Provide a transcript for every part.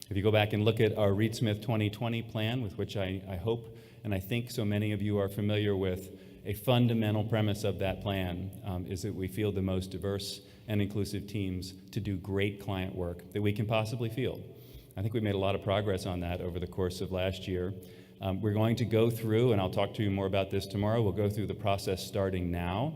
If you go back and look at our Reed Smith 2020 plan, with which I hope and I think so many of you are familiar with, a fundamental premise of that plan is that we field the most diverse and inclusive teams to do great client work that we can possibly field. I think we made a lot of progress on that over the course of last year. We're going to go through, and I'll talk to you more about this tomorrow, we'll go through the process starting now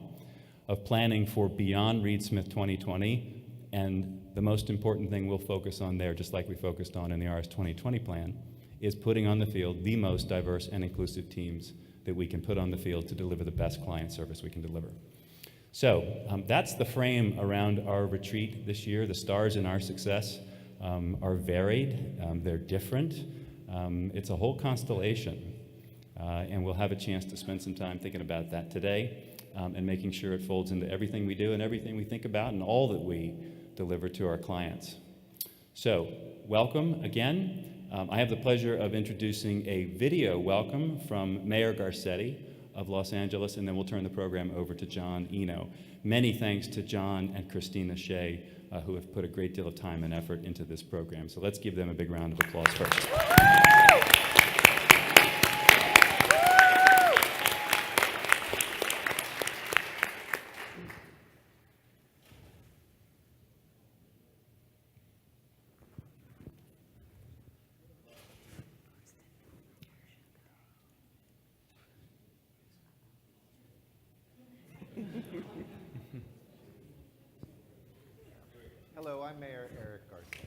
of planning for beyond Reed Smith 2020, and the most important thing we'll focus on there, just like we focused on in the RS 2020 plan, is putting on the field the most diverse and inclusive teams that we can put on the field to deliver the best client service we can deliver. So that's the frame around our retreat this year. The stars in our success are varied, they're different. It's a whole constellation, and we'll have a chance to spend some time thinking about that today and making sure it folds into everything we do and everything we think about and all that we deliver to our clients. So, welcome again. I have the pleasure of introducing a video welcome from Mayor Garcetti of Los Angeles, and then we'll turn the program over to John Eno. Many thanks to John and Christina Shea, who have put a great deal of time and effort into this program. So let's give them a big round of applause first. Hello, I'm Mayor Eric Garcetti.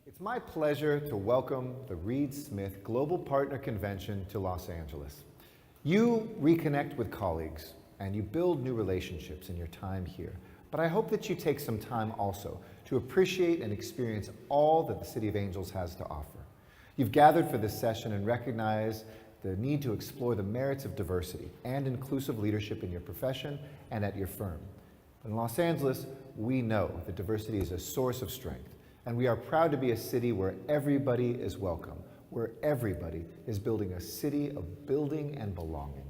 It's my pleasure to welcome the Reed Smith Global Partner Convention to Los Angeles. You reconnect with colleagues and you build new relationships in your time here. But I hope that you take some time also to appreciate and experience all that the City of Angels has to offer. You've gathered for this session and recognize the need to explore the merits of diversity and inclusive leadership in your profession and at your firm. In Los Angeles, we know that diversity is a source of strength, and we are proud to be a city where everybody is welcome, where everybody is building a city of building and belonging.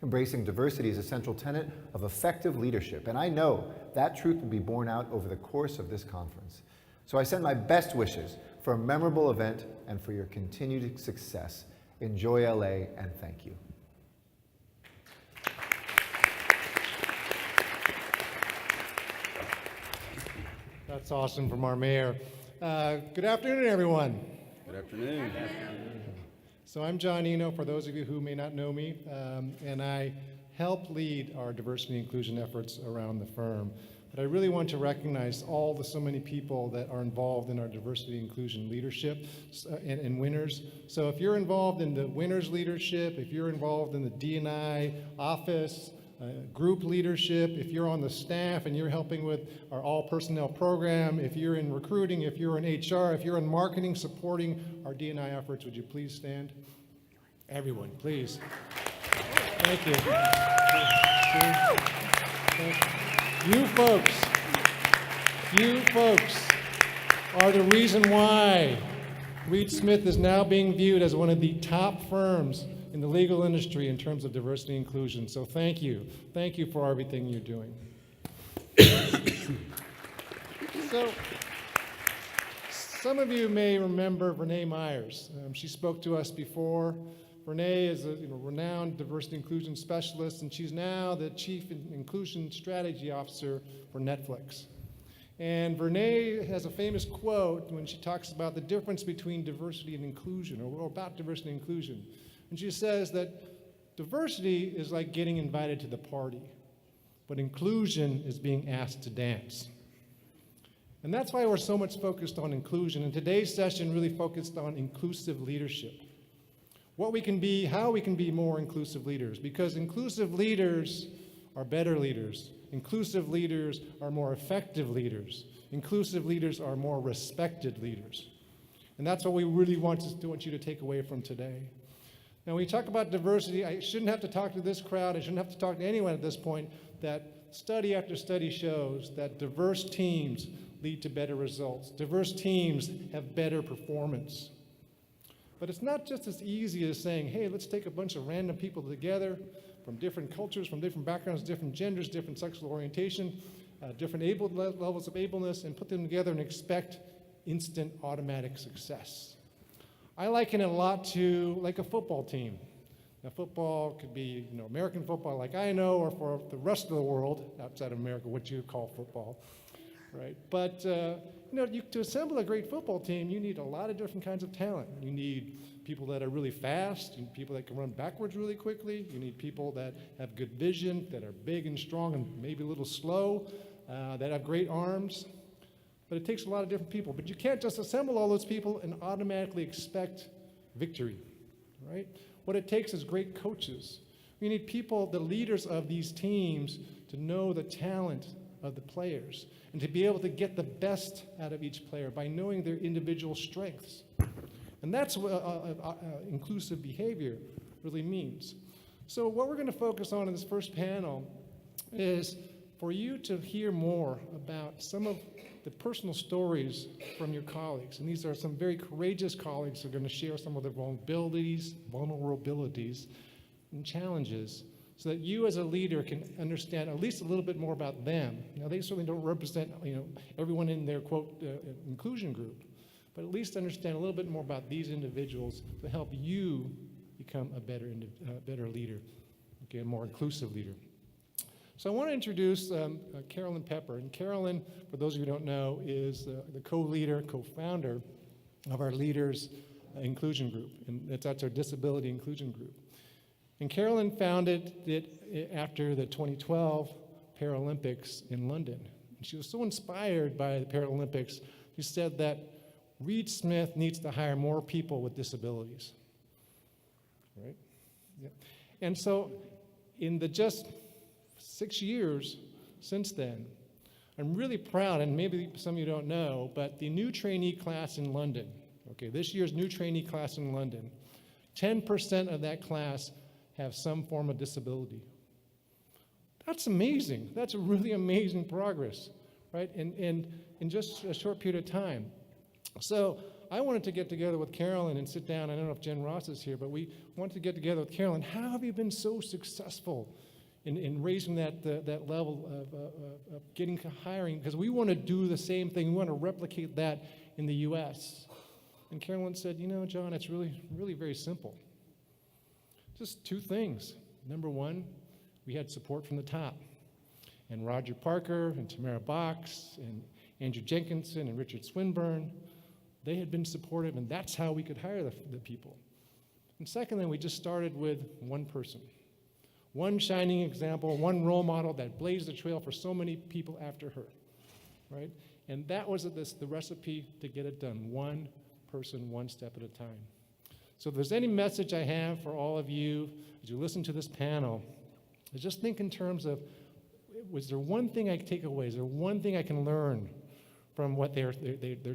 Embracing diversity is a central tenet of effective leadership, and I know that truth will be borne out over the course of this conference. So I send my best wishes for a memorable event and for your continued success. Enjoy LA, and thank you. That's awesome from our mayor. Good afternoon, everyone. Good afternoon. So I'm John Eno, for those of you who may not know me, and I help lead our diversity and inclusion efforts around the firm. But I really want to recognize so many people that are involved in our diversity and inclusion leadership and winners. So if you're involved in the winners leadership, if you're involved in the D&I office, group leadership, if you're on the staff and you're helping with our all personnel program, if you're in recruiting, if you're in HR, if you're in marketing supporting our D&I efforts, would you please stand? Everyone, please. Thank you. You folks are the reason why Reed Smith is now being viewed as one of the top firms in the legal industry in terms of diversity and inclusion. So thank you. Thank you for everything you're doing. So some of you may remember Renee Myers. She spoke to us before. Renee is a renowned diversity and inclusion specialist, and she's now the Chief Inclusion Strategy Officer for Netflix. And Renee has a famous quote when she talks about the difference between diversity and inclusion, or about diversity and inclusion. And she says that diversity is like getting invited to the party, but inclusion is being asked to dance. And that's why we're so much focused on inclusion. And today's session really focused on inclusive leadership. What we can be, how we can be more inclusive leaders, because inclusive leaders are better leaders. Inclusive leaders are more effective leaders. Inclusive leaders are more respected leaders. And that's what we really want you to take away from today. Now, when we talk about diversity, I shouldn't have to talk to this crowd, I shouldn't have to talk to anyone at this point, that study after study shows that diverse teams lead to better results. Diverse teams have better performance. But it's not just as easy as saying, hey, let's take a bunch of random people together from different cultures, from different backgrounds, different genders, different sexual orientation, different levels of ableness, and put them together and expect instant automatic success. I liken it a lot to like a football team. Now, football could be, American football like I know, or for the rest of the world outside of America, what you call football, right? But to assemble a great football team, you need a lot of different kinds of talent. You need people that are really fast, you need people that can run backwards really quickly, you need people that have good vision, that are big and strong and maybe a little slow, that have great arms. But it takes a lot of different people. But you can't just assemble all those people and automatically expect victory, right? What it takes is great coaches. We need people, the leaders of these teams, to know the talent of the players and to be able to get the best out of each player by knowing their individual strengths. And that's what inclusive behavior really means. So what we're going to focus on in this first panel is for you to hear more about some of the personal stories from your colleagues. And these are some very courageous colleagues who are going to share some of their vulnerabilities, and challenges so that you as a leader can understand at least a little bit more about them. Now, they certainly don't represent everyone in their, quote, inclusion group, but at least understand a little bit more about these individuals to help you become a better leader, okay, a more inclusive leader. So I want to introduce Carolyn Pepper. And Carolyn, for those of you who don't know, is the co-leader, co-founder of our Leaders Inclusion Group. And that's our Disability Inclusion Group. And Carolyn founded it after the 2012 Paralympics in London. And she was so inspired by the Paralympics, she said that Reed Smith needs to hire more people with disabilities. Right? Yeah. And so in the just 6 years since then, I'm really proud, and maybe some of you don't know, but the new trainee class in London, okay, this year's new trainee class in London, 10% of that class have some form of disability. That's amazing. That's a really amazing progress, right? And in just a short period of time. So I wanted to get together with Carolyn and sit down. I don't know if Jen Ross is here, but we wanted to get together with Carolyn. How have you been so successful in raising that level of getting to hiring? Because we want to do the same thing. We want to replicate that in the U.S. And Carolyn said, John, it's really, really very simple. Just two things. Number one, we had support from the top. And Roger Parker and Tamara Box and Andrew Jenkinson and Richard Swinburne, they had been supportive, and that's how we could hire the people. And secondly, we just started with one person. One shining example, one role model that blazed the trail for so many people after her, right? And that was the recipe to get it done. One person, one step at a time. So if there's any message I have for all of you as you listen to this panel, is just think in terms of, was there one thing I can take away? Is there one thing I can learn from what they're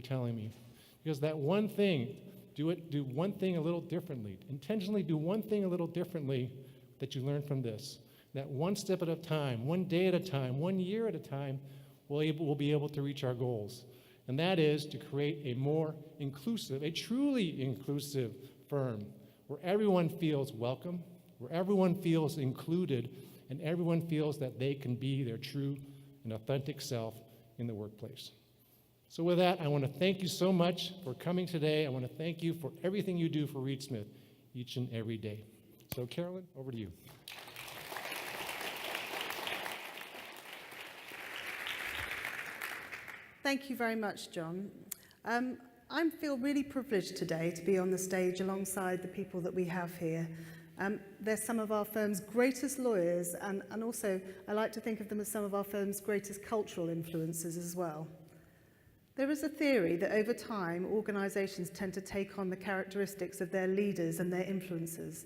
telling me? Because that one thing, do one thing a little differently. Intentionally do one thing a little differently that you learn from this. That one step at a time, one day at a time, 1 year at a time, we'll be able to reach our goals. And that is to create a more inclusive, a truly inclusive firm where everyone feels welcome, where everyone feels included, and everyone feels that they can be their true and authentic self in the workplace. So with that, I want to thank you so much for coming today. I want to thank you for everything you do for Reed Smith each and every day. So Carolyn, over to you. Thank you very much, John. I feel really privileged today to be on the stage alongside the people that we have here. They're some of our firm's greatest lawyers, and also I like to think of them as some of our firm's greatest cultural influencers as well. There is a theory that over time, organizations tend to take on the characteristics of their leaders and their influencers.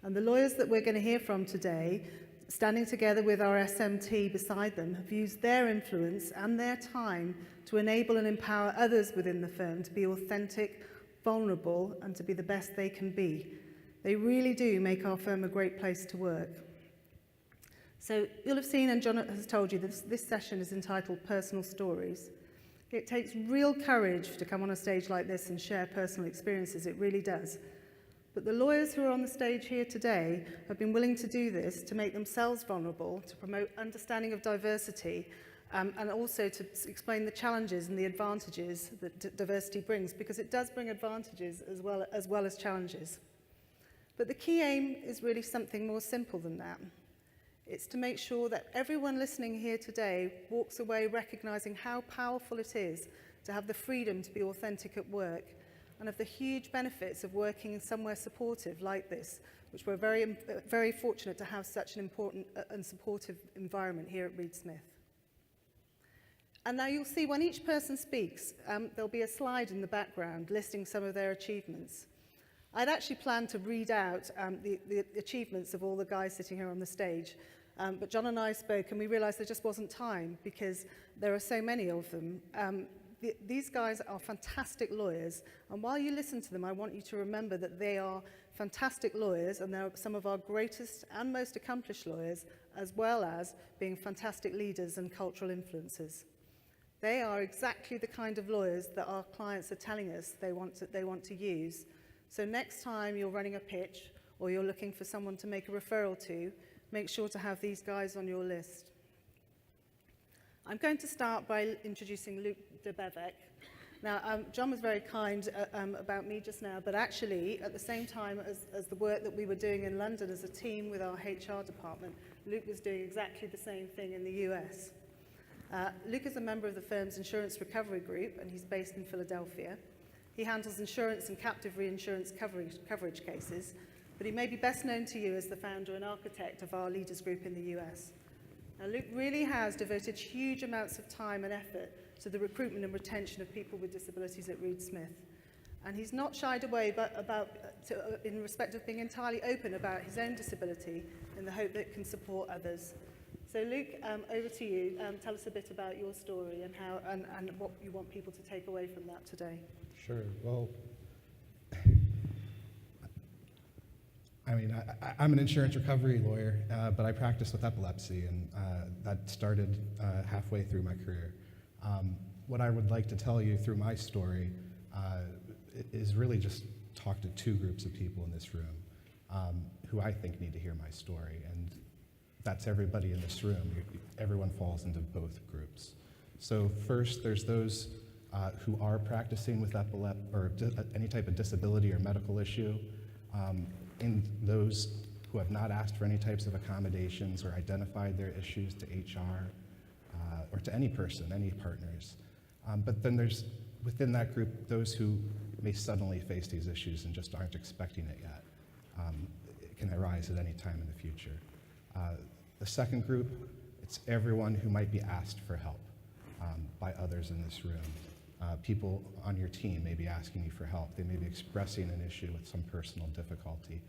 And the lawyers that we're going to hear from today, standing together with our SMT beside them, have used their influence and their time to enable and empower others within the firm to be authentic, vulnerable, and to be the best they can be. They really do make our firm a great place to work. So you'll have seen, and John has told you, this session is entitled Personal Stories. It takes real courage to come on a stage like this and share personal experiences, it really does. But the lawyers who are on the stage here today have been willing to do this to make themselves vulnerable, to promote understanding of diversity, and also to explain the challenges and the advantages that diversity brings, because it does bring advantages as well as challenges. But the key aim is really something more simple than that. It's to make sure that everyone listening here today walks away recognizing how powerful it is to have the freedom to be authentic at work, and of the huge benefits of working in somewhere supportive like this, which we're very fortunate to have such an important and supportive environment here at Reed Smith. And now you'll see when each person speaks, there'll be a slide in the background listing some of their achievements. I'd actually planned to read out the achievements of all the guys sitting here on the stage, but John and I spoke and we realized there just wasn't time because there are so many of them. These guys are fantastic lawyers, and while you listen to them, I want you to remember that they are fantastic lawyers, and they're some of our greatest and most accomplished lawyers, as well as being fantastic leaders and cultural influencers. They are exactly the kind of lawyers that our clients are telling us they want to use. So next time you're running a pitch or you're looking for someone to make a referral to, make sure to have these guys on your list. I'm going to start by introducing Luc de Bevec. Now, John was very kind about me just now, but actually, at the same time as the work that we were doing in London as a team with our HR department, Luc was doing exactly the same thing in the US. Luc is a member of the firm's insurance recovery group, and he's based in Philadelphia. He handles insurance and captive reinsurance coverage cases, but he may be best known to you as the founder and architect of our leaders group in the US. Now, Luc really has devoted huge amounts of time and effort to the recruitment and retention of people with disabilities at Reed Smith. And he's not shied away in respect of being entirely open about his own disability in the hope that it can support others. So Luc, over to you. Tell us a bit about your story and how and what you want people to take away from that today. Sure. Well, I mean, I'm an insurance recovery lawyer, but I practice with epilepsy, and that started halfway through my career. What I would like to tell you through my story is really just talk to two groups of people in this room who I think need to hear my story, and that's everybody in this room. Everyone falls into both groups. So first, there's those who are practicing with epilepsy or any type of disability or medical issue, and those who have not asked for any types of accommodations or identified their issues to HR or to any person, any partners. But then there's, within that group, those who may suddenly face these issues and just aren't expecting it yet. It can arise at any time in the future. The second group, it's everyone who might be asked for help by others in this room. People on your team may be asking you for help. They may be expressing an issue with some personal difficulty.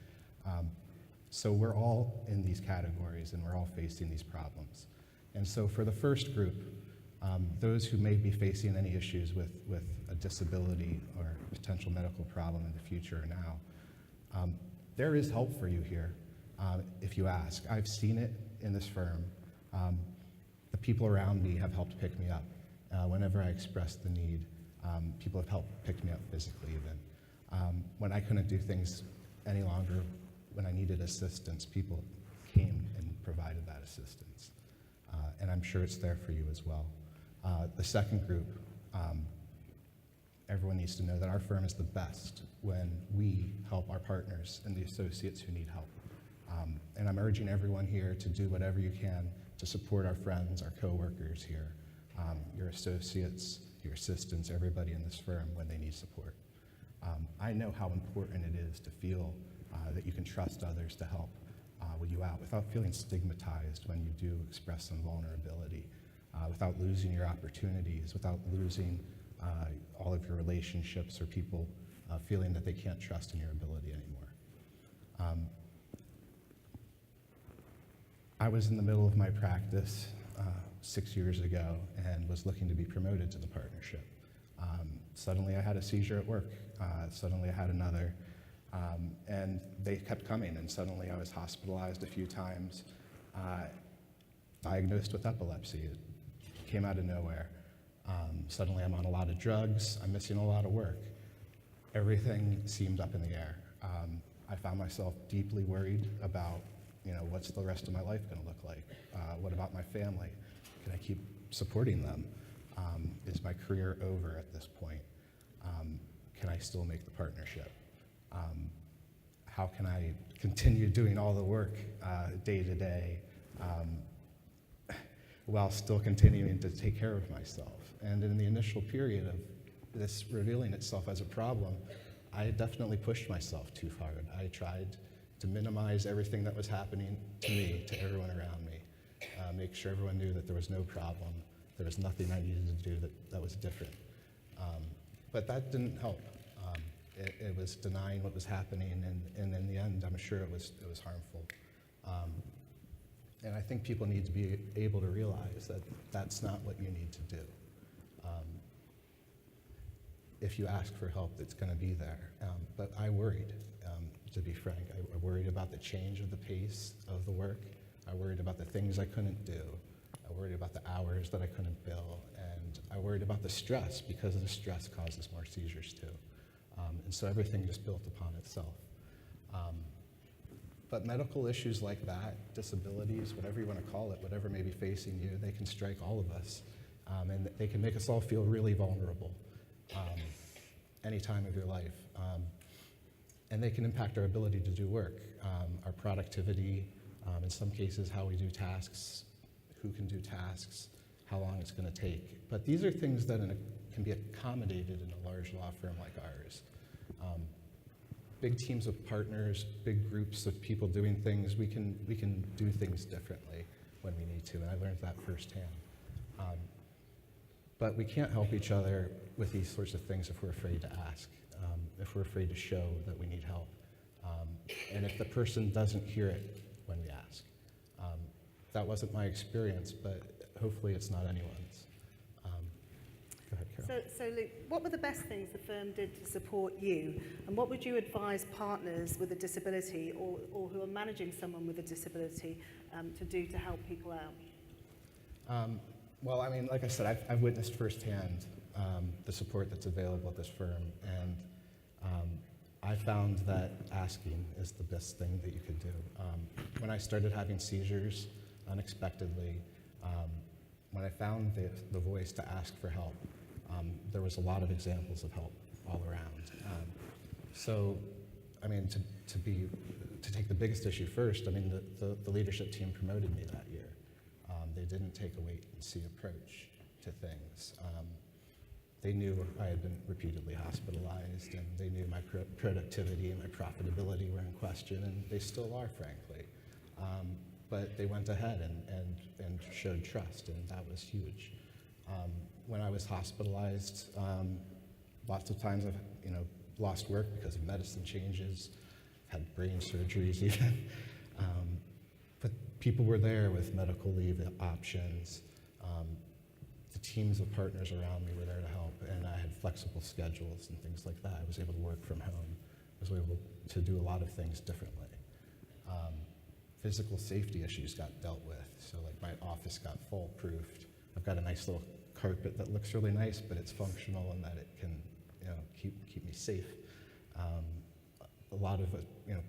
So we're all in these categories, and we're all facing these problems. And so for the first group, those who may be facing any issues with a disability or potential medical problem in the future or now, there is help for you here if you ask. I've seen it in this firm. The people around me have helped pick me up. Whenever I expressed the need, people have helped pick me up physically even. When I couldn't do things any longer, when I needed assistance, people came and provided that assistance. And I'm sure it's there for you as well. The second group, everyone needs to know that our firm is the best when we help our partners and the associates who need help. And I'm urging everyone here to do whatever you can to support our friends, our coworkers here, your associates, your assistants, everybody in this firm when they need support. I know how important it is to feel that you can trust others to help you out without feeling stigmatized when you do express some vulnerability, without losing your opportunities, without losing all of your relationships or people feeling that they can't trust in your ability anymore. I was in the middle of my practice 6 years ago and was looking to be promoted to the partnership. Suddenly I had a seizure at work. Suddenly I had another. And they kept coming, and suddenly I was hospitalized a few times, diagnosed with epilepsy. It came out of nowhere. Suddenly I'm on a lot of drugs. I'm missing a lot of work. Everything seemed up in the air. I found myself deeply worried about, what's the rest of my life going to look like? What about my family? Can I keep supporting them. Is my career over at this point? Can I still make the partnership? How can I continue doing all the work day to day while still continuing to take care of myself? And in the initial period of this revealing itself as a problem, I definitely pushed myself too hard. I tried to minimize everything that was happening to me, to everyone around me, make sure everyone knew that there was no problem, there was nothing I needed to do that was different. But that didn't help. It was denying what was happening, and in the end, I'm sure it was harmful. And I think people need to be able to realize that that's not what you need to do. If you ask for help, it's going to be there. But I worried, to be frank. I worried about the change of the pace of the work. I worried about the things I couldn't do. I worried about the hours that I couldn't bill. And I worried about the stress, because the stress causes more seizures too. And so everything just built upon itself. But medical issues like that, disabilities, whatever you want to call it, whatever may be facing you, they can strike all of us. And they can make us all feel really vulnerable any time of your life. And they can impact our ability to do work, our productivity, in some cases how we do tasks, who can do tasks, how long it's going to take. But these are things that can be accommodated in a large law firm like ours. Big teams of partners, big groups of people doing things, we can do things differently when we need to, and I learned that firsthand. But we can't help each other with these sorts of things if we're afraid to ask, if we're afraid to show that we need help, and if the person doesn't hear it when we ask. That wasn't my experience, but hopefully it's not anyone's. Go ahead, Carol. So Luke, what were the best things the firm did to support you? And what would you advise partners with a disability or who are managing someone with a disability to do to help people out? Well, I mean, like I said, I've witnessed firsthand the support that's available at this firm, and I found that asking is the best thing that you could do. When I started having seizures unexpectedly, when I found the voice to ask for help, there was a lot of examples of help all around. So, I mean, to take the biggest issue first, I mean, the leadership team promoted me that year. They didn't take a wait-and-see approach to things. They knew I had been repeatedly hospitalized, and they knew my productivity and my profitability were in question, and they still are, frankly. But they went ahead and showed trust, and that was huge. When I was hospitalized, lots of times I've lost work because of medicine changes, had brain surgeries even. But people were there with medical leave options. The teams of partners around me were there to help, and I had flexible schedules and things like that. I was able to work from home. I was able to do a lot of things differently. Physical safety issues got dealt with. So like my office got fall-proofed. I've got a nice little carpet that looks really nice, but it's functional and that it can keep me safe. A lot of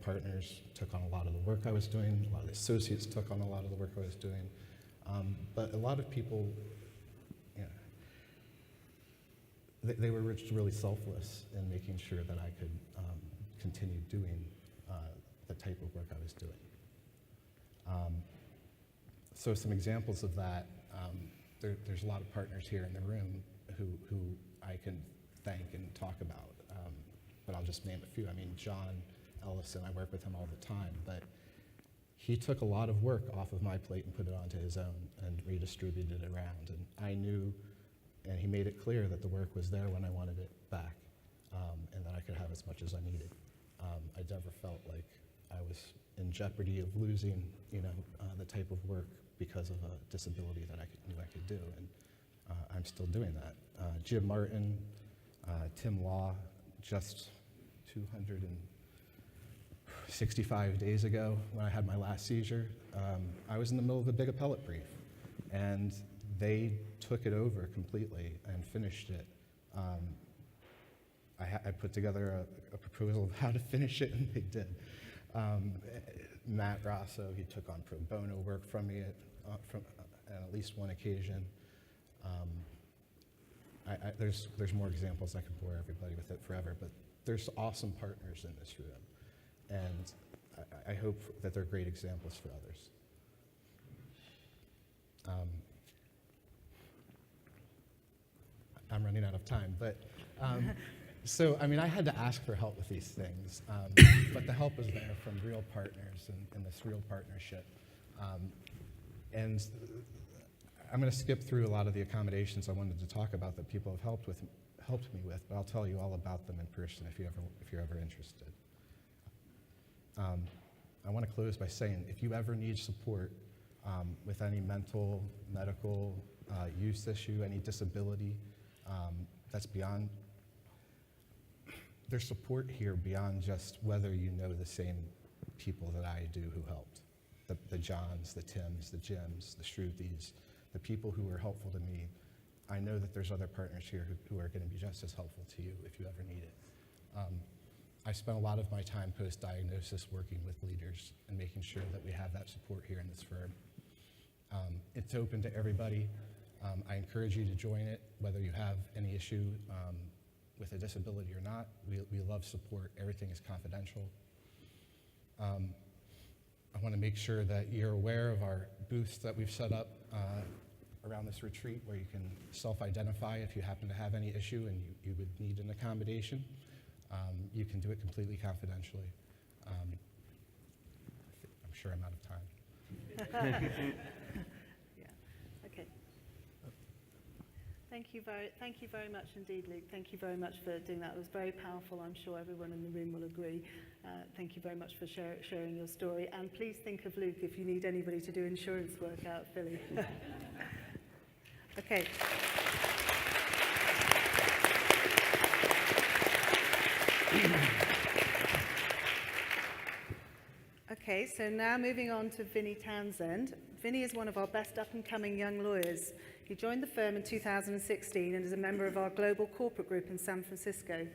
partners took on a lot of the work I was doing. A lot of the associates took on a lot of the work I was doing. But a lot of people, they were really selfless in making sure that I could continue doing the type of work I was doing. So some examples of that, there's a lot of partners here in the room who I can thank and talk about, but I'll just name a few. I mean, John Ellison, I work with him all the time, but he took a lot of work off of my plate and put it onto his own and redistributed it around. And I knew, and he made it clear that the work was there when I wanted it back, and that I could have as much as I needed. I never felt like I was in jeopardy of losing, the type of work because of a disability that I knew I could do, and I'm still doing that. Jim Martin, Tim Law, just 265 days ago when I had my last seizure, I was in the middle of a big appellate brief, and they took it over completely and finished it. I put together a proposal of how to finish it, and they did. Matt Rosso, he took on pro bono work from me on at least one occasion. There's more examples. I could bore everybody with it forever, but there's awesome partners in this room, and I hope that they're great examples for others. I'm running out of time, but so I mean, I had to ask for help with these things, but the help was there from real partners in this real partnership, and I'm going to skip through a lot of the accommodations I wanted to talk about that people have helped me with, but I'll tell you all about them in person if you're ever interested. I want to close by saying, if you ever need support with any mental, medical use issue, any disability that's beyond, there's support here beyond just whether you know the same people that I do who helped. The Johns, the Tims, the Jims, the Shruthies, the people who were helpful to me. I know that there's other partners here who are going to be just as helpful to you if you ever need it. I spent a lot of my time post-diagnosis working with leaders and making sure that we have that support here in this firm. It's open to everybody. I encourage you to join it, whether you have any issue with a disability or not. We love support. Everything is confidential. I want to make sure that you're aware of our booths that we've set up around this retreat, where you can self-identify if you happen to have any issue and you would need an accommodation. You can do it completely confidentially. I'm sure I'm out of time. Yeah. Okay. Thank you very much indeed, Luke. Thank you very much for doing that. It was very powerful. I'm sure everyone in the room will agree. Thank you very much for sharing your story. And please think of Luke if you need anybody to do insurance work out of Philly. Okay. Okay, so now moving on to Finney Townsend. Finney is one of our best up-and-coming young lawyers. He joined the firm in 2016 and is a member of our global corporate group in San Francisco.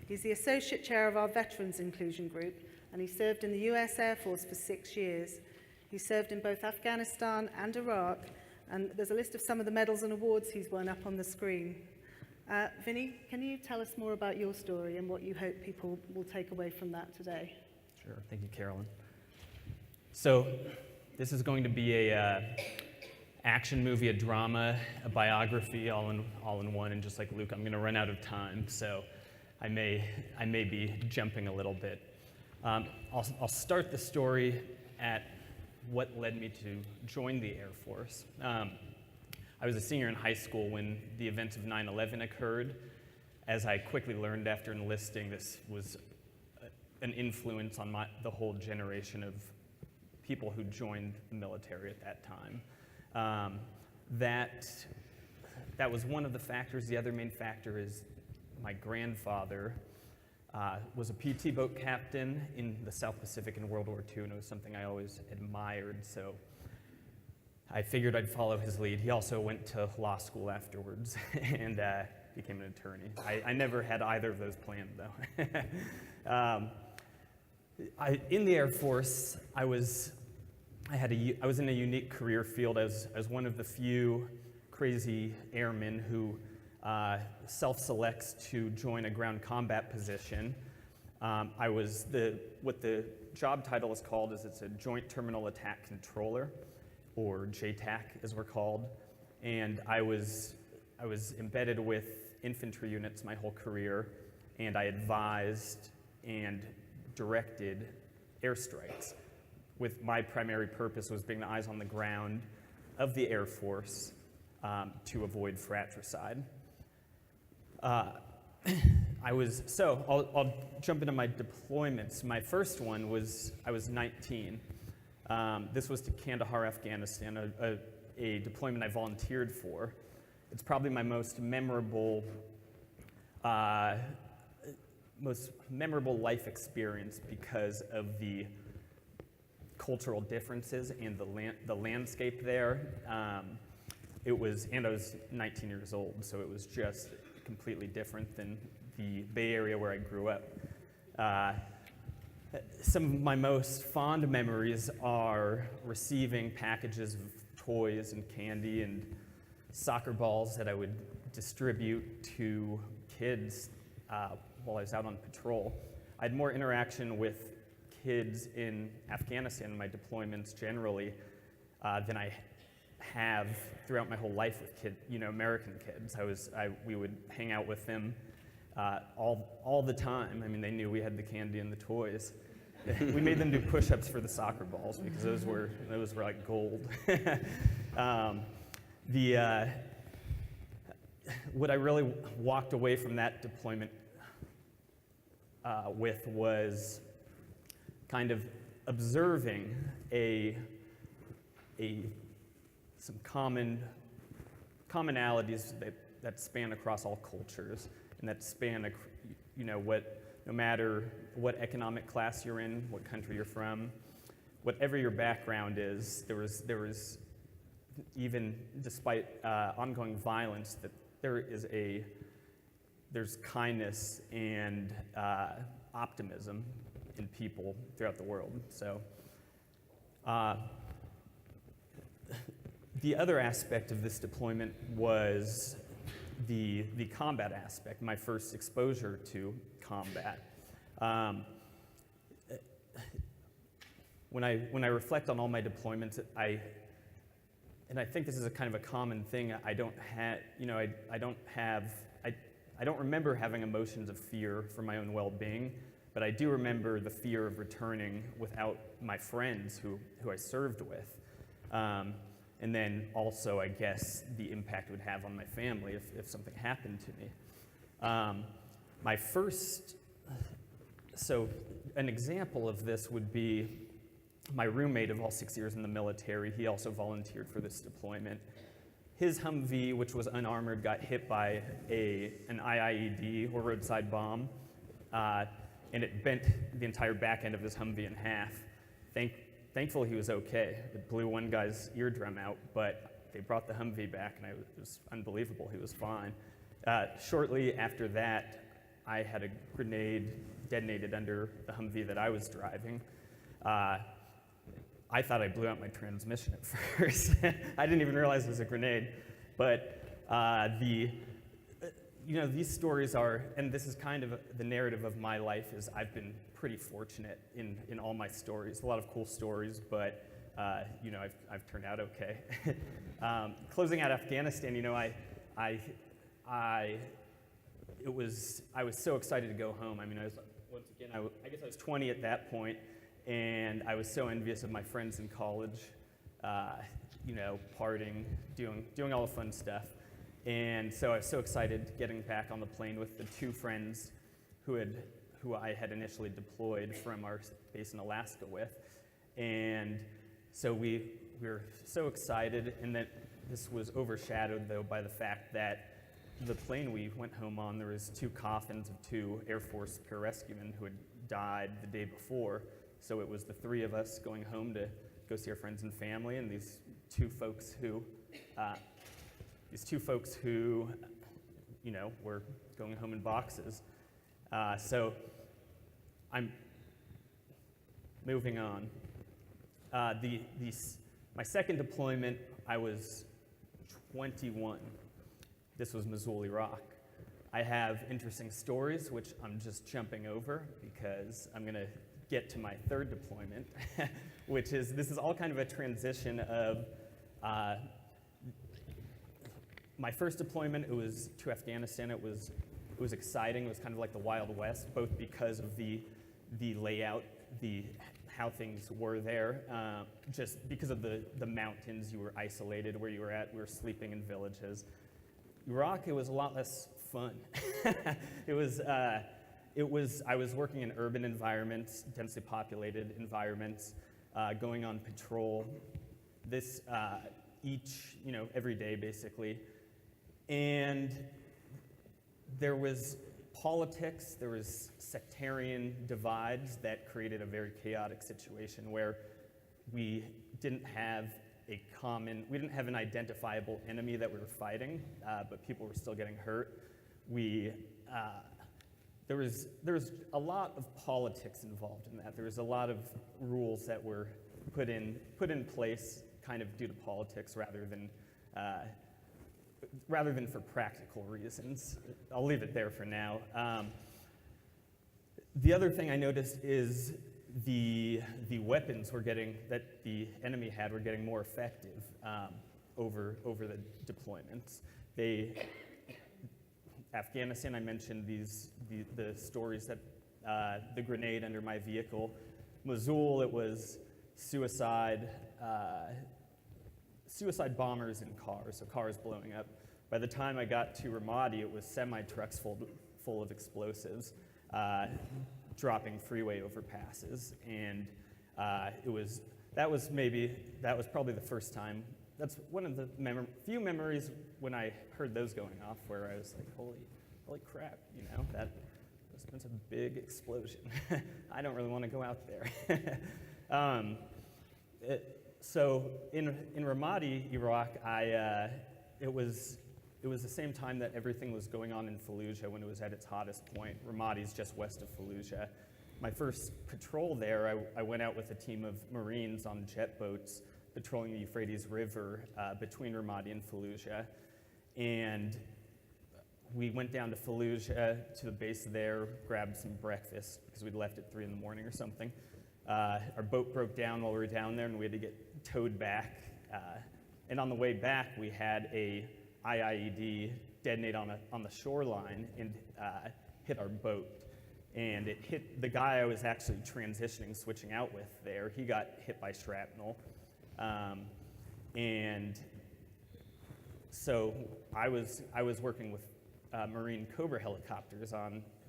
He's the associate chair of our Veterans Inclusion Group, and he served in the US Air Force for 6 years. He served in both Afghanistan and Iraq, and there's a list of some of the medals and awards he's won up on the screen. Finney, can you tell us more about your story and what you hope people will take away from that today? Sure. Thank you, Carolyn. So this is going to be a action movie, a drama, a biography, all in one. And just like Luke, I'm going to run out of time, so I may be jumping a little bit. I'll start the story at what led me to join the Air Force. I was a senior in high school when the events of 9/11 occurred. As I quickly learned after enlisting, this was an influence on the whole generation of people who joined the military at that time. That was one of the factors. The other main factor is my grandfather was a PT boat captain in the South Pacific in World War II, and it was something I always admired, so I figured I'd follow his lead. He also went to law school afterwards and became an attorney. I never had either of those planned, though. In the Air Force, I was in a unique career field as what one of the few crazy airmen who self-selects to join a ground combat position. I was what the job title is called is it's a Joint Terminal Attack Controller, or JTAC as we're called, and I was embedded with infantry units my whole career, and I advised and directed airstrikes. With my primary purpose was being the eyes on the ground of the Air Force to avoid fratricide. I'll jump into my deployments. My first one was, I was 19. This was to Kandahar, Afghanistan, a deployment I volunteered for. It's probably my most memorable life experience because of the cultural differences and the landscape there. I was 19 years old, so it was just completely different than the Bay Area where I grew up. Some of my most fond memories are receiving packages of toys and candy and soccer balls that I would distribute to kids while I was out on patrol. I had more interaction with kids in Afghanistan in my deployments generally than I have throughout my whole life with American kids. We would hang out with them all the time. I mean, they knew we had the candy and the toys. We made them do push-ups for the soccer balls because those were like gold. What I really walked away from that deployment with was kind of observing some commonalities that span across all cultures and that span, no matter what economic class you're in, what country you're from, whatever your background is, there was even despite ongoing violence, that there's kindness and optimism in people throughout the world. So the other aspect of this deployment was the combat aspect, my first exposure to combat. When I reflect on all my deployments, and I think this is a kind of a common thing, I don't remember having emotions of fear for my own well-being, but I do remember the fear of returning without my friends who I served with. And then also, I guess, the impact it would have on my family if something happened to me. So an example of this would be my roommate of all 6 years in the military. He also volunteered for this deployment. His Humvee, which was unarmored, got hit by an IED, or roadside bomb, and it bent the entire back end of his Humvee in half. Thankfully, he was okay. It blew one guy's eardrum out, but they brought the Humvee back, and it was unbelievable. He was fine. Shortly after that, I had a grenade detonated under the Humvee that I was driving. I thought I blew out my transmission at first. I didn't even realize it was a grenade. But these stories are, and this is kind of the narrative of my life, is I've been pretty fortunate in all my stories. A lot of cool stories, but I've turned out okay. Closing out Afghanistan, I was so excited to go home. I mean, I guess I was 20 at that point, and I was so envious of my friends in college, partying, doing all the fun stuff. And so I was so excited getting back on the plane with the two friends who I had initially deployed from our base in Alaska with. And so we were so excited, and that this was overshadowed, though, by the fact that the plane we went home on, there was two coffins of two Air Force pararescuemen who had died the day before. So it was the three of us going home to go see our friends and family, and these two folks who were going home in boxes. So I'm moving on. My second deployment, I was 21. This was Mosul, Iraq. I have interesting stories, which I'm just jumping over because I'm going to get to my third deployment, this is all kind of a transition of my first deployment. It was to Afghanistan. It was exciting. It was kind of like the Wild West, both because of the layout, how things were there, just because of the mountains. You were isolated where you were at. We were sleeping in villages. Iraq, it was a lot less fun. I was working in urban environments, densely populated environments, going on patrol, every day basically. And there was politics, there was sectarian divides that created a very chaotic situation where we didn't have an identifiable enemy that we were fighting, but people were still getting hurt. There was a lot of politics involved in that. There was a lot of rules that were put in place kind of due to politics rather than rather than for practical reasons. I'll leave it there for now. The other thing I noticed is the weapons that the enemy had were getting more effective over the deployments. Afghanistan, I mentioned the stories that the grenade under my vehicle. Mosul, it was suicide bombers in cars, so cars blowing up. By the time I got to Ramadi, it was semi-trucks full of explosives, dropping freeway overpasses, and that was probably the first time. That's one of the few memories when I heard those going off where I was like, holy crap, that was a big explosion. I don't really want to go out there. So in Ramadi, Iraq, it was the same time that everything was going on in Fallujah when it was at its hottest point. Ramadi's just west of Fallujah. My first patrol there, I went out with a team of Marines on jet boats patrolling the Euphrates River between Ramadi and Fallujah. And we went down to Fallujah, to the base there, grabbed some breakfast because we'd left at 3 in the morning or something. Our boat broke down while we were down there and we had to get towed back. And on the way back, we had a IED detonate on the shoreline and hit our boat. And it hit the guy I was actually switching out with there. He got hit by shrapnel. And so I was working with Marine Cobra helicopters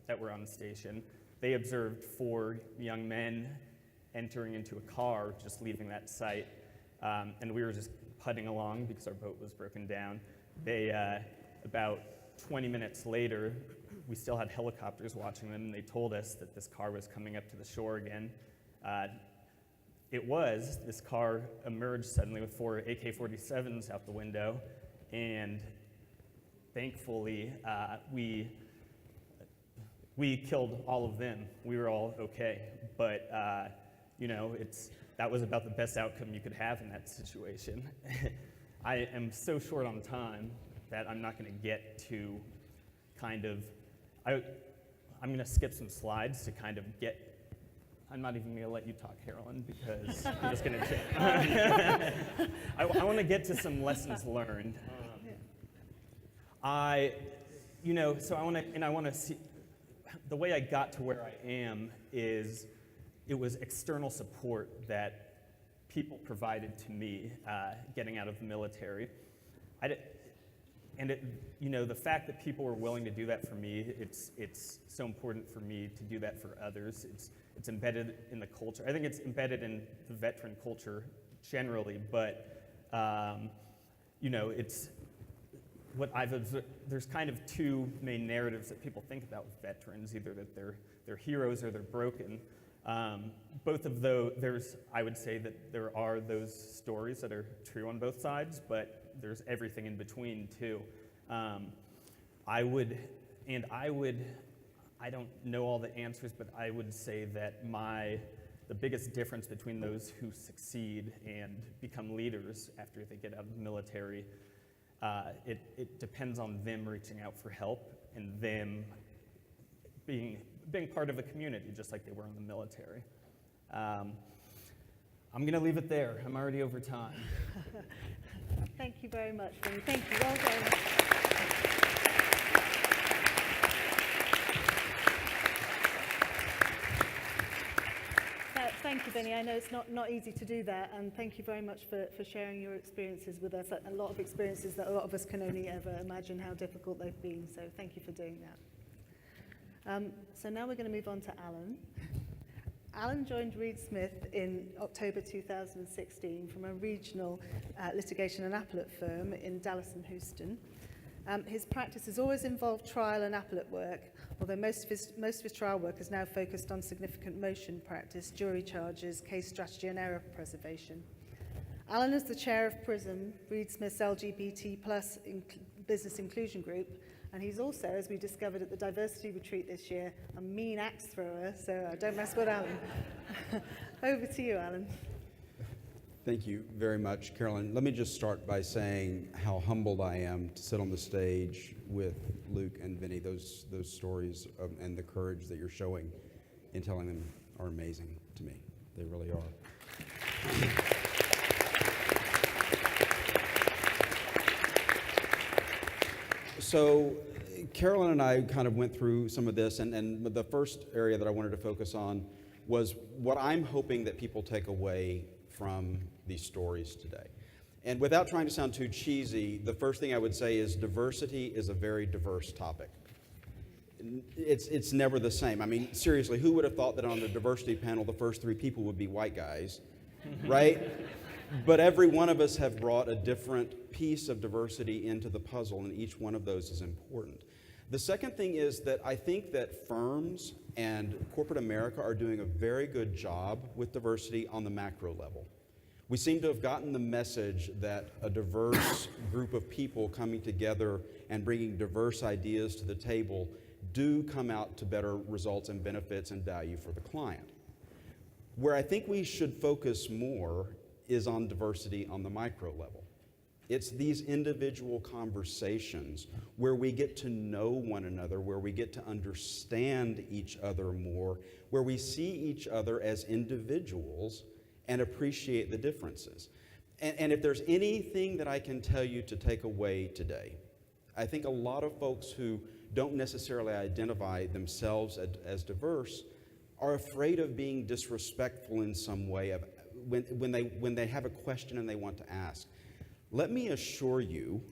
that were on station. They observed 4 young men entering into a car, just leaving that site. And we were just putting along because our boat was broken down. About 20 minutes later, we still had helicopters watching them, and they told us that this car was coming up to the shore again. This car emerged suddenly with 4 AK-47s out the window, and thankfully, we killed all of them. We were all okay, but that was about the best outcome you could have in that situation. I am so short on time that I'm not going to get to I'm going to skip some slides to kind of get. I'm not even going to let you talk, Carolyn, because I'm just going to. I want to get to some lessons learned. I want to see. The way I got to where I am is it was external support that people provided to me getting out of the military. The fact that people were willing to do that for me, it's so important for me to do that for others. It's embedded in the culture. I think it's embedded in the veteran culture generally, but it's what I've observed. There's kind of 2 main narratives that people think about with veterans, either that they're heroes or they're broken. Both of those, I would say that there are those stories that are true on both sides, but there's everything in between too. I don't know all the answers, but I would say that the biggest difference between those who succeed and become leaders after they get out of the military, it depends on them reaching out for help and them being part of a community, just like they were in the military. I'm going to leave it there. I'm already over time. Thank you very much, Finney. Thank you. Well done. Thank you, Finney. I know it's not easy to do that, and thank you very much for sharing your experiences with us. A lot of experiences that a lot of us can only ever imagine how difficult they've been, so thank you for doing that. So now we're going to move on to Alan. Alan joined Reed Smith in October 2016 from a regional litigation and appellate firm in Dallas and Houston. His practice has always involved trial and appellate work, although most of his trial work is now focused on significant motion practice, jury charges, case strategy and error preservation. Alan is the chair of PRISM, Reed Smith's LGBT+ business inclusion group, and he's also, as we discovered at the diversity retreat this year, a mean axe thrower, so don't mess with Alan. Over to you, Alan. Thank you very much, Carolyn. Let me just start by saying how humbled I am to sit on the stage with Luke and Vinny. Those stories and the courage that you're showing in telling them are amazing to me. They really are. So Carolyn and I kind of went through some of this, and the first area that I wanted to focus on was what I'm hoping that people take away from these stories today. And without trying to sound too cheesy, the first thing I would say is diversity is a very diverse topic. It's never the same. I mean, seriously, who would have thought that on the diversity panel the first 3 people would be white guys, right? But every one of us have brought a different piece of diversity into the puzzle, and each one of those is important. The second thing is that I think that firms and corporate America are doing a very good job with diversity on the macro level. We seem to have gotten the message that a diverse group of people coming together and bringing diverse ideas to the table do come out to better results and benefits and value for the client. Where I think we should focus more is on diversity on the micro level. It's these individual conversations where we get to know one another, where we get to understand each other more, where we see each other as individuals and appreciate the differences. And if there's anything that I can tell you to take away today, I think a lot of folks who don't necessarily identify themselves as diverse are afraid of being disrespectful in some way of when they have a question and they want to ask. Let me assure you,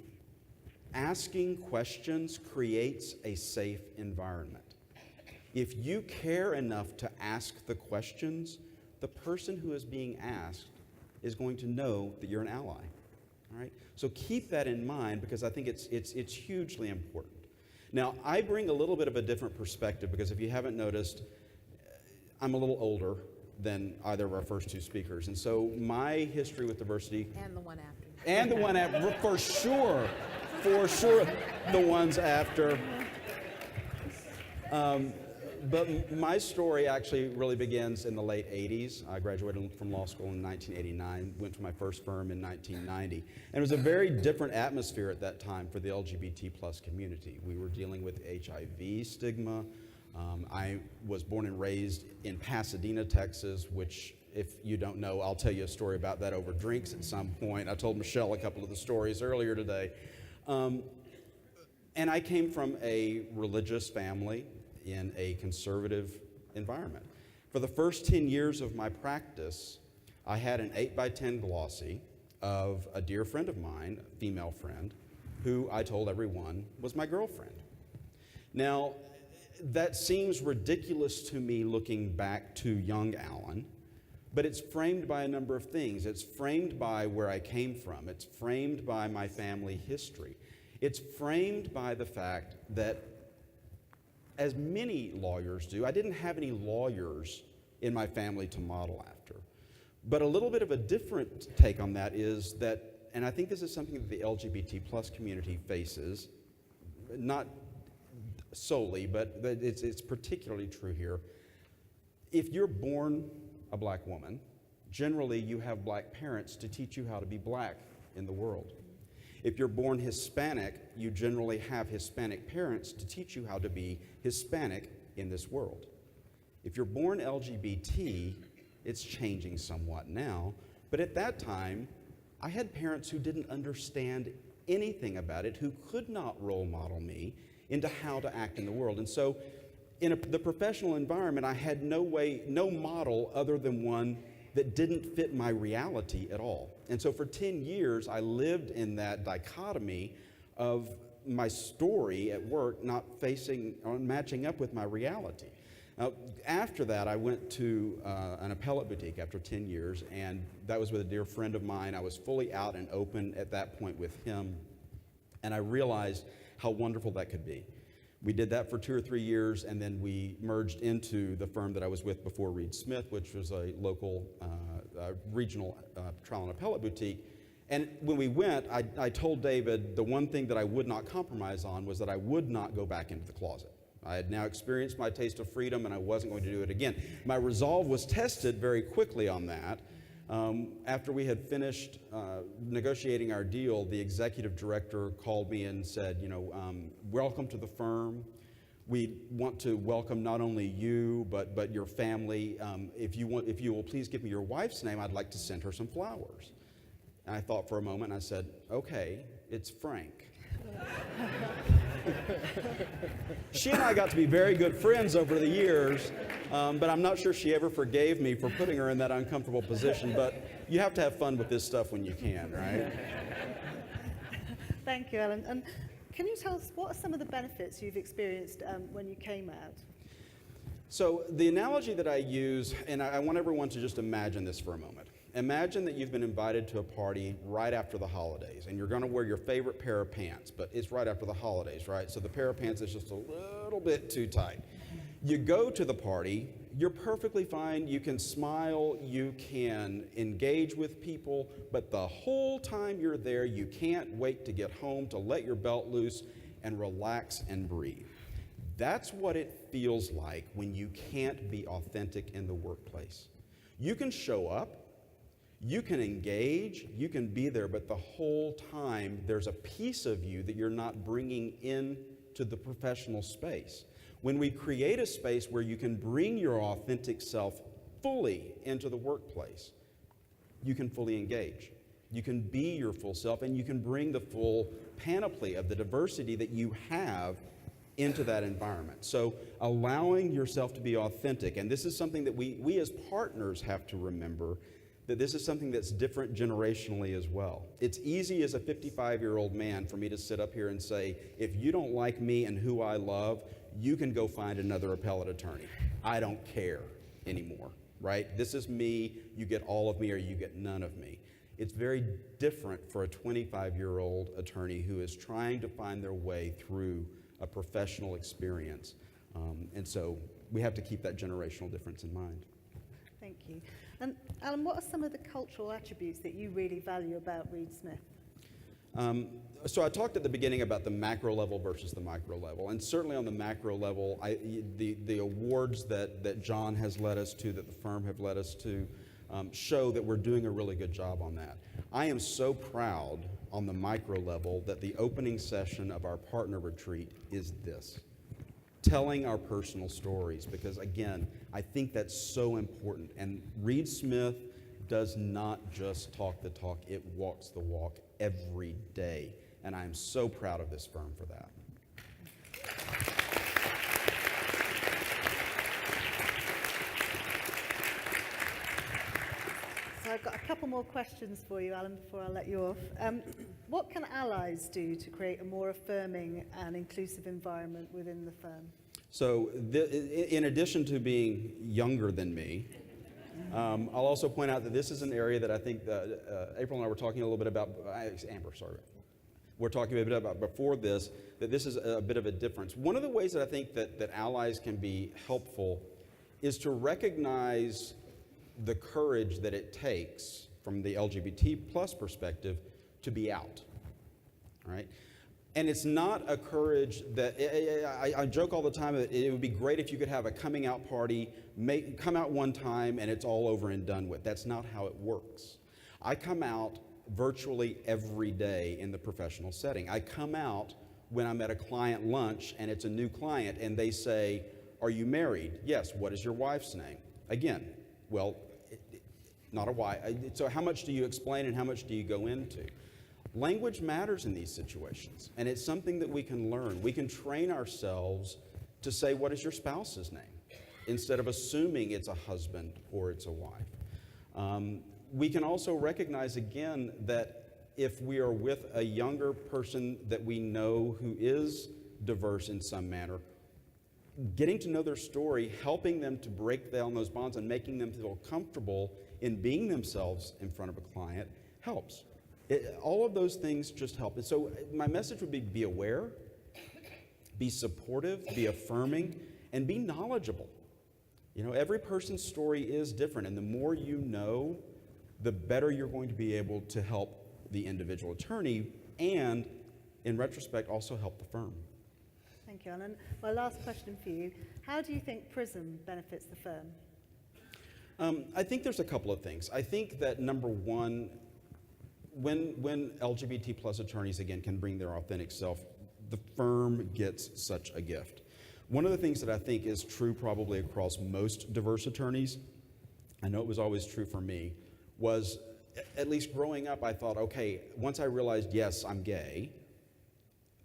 asking questions creates a safe environment. If you care enough to ask the questions, the person who is being asked is going to know that you're an ally. All right? So keep that in mind, because I think it's hugely important. Now, I bring a little bit of a different perspective, because if you haven't noticed, I'm a little older than either of our first 2 speakers. And so my history with diversity... And the one after. And the one after, for sure, the ones after. But my story actually really begins in the late 80s. I graduated from law school in 1989, went to my first firm in 1990. And it was a very different atmosphere at that time for the LGBT plus community. We were dealing with HIV stigma. I was born and raised in Pasadena, Texas, which, if you don't know, I'll tell you a story about that over drinks at some point. I told Michele a couple of the stories earlier today. And I came from a religious family in a conservative environment. For the first 10 years of my practice, I had an 8x10 glossy of a dear friend of mine, a female friend, who I told everyone was my girlfriend. Now, that seems ridiculous to me looking back to young Alan, but it's framed by a number of things. It's framed by where I came from. It's framed by my family history. It's framed by the fact that, as many lawyers do, I didn't have any lawyers in my family to model after. But a little bit of a different take on that is that, and I think this is something that the LGBT plus community faces, not solely, but it's particularly true here. If you're born a black woman, generally you have black parents to teach you how to be black in the world. If you're born Hispanic, you generally have Hispanic parents to teach you how to be Hispanic in this world. If you're born LGBT, it's changing somewhat now, but at that time, I had parents who didn't understand anything about it, who could not role model me into how to act in the world. And so in the professional environment, I had no model other than one that didn't fit my reality at all. And so for 10 years, I lived in that dichotomy of my story at work not matching up with my reality. Now, after that, I went to an appellate boutique after 10 years, and that was with a dear friend of mine. I was fully out and open at that point with him, and I realized how wonderful that could be. We did that for 2 or 3 years, and then we merged into the firm that I was with before, Reed Smith, which was a local regional trial and appellate boutique. And when we went, I told David the one thing that I would not compromise on was that I would not go back into the closet. I had now experienced my taste of freedom, and I wasn't going to do it again. My resolve was tested very quickly on that, After we had finished negotiating our deal, the executive director called me and said, welcome to the firm. We want to welcome not only you, but your family. If you will please give me your wife's name, I'd like to send her some flowers. And I thought for a moment, and I said, okay, it's Frank. She and I got to be very good friends over the years, but I'm not sure she ever forgave me for putting her in that uncomfortable position. But you have to have fun with this stuff when you can, right? Thank you, Ellen. And can you tell us what are some of the benefits you've experienced when you came out? So the analogy that I use, and I want everyone to just imagine this for a moment. Imagine that you've been invited to a party right after the holidays, and you're going to wear your favorite pair of pants, but it's right after the holidays, right? So the pair of pants is just a little bit too tight. You go to the party, you're perfectly fine, you can smile, you can engage with people, but the whole time you're there, you can't wait to get home to let your belt loose and relax and breathe. That's what it feels like when you can't be authentic in the workplace. You can show up, you can engage, you can be there, but the whole time there's a piece of you that you're not bringing into the professional space. When we create a space where you can bring your authentic self fully into the workplace, you can fully engage. You can be your full self, and you can bring the full panoply of the diversity that you have into that environment. So allowing yourself to be authentic, and this is something that we as partners have to remember, that this is something that's different generationally as well. It's easy as a 55-year-old man for me to sit up here and say, if you don't like me and who I love, you can go find another appellate attorney. I don't care anymore, right? This is me, you get all of me or you get none of me. It's very different for a 25-year-old attorney who is trying to find their way through a professional experience. And so we have to keep that generational difference in mind. Thank you. And Alan, what are some of the cultural attributes that you really value about Reed Smith? So I talked at the beginning about the macro level versus the micro level, and certainly on the macro level, the awards that John has led us to, that the firm have led us to, show that we're doing a really good job on that. I am so proud on the micro level that the opening session of our partner retreat is this. Telling our personal stories, because again, I think that's so important. And Reed Smith does not just talk the talk, it walks the walk every day. And I am so proud of this firm for that. So I've got a couple more questions for you, Alan, before I let you off. What can allies do to create a more affirming and inclusive environment within the firm? So in addition to being younger than me, I'll also point out that this is an area that I think April and I were talking a little bit about, Amber, sorry. We're talking a bit about before this, that this is a bit of a difference. One of the ways that I think that allies can be helpful is to recognize the courage that it takes from the LGBT plus perspective to be out, right? And it's not a courage that, I joke all the time that it would be great if you could have a coming out party, come out one time and it's all over and done with. That's not how it works. I come out virtually every day in the professional setting. I come out when I'm at a client lunch and it's a new client and they say, are you married? Yes. What is your wife's name? Again, well, not a why. So how much do you explain and how much do you go into? Language matters in these situations, and it's something that we can learn. We can train ourselves to say, what is your spouse's name? Instead of assuming it's a husband or it's a wife. We can also recognize, again, that if we are with a younger person that we know who is diverse in some manner, getting to know their story, helping them to break down those bonds and making them feel comfortable in being themselves in front of a client helps. All of those things just help. And so my message would be aware, be supportive, be affirming, and be knowledgeable. You know, every person's story is different, and the more you know, the better you're going to be able to help the individual attorney and, in retrospect, also help the firm. Thank you, Alan. My last question for you. How do you think PRISM benefits the firm? I think there's a couple of things. I think that number one, when LGBT plus attorneys, again, can bring their authentic self, the firm gets such a gift. One of the things that I think is true probably across most diverse attorneys, I know it was always true for me, was at least growing up, I thought, okay, once I realized, yes, I'm gay,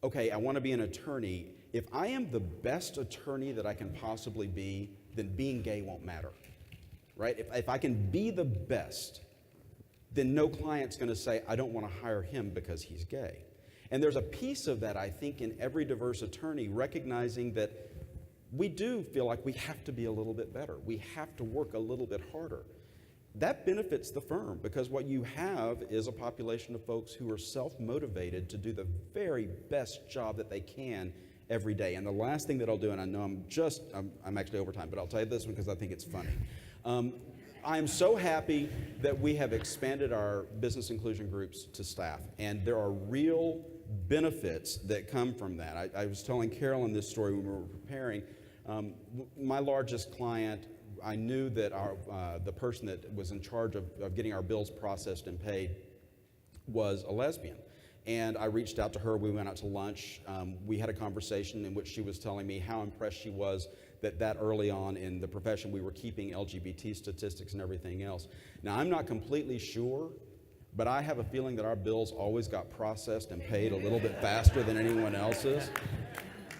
okay, I want to be an attorney. If I am the best attorney that I can possibly be, then being gay won't matter, right? If I can be the best, then no client's going to say, I don't want to hire him because he's gay. And there's a piece of that, I think, in every diverse attorney, recognizing that we do feel like we have to be a little bit better. We have to work a little bit harder. That benefits the firm because what you have is a population of folks who are self-motivated to do the very best job that they can every day. And the last thing that I'll do, and I know I'm actually over time, but I'll tell you this one because I think it's funny. I am so happy that we have expanded our business inclusion groups to staff, and there are real benefits that come from that. I was telling Carolyn this story when we were preparing. My largest client, I knew that the person that was in charge of getting our bills processed and paid was a lesbian. And I reached out to her. We went out to lunch. We had a conversation in which she was telling me how impressed she was that early on in the profession we were keeping LGBT statistics and everything else. Now, I'm not completely sure, but I have a feeling that our bills always got processed and paid a little bit faster than anyone else's.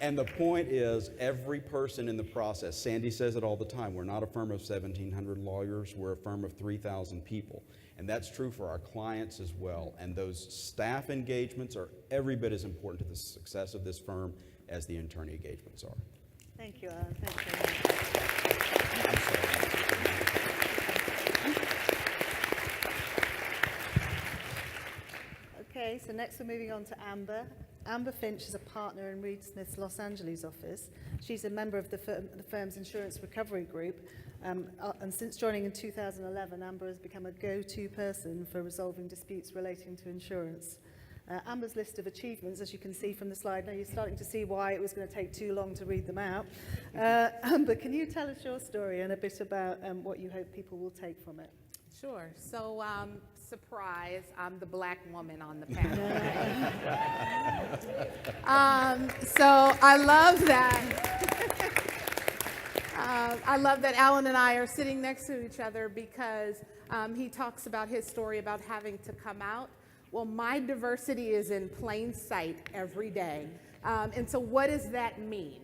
And the point is, every person in the process, Sandy says it all the time, we're not a firm of 1,700 lawyers, we're a firm of 3,000 people. And that's true for our clients as well. And those staff engagements are every bit as important to the success of this firm as the attorney engagements are. Thank you, Alan. Thank you. Okay, so next we're moving on to Amber. Amber Finch is a partner in Reed Smith's Los Angeles office. She's a member of the firm's insurance recovery group. And since joining in 2011, Amber has become a go-to person for resolving disputes relating to insurance. Amber's list of achievements, as you can see from the slide, now you're starting to see why it was going to take too long to read them out. Amber, can you tell us your story and a bit about what you hope people will take from it? Sure. So, surprise, I'm the black woman on the panel. So I love that. I love that Alan and I are sitting next to each other because he talks about his story about having to come out. Well, my diversity is in plain sight every day. And so what does that mean?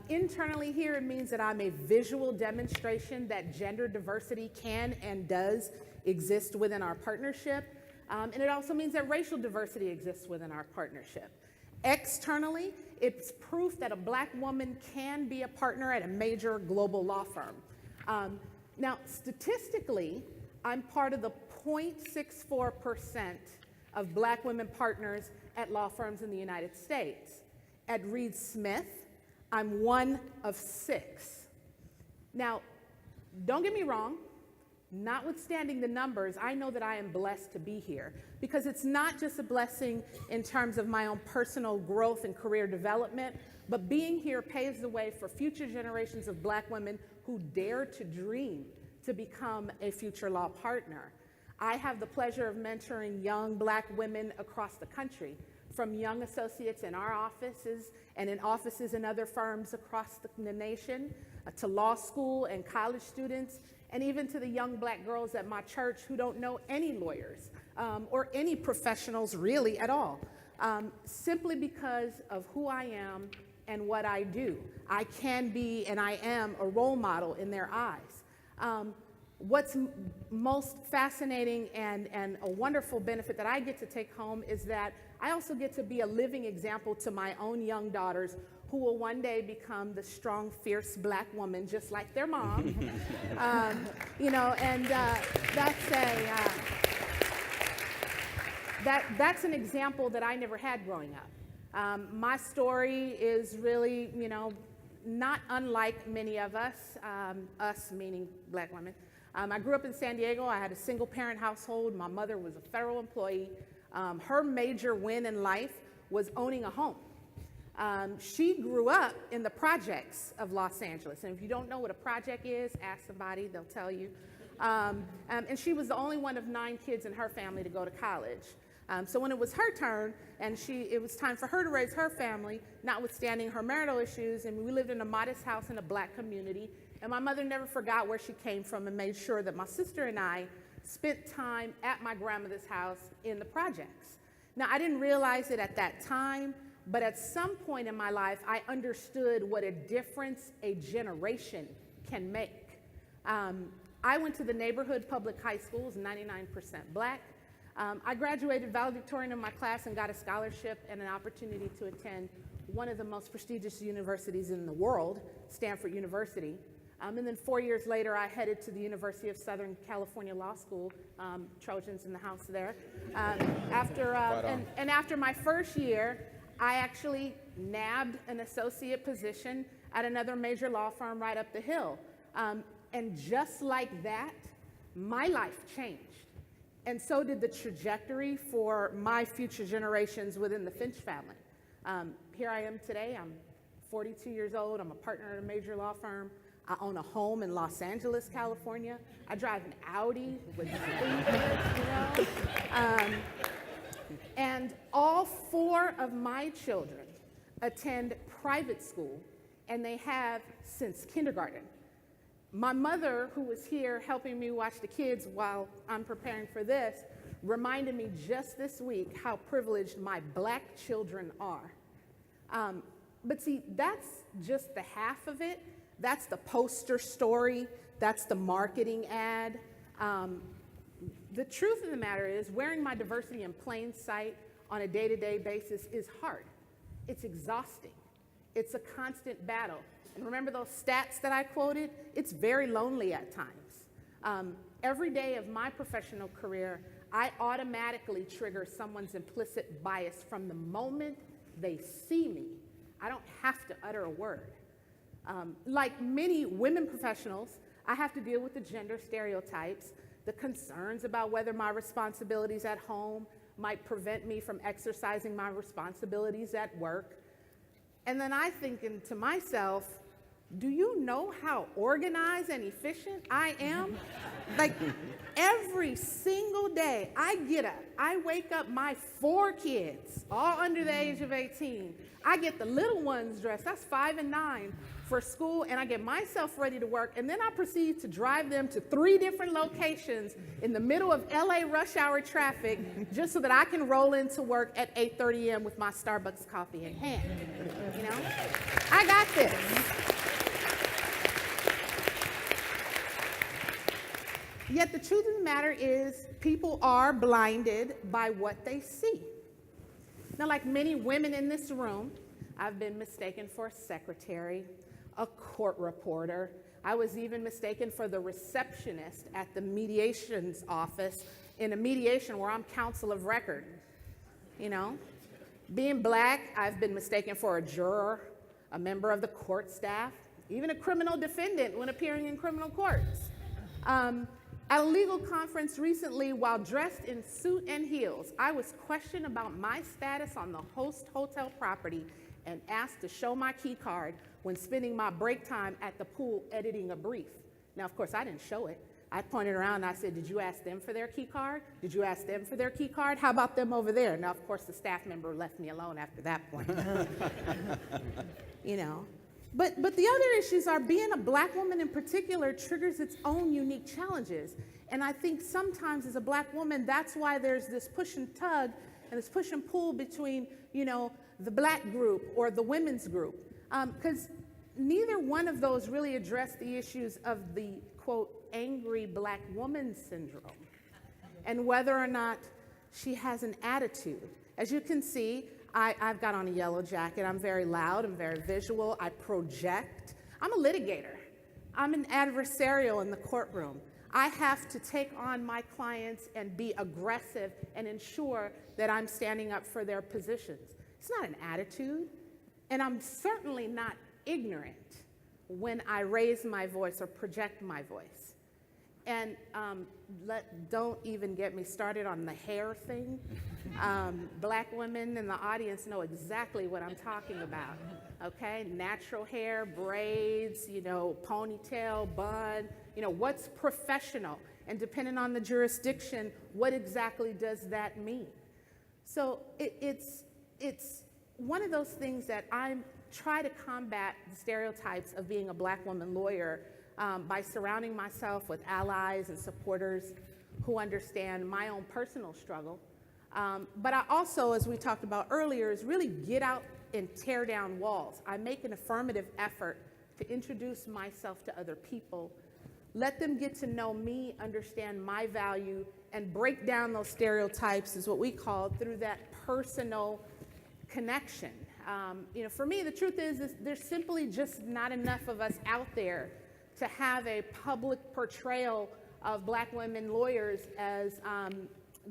Internally here, it means that I'm a visual demonstration that gender diversity can and does exist within our partnership. And it also means that racial diversity exists within our partnership. Externally, it's proof that a black woman can be a partner at a major global law firm. Now, statistically, I'm part of the 0.64% of black women partners at law firms in the United States. At Reed Smith, I'm one of 6. Now, don't get me wrong, notwithstanding the numbers, I know that I am blessed to be here because it's not just a blessing in terms of my own personal growth and career development, but being here paves the way for future generations of black women who dare to dream to become a future law partner. I have the pleasure of mentoring young black women across the country, from young associates in our offices and in offices in other firms across the nation, to law school and college students, and even to the young black girls at my church who don't know any lawyers or any professionals really at all, simply because of who I am and what I do. I can be and I am a role model in their eyes. What's most fascinating and a wonderful benefit that I get to take home is that I also get to be a living example to my own young daughters who will one day become the strong, fierce black woman just like their mom. You know, and that's an example that I never had growing up. My story is really, you know, not unlike many of us, us meaning black women. I grew up in San Diego. I had a single parent household. My mother was a federal employee. Her major win in life was owning a home. She grew up in the projects of Los Angeles. And if you don't know what a project is, ask somebody, they'll tell you. And she was the only one of 9 kids in her family to go to college. So when it was her turn, and it was time for her to raise her family, notwithstanding her marital issues, and we lived in a modest house in a black community, and my mother never forgot where she came from and made sure that my sister and I spent time at my grandmother's house in the projects. Now, I didn't realize it at that time, but at some point in my life, I understood what a difference a generation can make. I went to the neighborhood public high schools, 99% black. I graduated valedictorian in my class and got a scholarship and an opportunity to attend one of the most prestigious universities in the world, Stanford University. And then 4 years later, I headed to the University of Southern California Law School, Trojans in the house there. After my first year, I actually nabbed an associate position at another major law firm right up the hill. And just like that, my life changed. And so did the trajectory for my future generations within the Finch family. Here I am today. I'm 42 years old. I'm a partner at a major law firm. I own a home in Los Angeles, California. I drive an Audi with speakers, and all 4 of my children attend private school, and they have since kindergarten. My mother, who was here helping me watch the kids while I'm preparing for this, reminded me just this week how privileged my black children are. But see, that's just the half of it. That's the poster story. That's the marketing ad. The truth of the matter is, wearing my diversity in plain sight on a day-to-day basis is hard. It's exhausting. It's a constant battle. And remember those stats that I quoted? It's very lonely at times. Every day of my professional career, I automatically trigger someone's implicit bias from the moment they see me. I don't have to utter a word. Like many women professionals, I have to deal with the gender stereotypes, the concerns about whether my responsibilities at home might prevent me from exercising my responsibilities at work. And then I think to myself, do you know how organized and efficient I am? Like every single day I get up, I wake up my 4 kids, all under the age of 18. I get the little ones dressed, that's 5 and 9, for school, and I get myself ready to work, and then I proceed to drive them to 3 different locations in the middle of LA rush hour traffic just so that I can roll into work at 8:30 a.m. with my Starbucks coffee in hand. You know, I got this. Yet the truth of the matter is, people are blinded by what they see. Now, like many women in this room, I've been mistaken for a secretary, a court reporter. I was even mistaken for the receptionist at the mediations office in a mediation where I'm counsel of record. You know, being black, I've been mistaken for a juror, a member of the court staff, even a criminal defendant when appearing in criminal courts. At a legal conference recently, while dressed in suit and heels, I was questioned about my status on the host hotel property and asked to show my key card when spending my break time at the pool editing a brief. Now, of course, I didn't show it. I pointed around and I said, did you ask them for their key card? Did you ask them for their key card? How about them over there? Now, of course, the staff member left me alone after that point. You know. But the other issues are, being a black woman in particular triggers its own unique challenges. And I think sometimes as a black woman, that's why there's this push and tug and this push and pull between, you know, the black group or the women's group. Because neither one of those really address the issues of the, quote, angry black woman syndrome and whether or not she has an attitude. As you can see, I've got on a yellow jacket. I'm very loud. I'm very visual. I project. I'm a litigator. I'm an adversarial in the courtroom. I have to take on my clients and be aggressive and ensure that I'm standing up for their positions. It's not an attitude, and I'm certainly not ignorant when I raise my voice or project my voice. And don't even get me started on the hair thing. Black women in the audience know exactly what I'm talking about, okay? Natural hair, braids, ponytail, bun, what's professional? And depending on the jurisdiction, what exactly does that mean? So it's one of those things that I try to combat the stereotypes of being a Black woman lawyer by surrounding myself with allies and supporters who understand my own personal struggle. But I also, as we talked about earlier, is really get out and tear down walls. I make an affirmative effort to introduce myself to other people, let them get to know me, understand my value, and break down those stereotypes is what we call through that personal connection. For me, the truth is there's simply just not enough of us out there to have a public portrayal of Black women lawyers as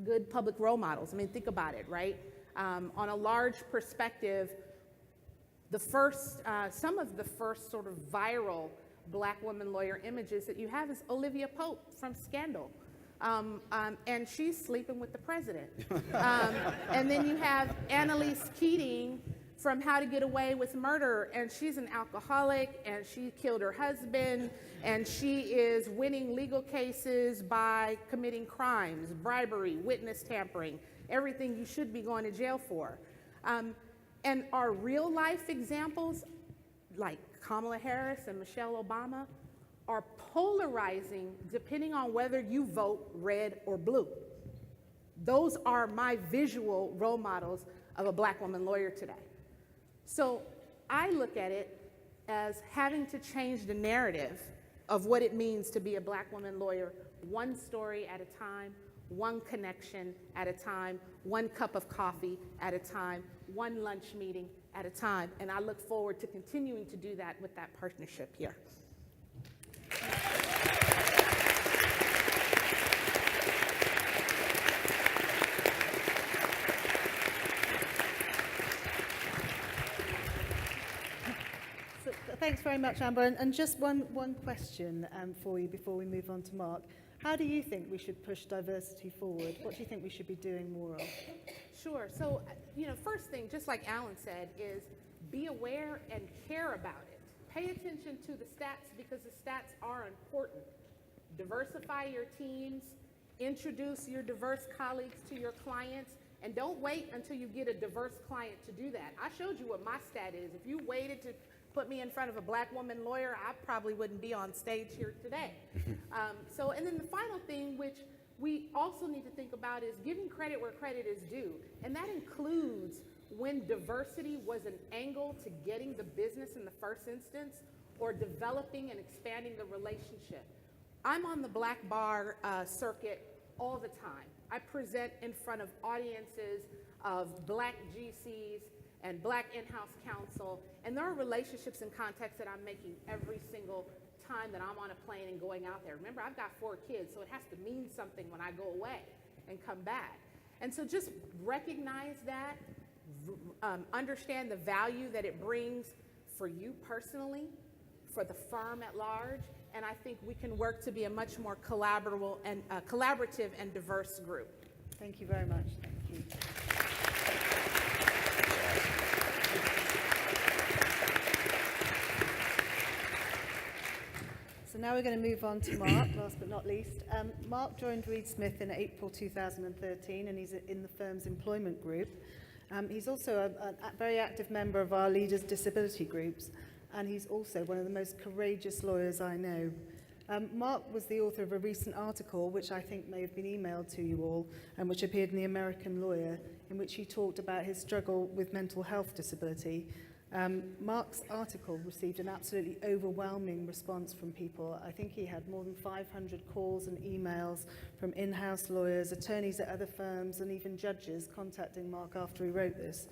good public role models. I mean, think about it, right? On a large perspective, some of the first sort of viral Black woman lawyer images that you have is Olivia Pope from Scandal. And she's sleeping with the president. And then you have Annalise Keating from How to Get Away with Murder, and she's an alcoholic, and she killed her husband, and she is winning legal cases by committing crimes, bribery, witness tampering, everything you should be going to jail for. And our real life examples, like Kamala Harris and Michelle Obama, are polarizing depending on whether you vote red or blue. Those are my visual role models of a Black woman lawyer today. So I look at it as having to change the narrative of what it means to be a Black woman lawyer, one story at a time, one connection at a time, one cup of coffee at a time, one lunch meeting at a time. And I look forward to continuing to do that with that partnership here. Thanks very much, Amber. And just one question for you before we move on to Mark. How do you think we should push diversity forward? What do you think we should be doing more of? Sure. So, first thing, just like Alan said, is be aware and care about it. Pay attention to the stats because the stats are important. Diversify your teams, introduce your diverse colleagues to your clients, and don't wait until you get a diverse client to do that. I showed you what my stat is. If you waited to put me in front of a Black woman lawyer, I probably wouldn't be on stage here today. And then the final thing, which we also need to think about, is giving credit where credit is due. And that includes when diversity was an angle to getting the business in the first instance or developing and expanding the relationship. I'm on the Black bar circuit all the time. I present in front of audiences of Black GCs and Black in-house counsel, and there are relationships and contacts that I'm making every single time that I'm on a plane and going out there. Remember, I've got 4 kids, so it has to mean something when I go away and come back. And so just recognize that, understand the value that it brings for you personally, for the firm at large, and I think we can work to be a much more collaborative and diverse group. Thank you very much. Thank you. So now we're going to move on to Mark, last but not least. Mark joined Reed Smith in April 2013, and he's in the firm's employment group. He's also a very active member of our leaders' disability groups, and he's also one of the most courageous lawyers I know. Mark was the author of a recent article, which I think may have been emailed to you all, and which appeared in the American Lawyer, in which he talked about his struggle with mental health disability. Mark's article received an absolutely overwhelming response from people. I think he had more than 500 calls and emails from in-house lawyers, attorneys at other firms, and even judges contacting Mark after he wrote this.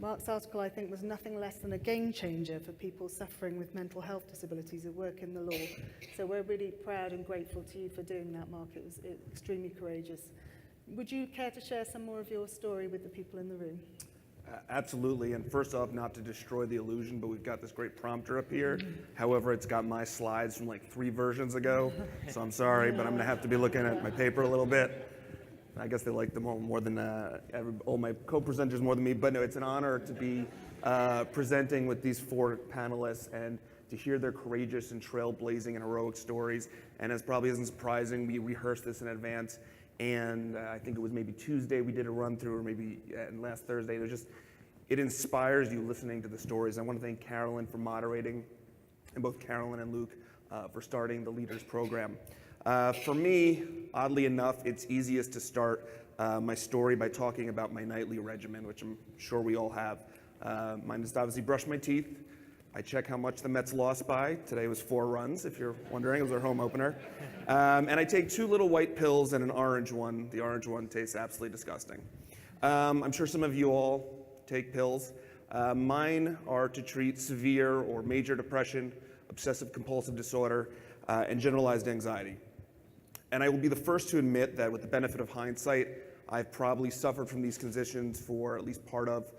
Mark's article, I think, was nothing less than a game changer for people suffering with mental health disabilities who work in the law. So we're really proud and grateful to you for doing that, Mark. It was extremely courageous. Would you care to share some more of your story with the people in the room? Absolutely, and first off, not to destroy the illusion, but we've got this great prompter up here. However, it's got my slides from like 3 versions ago, so I'm sorry, but I'm gonna have to be looking at my paper a little bit. I guess they like them all more than all my co-presenters more than me, but no, it's an honor to be presenting with these 4 panelists and to hear their courageous and trailblazing and heroic stories. And as probably isn't surprising, we rehearsed this in advance. And I think it was maybe Tuesday we did a run through, or maybe last Thursday. It inspires you listening to the stories. I want to thank Carolyn for moderating, and both Carolyn and Luke for starting the Leaders Program. For me, oddly enough, it's easiest to start my story by talking about my nightly regimen, which I'm sure we all have. Mine is to obviously brush my teeth. I check how much the Mets lost by. Today was 4 runs, if you're wondering. It was our home opener. And I take 2 little white pills and an orange one. The orange one tastes absolutely disgusting. I'm sure some of you all take pills. Mine are to treat severe or major depression, obsessive compulsive disorder, and generalized anxiety. And I will be the first to admit that with the benefit of hindsight, I've probably suffered from these conditions for at least part of,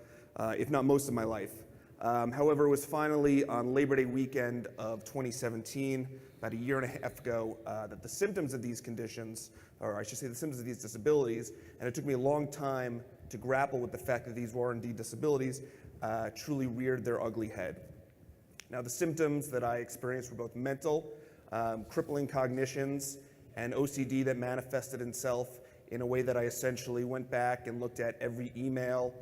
if not most of my life. However, it was finally on Labor Day weekend of 2017, about a year and a half ago, that the symptoms of these conditions, or I should say the symptoms of these disabilities, and it took me a long time to grapple with the fact that these were indeed disabilities, truly reared their ugly head. Now, the symptoms that I experienced were both mental, crippling cognitions, and OCD that manifested itself in a way that I essentially went back and looked at every email,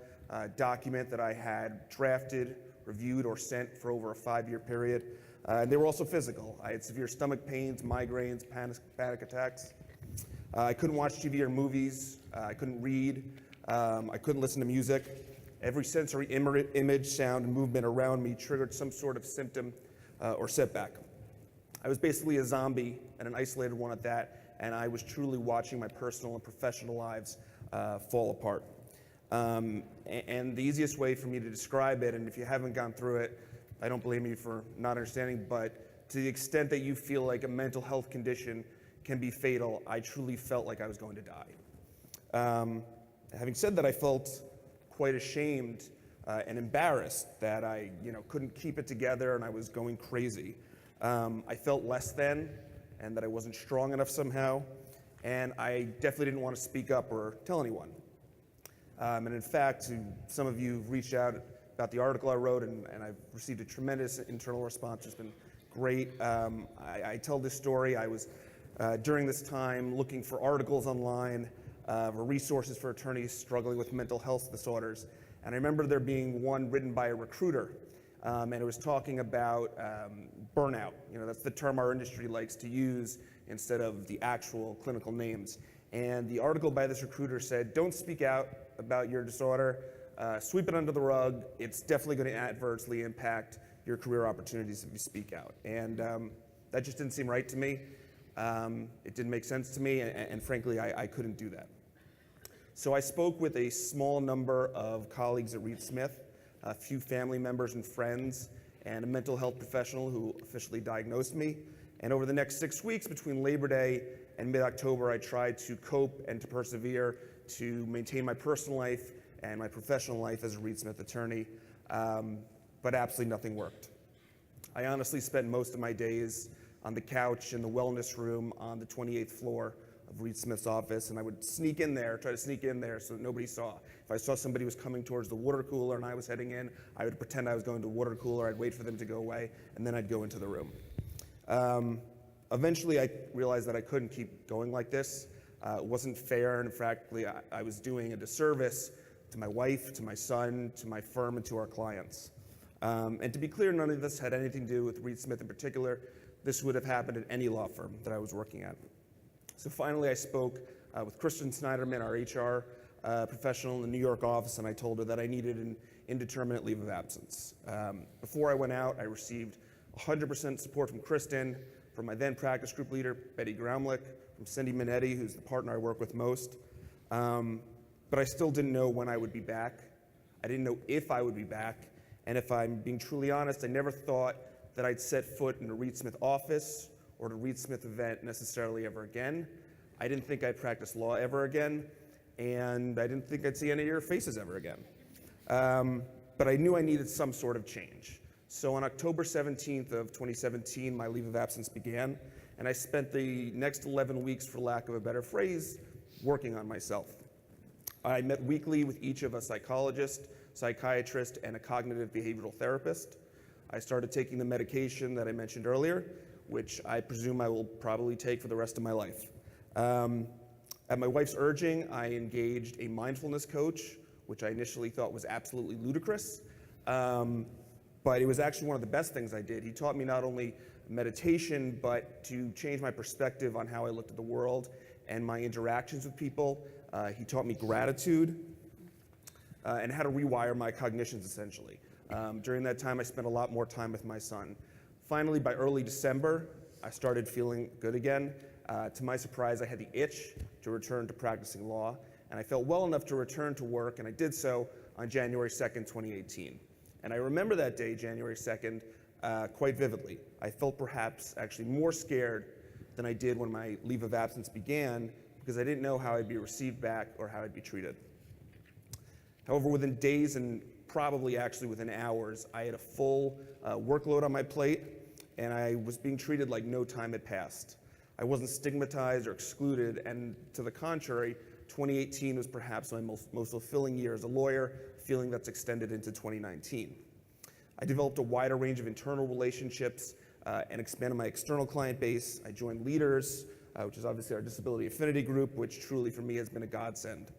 document that I had drafted, reviewed, or sent for over a 5-year period. And they were also physical. I had severe stomach pains, migraines, panic attacks. I couldn't watch TV or movies. I couldn't read. I couldn't listen to music. Every sensory image, sound, and movement around me triggered some sort of symptom or setback. I was basically a zombie, and an isolated one at that, and I was truly watching my personal and professional lives fall apart. And the easiest way for me to describe it, and if you haven't gone through it, I don't blame you for not understanding, but to the extent that you feel like a mental health condition can be fatal, I truly felt like I was going to die. Having said that, I felt quite ashamed and embarrassed that I couldn't keep it together and I was going crazy. I felt less than, and that I wasn't strong enough somehow, and I definitely didn't want to speak up or tell anyone. And in fact, some of you have reached out about the article I wrote, and I've received a tremendous internal response. It's been great. I tell this story. I was, during this time, looking for articles online, for resources for attorneys struggling with mental health disorders. And I remember there being one written by a recruiter, and it was talking about burnout. That's the term our industry likes to use instead of the actual clinical names. And the article by this recruiter said, don't speak out about your disorder, sweep it under the rug. It's definitely going to adversely impact your career opportunities if you speak out. And that just didn't seem right to me. It didn't make sense to me, and frankly, I couldn't do that. So I spoke with a small number of colleagues at Reed Smith, a few family members and friends, and a mental health professional who officially diagnosed me. And over the next 6 weeks between Labor Day and mid-October, I tried to cope and to persevere to maintain my personal life and my professional life as a Reed Smith attorney, but absolutely nothing worked. I honestly spent most of my days on the couch in the wellness room on the 28th floor of Reed Smith's office, and I would sneak in there, try to sneak in there so that nobody saw. If I saw somebody was coming towards the water cooler and I was heading in, I would pretend I was going to the water cooler, I'd wait for them to go away, and then I'd go into the room. Eventually, I realized that I couldn't keep going like this. It wasn't fair, and in fact, I was doing a disservice to my wife, to my son, to my firm, and to our clients. And to be clear, none of this had anything to do with Reed Smith in particular. This would have happened at any law firm that I was working at. So finally, I spoke with Kristen Snyderman, our HR professional in the New York office, and I told her that I needed an indeterminate leave of absence. Before I went out, I received 100% support from Kristen, from my then practice group leader, Betty Groumlich, from Cindy Minetti, who's the partner I work with most. But I still didn't know when I would be back. I didn't know if I would be back. And if I'm being truly honest, I never thought that I'd set foot in a Reed Smith office or at a Reed Smith event necessarily ever again. I didn't think I'd practice law ever again, and I didn't think I'd see any of your faces ever again. But I knew I needed some sort of change. So on October 17th of 2017, my leave of absence began, and I spent the next 11 weeks, for lack of a better phrase, working on myself. I met weekly with each of a psychologist, psychiatrist, and a cognitive behavioral therapist. I started taking the medication that I mentioned earlier, which I presume I will probably take for the rest of my life. At my wife's urging, I engaged a mindfulness coach, which I initially thought was absolutely ludicrous, but it was actually one of the best things I did. He taught me not only meditation, but to change my perspective on how I looked at the world and my interactions with people. He taught me gratitude and how to rewire my cognitions, essentially. During that time, I spent a lot more time with my son. Finally, by early December, I started feeling good again. To my surprise, I had the itch to return to practicing law, and I felt well enough to return to work, and I did so on January 2nd, 2018. And I remember that day, January 2nd, quite vividly. I felt perhaps actually more scared than I did when my leave of absence began, because I didn't know how I'd be received back or how I'd be treated. However, within days and probably actually within hours, I had a full workload on my plate, and I was being treated like no time had passed. I wasn't stigmatized or excluded, and to the contrary, 2018 was perhaps my most fulfilling year as a lawyer, feeling that's extended into 2019. I developed a wider range of internal relationships and expanded my external client base. I joined Leaders, which is obviously our disability affinity group, which truly for me has been a godsend.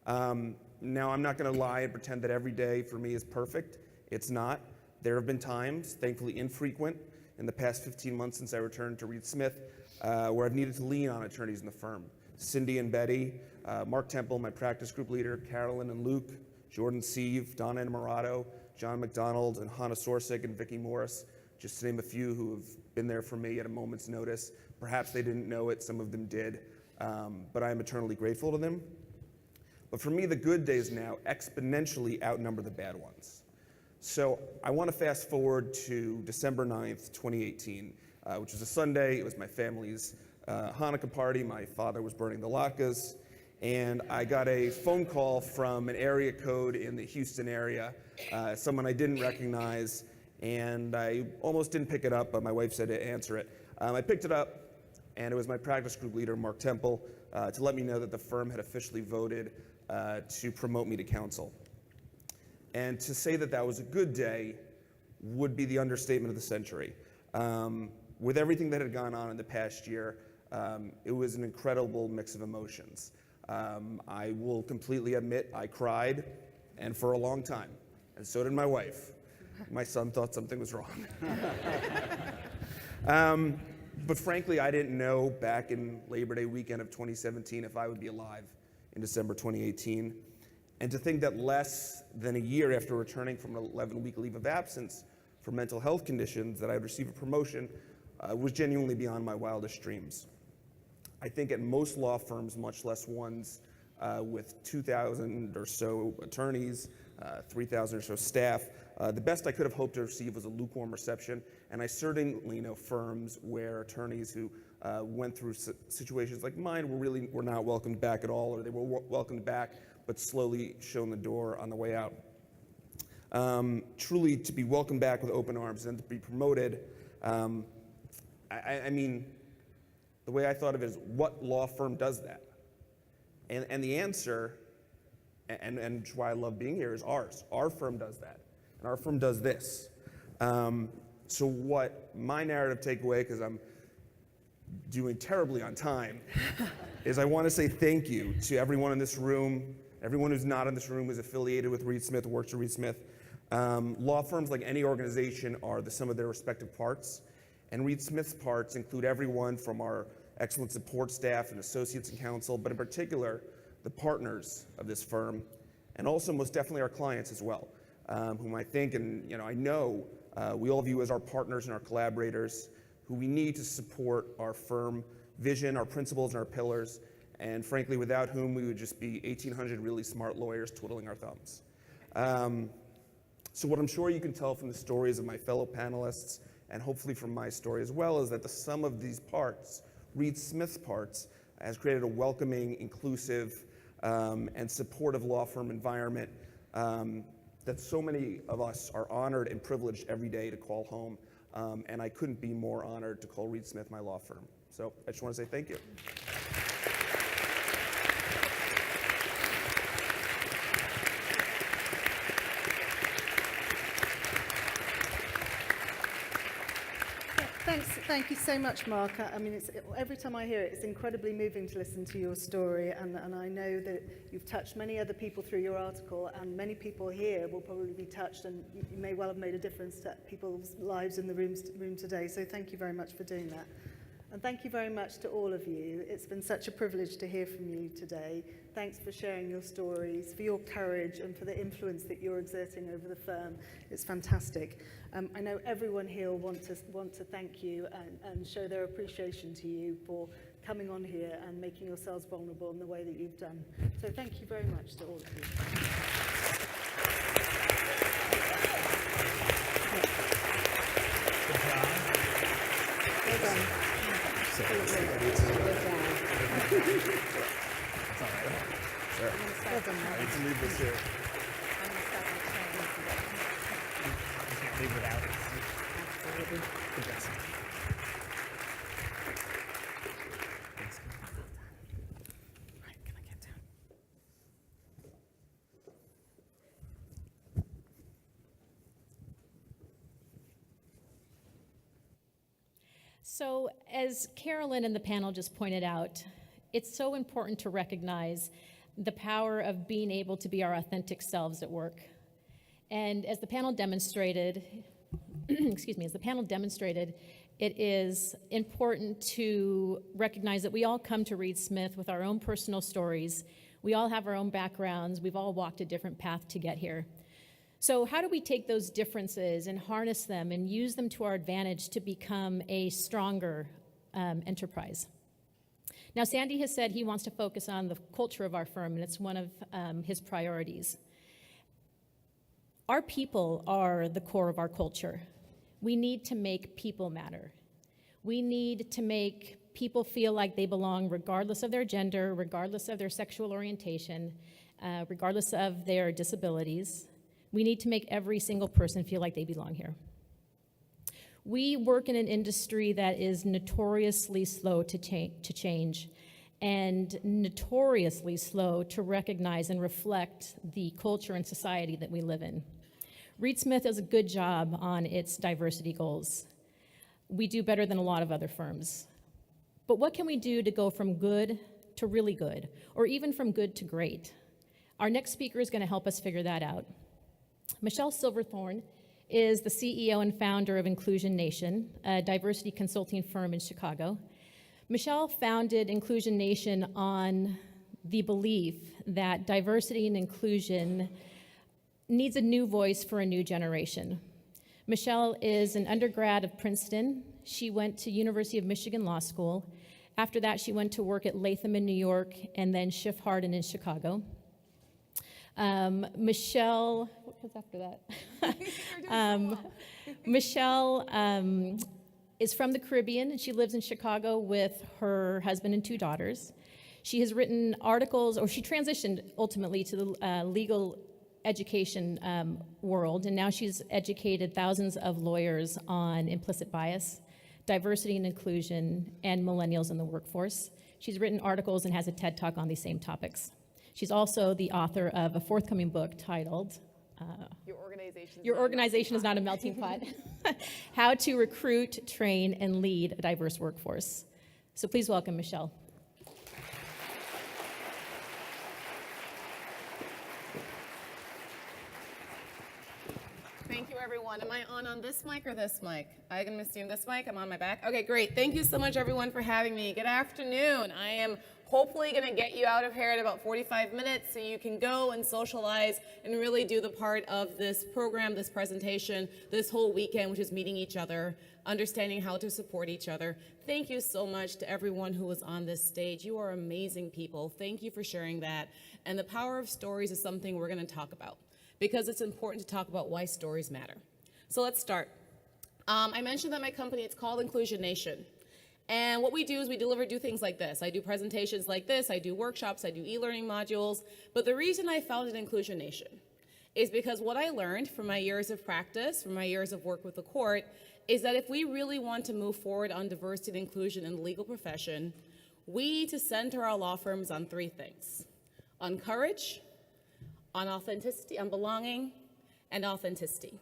Now, I'm not going to lie and pretend that every day for me is perfect. It's not. There have been times, thankfully infrequent, in the past 15 months since I returned to Reed Smith, where I've needed to lean on attorneys in the firm. Cindy and Betty, Mark Temple, my practice group leader, Carolyn and Luke, Jordan Sieve, Donna Inamorado, John McDonald, and Hannah Sorsig and Vicki Morris, just to name a few who have been there for me at a moment's notice. Perhaps they didn't know it, some of them did, but I am eternally grateful to them. But for me, the good days now exponentially outnumber the bad ones. So I want to fast forward to December 9th, 2018, which was a Sunday. It was my family's Hanukkah party. My father was burning the latkes, and I got a phone call from an area code in the Houston area, someone I didn't recognize, and I almost didn't pick it up, but my wife said to answer it. I picked it up, and it was my practice group leader, Mark Temple, to let me know that the firm had officially voted to promote me to counsel. And to say that that was a good day would be the understatement of the century. With everything that had gone on in the past year, it was an incredible mix of emotions. I will completely admit I cried, and for a long time, and so did my wife. My son thought something was wrong. But frankly, I didn't know back in Labor Day weekend of 2017 if I would be alive in December 2018. And to think that less than a year after returning from an 11-week leave of absence for mental health conditions that I would receive a promotion was genuinely beyond my wildest dreams. I think at most law firms, much less ones with 2,000 or so attorneys, 3,000 or so staff, the best I could have hoped to receive was a lukewarm reception, and I certainly know firms where attorneys who went through situations like mine were not welcomed back at all, or they were welcomed back but slowly shown the door on the way out. Truly, to be welcomed back with open arms and to be promoted, I mean, the way I thought of it is, what law firm does that? And the answer, and why I love being here, is ours. Our firm does that, and our firm does this. So what my narrative takeaway, because I'm doing terribly on time, is I want to say thank you to everyone in this room, everyone who's not in this room who's affiliated with Reed Smith, works at Reed Smith. Law firms, like any organization, are the sum of their respective parts, and Reed Smith's parts include everyone from our excellent support staff and associates and counsel, but in particular, the partners of this firm, and also most definitely our clients as well, whom I think and I know we all view as our partners and our collaborators, who we need to support our firm vision, our principles, and our pillars, and frankly, without whom we would just be 1,800 really smart lawyers twiddling our thumbs. So what I'm sure you can tell from the stories of my fellow panelists, and hopefully from my story as well, is that the sum of these parts, Reed Smith's parts, has created a welcoming, inclusive, and supportive law firm environment that so many of us are honored and privileged every day to call home. And I couldn't be more honored to call Reed Smith my law firm. So I just want to say thank you. Thank you so much, Mark. I mean, every time I hear it, it's incredibly moving to listen to your story, and I know that you've touched many other people through your article, and many people here will probably be touched, and you may well have made a difference to people's lives in the room today, so thank you very much for doing that. And thank you very much to all of you. It's been such a privilege to hear from you today. Thanks for sharing your stories, for your courage, and for the influence that you're exerting over the firm. It's fantastic. I know everyone here will want to thank you and show their appreciation to you for coming on here and making yourselves vulnerable in the way that you've done. So thank you very much to all of you. Well done. Leave this here. Leave it out. So, as Carolyn and the panel just pointed out, it's so important to recognize the power of being able to be our authentic selves at work. And as the panel demonstrated, it is important to recognize that we all come to Reed Smith with our own personal stories. We all have our own backgrounds. We've all walked a different path to get here. So how do we take those differences and harness them and use them to our advantage to become a stronger enterprise? Now, Sandy has said he wants to focus on the culture of our firm, and it's one of his priorities. Our people are the core of our culture. We need to make people matter. We need to make people feel like they belong regardless of their gender, regardless of their sexual orientation, regardless of their disabilities. We need to make every single person feel like they belong here. We work in an industry that is notoriously slow to change and notoriously slow to recognize and reflect the culture and society that we live in. Reed Smith does a good job on its diversity goals. We do better than a lot of other firms. But what can we do to go from good to really good, or even from good to great? Our next speaker is going to help us figure that out. Michele Silverthorne is the CEO and founder of Inclusion Nation, a diversity consulting firm in Chicago. Michele founded Inclusion Nation on the belief that diversity and inclusion needs a new voice for a new generation. Michele is an undergrad of Princeton. She went to University of Michigan Law School. After that, she went to work at Latham in New York and then Schiff Hardin in Chicago. Michele, what comes after that? Michele is from the Caribbean, and she lives in Chicago with her husband and 2 daughters. She has written articles, or she transitioned ultimately to the legal education world, and now she's educated thousands of lawyers on implicit bias, diversity and inclusion, and millennials in the workforce. She's written articles and has a TED Talk on these same topics. She's also the author of a forthcoming book titled Your Organization is Not a Melting Pot, How to Recruit, Train, and Lead a Diverse Workforce. So please welcome Michele. Thank you, everyone. Am I on this mic or this mic? I'm going to assume this mic. I'm on my back. Okay, great. Thank you so much, everyone, for having me. Good afternoon. I am hopefully going to get you out of here in about 45 minutes so you can go and socialize and really do the part of this program, this presentation, this whole weekend, which is meeting each other, understanding how to support each other. Thank you so much to everyone who was on this stage. You are amazing people. Thank you for sharing that. And the power of stories is something we're going to talk about, because it's important to talk about why stories matter. So let's start. I mentioned that my company, it's called Inclusion Nation. And what we do is we do things like this. I do presentations like this, I do workshops, I do e-learning modules. But the reason I founded Inclusion Nation is because what I learned from my years of practice, from my years of work with the court, is that if we really want to move forward on diversity and inclusion in the legal profession, we need to center our law firms on three things: on courage, on authenticity, on belonging, and authenticity.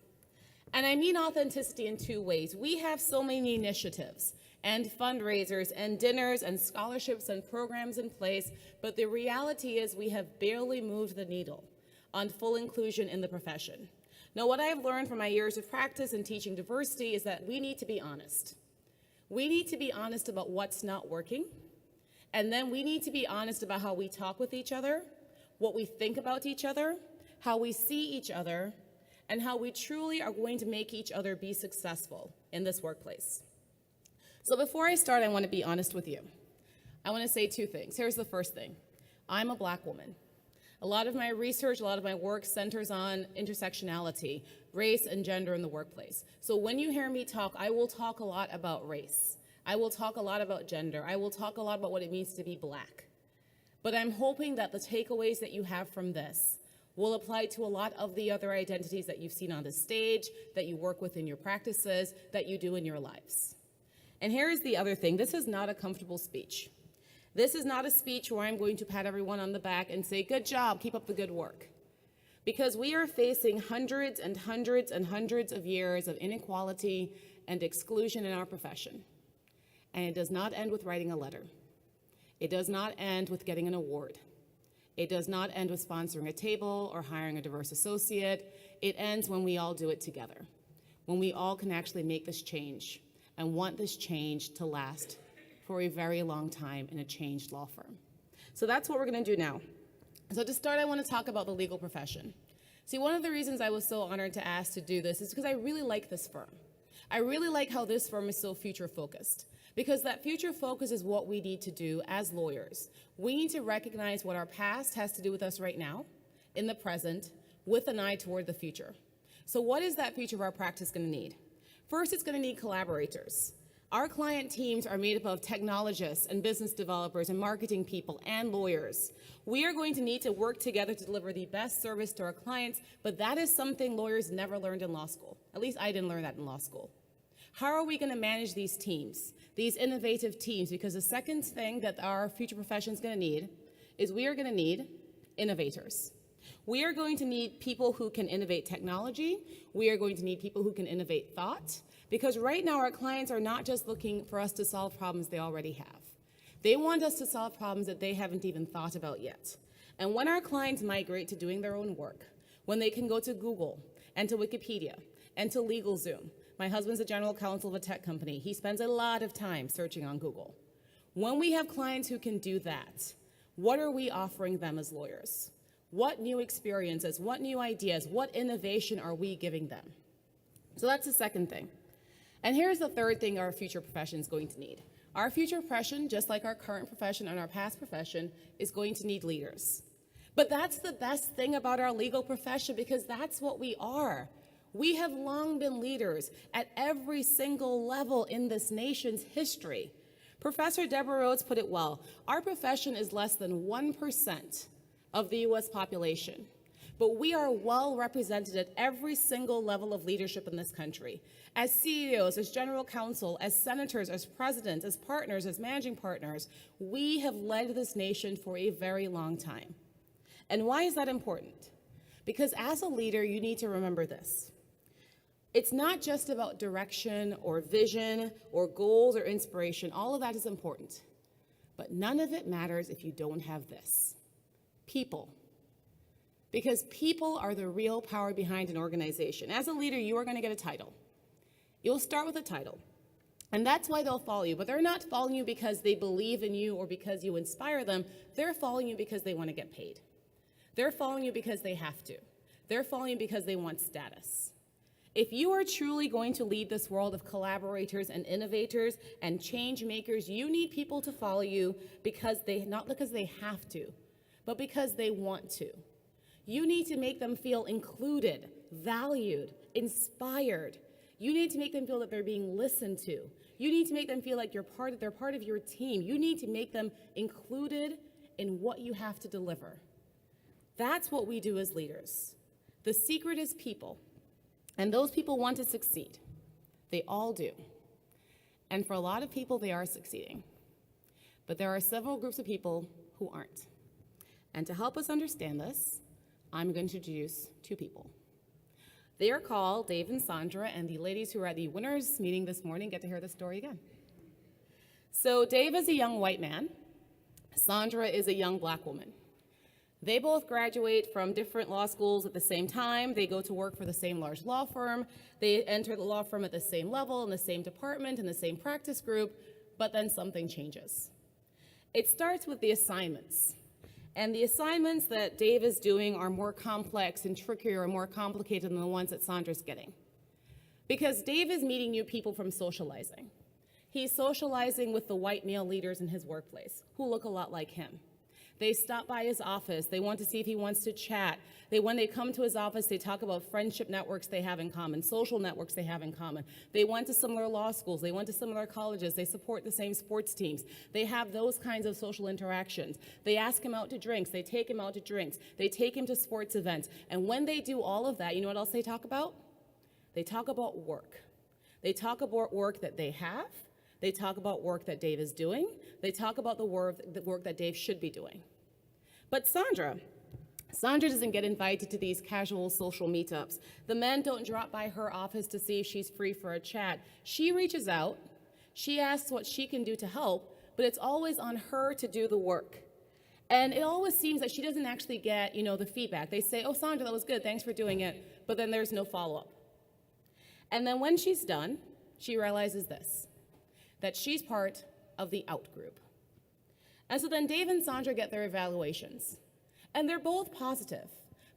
And I mean authenticity in two ways. We have so many initiatives and fundraisers and dinners and scholarships and programs in place, but the reality is we have barely moved the needle on full inclusion in the profession. Now, what I've learned from my years of practice in teaching diversity is that we need to be honest. We need to be honest about what's not working, and then we need to be honest about how we talk with each other, what we think about each other, how we see each other, and how we truly are going to make each other be successful in this workplace. So before I start, I want to be honest with you. I want to say two things. Here's the first thing. I'm a Black woman. A lot of my research, a lot of my work centers on intersectionality, race and gender in the workplace. So when you hear me talk, I will talk a lot about race. I will talk a lot about gender. I will talk a lot about what it means to be Black. But I'm hoping that the takeaways that you have from this will apply to a lot of the other identities that you've seen on the stage, that you work with in your practices, that you do in your lives. And here is the other thing. This is not a comfortable speech. This is not a speech where I'm going to pat everyone on the back and say, good job, keep up the good work. Because we are facing hundreds and hundreds and hundreds of years of inequality and exclusion in our profession. And it does not end with writing a letter. It does not end with getting an award. It does not end with sponsoring a table or hiring a diverse associate. It ends when we all do it together, when we all can actually make this change and want this change to last for a very long time in a changed law firm. So that's what we're going to do now. So to start, I want to talk about the legal profession. See, one of the reasons I was so honored to ask to do this is because I really like this firm. I really like how this firm is so future-focused, because that future focus is what we need to do as lawyers. We need to recognize what our past has to do with us right now, in the present, with an eye toward the future. So what is that future of our practice going to need? First, it's going to need collaborators. Our client teams are made up of technologists and business developers and marketing people and lawyers. We are going to need to work together to deliver the best service to our clients, but that is something lawyers never learned in law school. At least I didn't learn that in law school. How are we going to manage these teams, these innovative teams? Because the second thing that our future profession is going to need is we are going to need innovators. We are going to need people who can innovate technology. We are going to need people who can innovate thought. Because right now, our clients are not just looking for us to solve problems they already have. They want us to solve problems that they haven't even thought about yet. And when our clients migrate to doing their own work, when they can go to Google and to Wikipedia and to LegalZoom, my husband's a general counsel of a tech company. He spends a lot of time searching on Google. When we have clients who can do that, what are we offering them as lawyers? What new experiences, what new ideas, what innovation are we giving them? So that's the second thing. And here's the third thing our future profession is going to need. Our future profession, just like our current profession and our past profession, is going to need leaders. But that's the best thing about our legal profession, because that's what we are. We have long been leaders at every single level in this nation's history. Professor Deborah Rhodes put it well. Our profession is less than 1% of the US population, but we are well represented at every single level of leadership in this country. As CEOs, as general counsel, as senators, as presidents, as partners, as managing partners, we have led this nation for a very long time. And why is that important? Because as a leader, you need to remember this. It's not just about direction or vision or goals or inspiration. All of that is important. But none of it matters if you don't have this: people. Because people are the real power behind an organization. As a leader, you are going to get a title. You'll start with a title. And that's why they'll follow you. But they're not following you because they believe in you or because you inspire them. They're following you because they want to get paid. They're following you because they have to. They're following you because they want status. If you are truly going to lead this world of collaborators and innovators and change makers, you need people to follow you not because they have to, but because they want to. You need to make them feel included, valued, inspired. You need to make them feel that they're being listened to. You need to make them feel like they're part of your team. You need to make them included in what you have to deliver. That's what we do as leaders. The secret is people, and those people want to succeed. They all do. And for a lot of people, they are succeeding. But there are several groups of people who aren't. And to help us understand this, I'm going to introduce two people. They are called Dave and Sandra, and the ladies who were at the winners meeting this morning get to hear the story again. So Dave is a young white man. Sandra is a young black woman. They both graduate from different law schools at the same time. They go to work for the same large law firm. They enter the law firm at the same level, in the same department, in the same practice group, but then something changes. It starts with the assignments. And the assignments that Dave is doing are more complex and trickier and more complicated than the ones that Sandra's getting. Because Dave is meeting new people from socializing. He's socializing with the white male leaders in his workplace who look a lot like him. They stop by his office. They want to see if he wants to chat. When they come to his office, they talk about friendship networks they have in common, social networks they have in common. They went to similar law schools. They went to similar colleges. They support the same sports teams. They have those kinds of social interactions. They ask him out to drinks. They take him out to drinks. They take him to sports events. And when they do all of that, you know what else they talk about? They talk about work. They talk about work that they have. They talk about work that Dave is doing. They talk about the work that Dave should be doing. But Sandra doesn't get invited to these casual social meetups. The men don't drop by her office to see if she's free for a chat. She reaches out. She asks what she can do to help, but it's always on her to do the work. And it always seems that she doesn't actually get, the feedback. They say, "Oh, Sandra, that was good. Thanks for doing it." But then there's no follow-up. And then when she's done, she realizes this, that she's part of the out group. And so then Dave and Sandra get their evaluations, and they're both positive.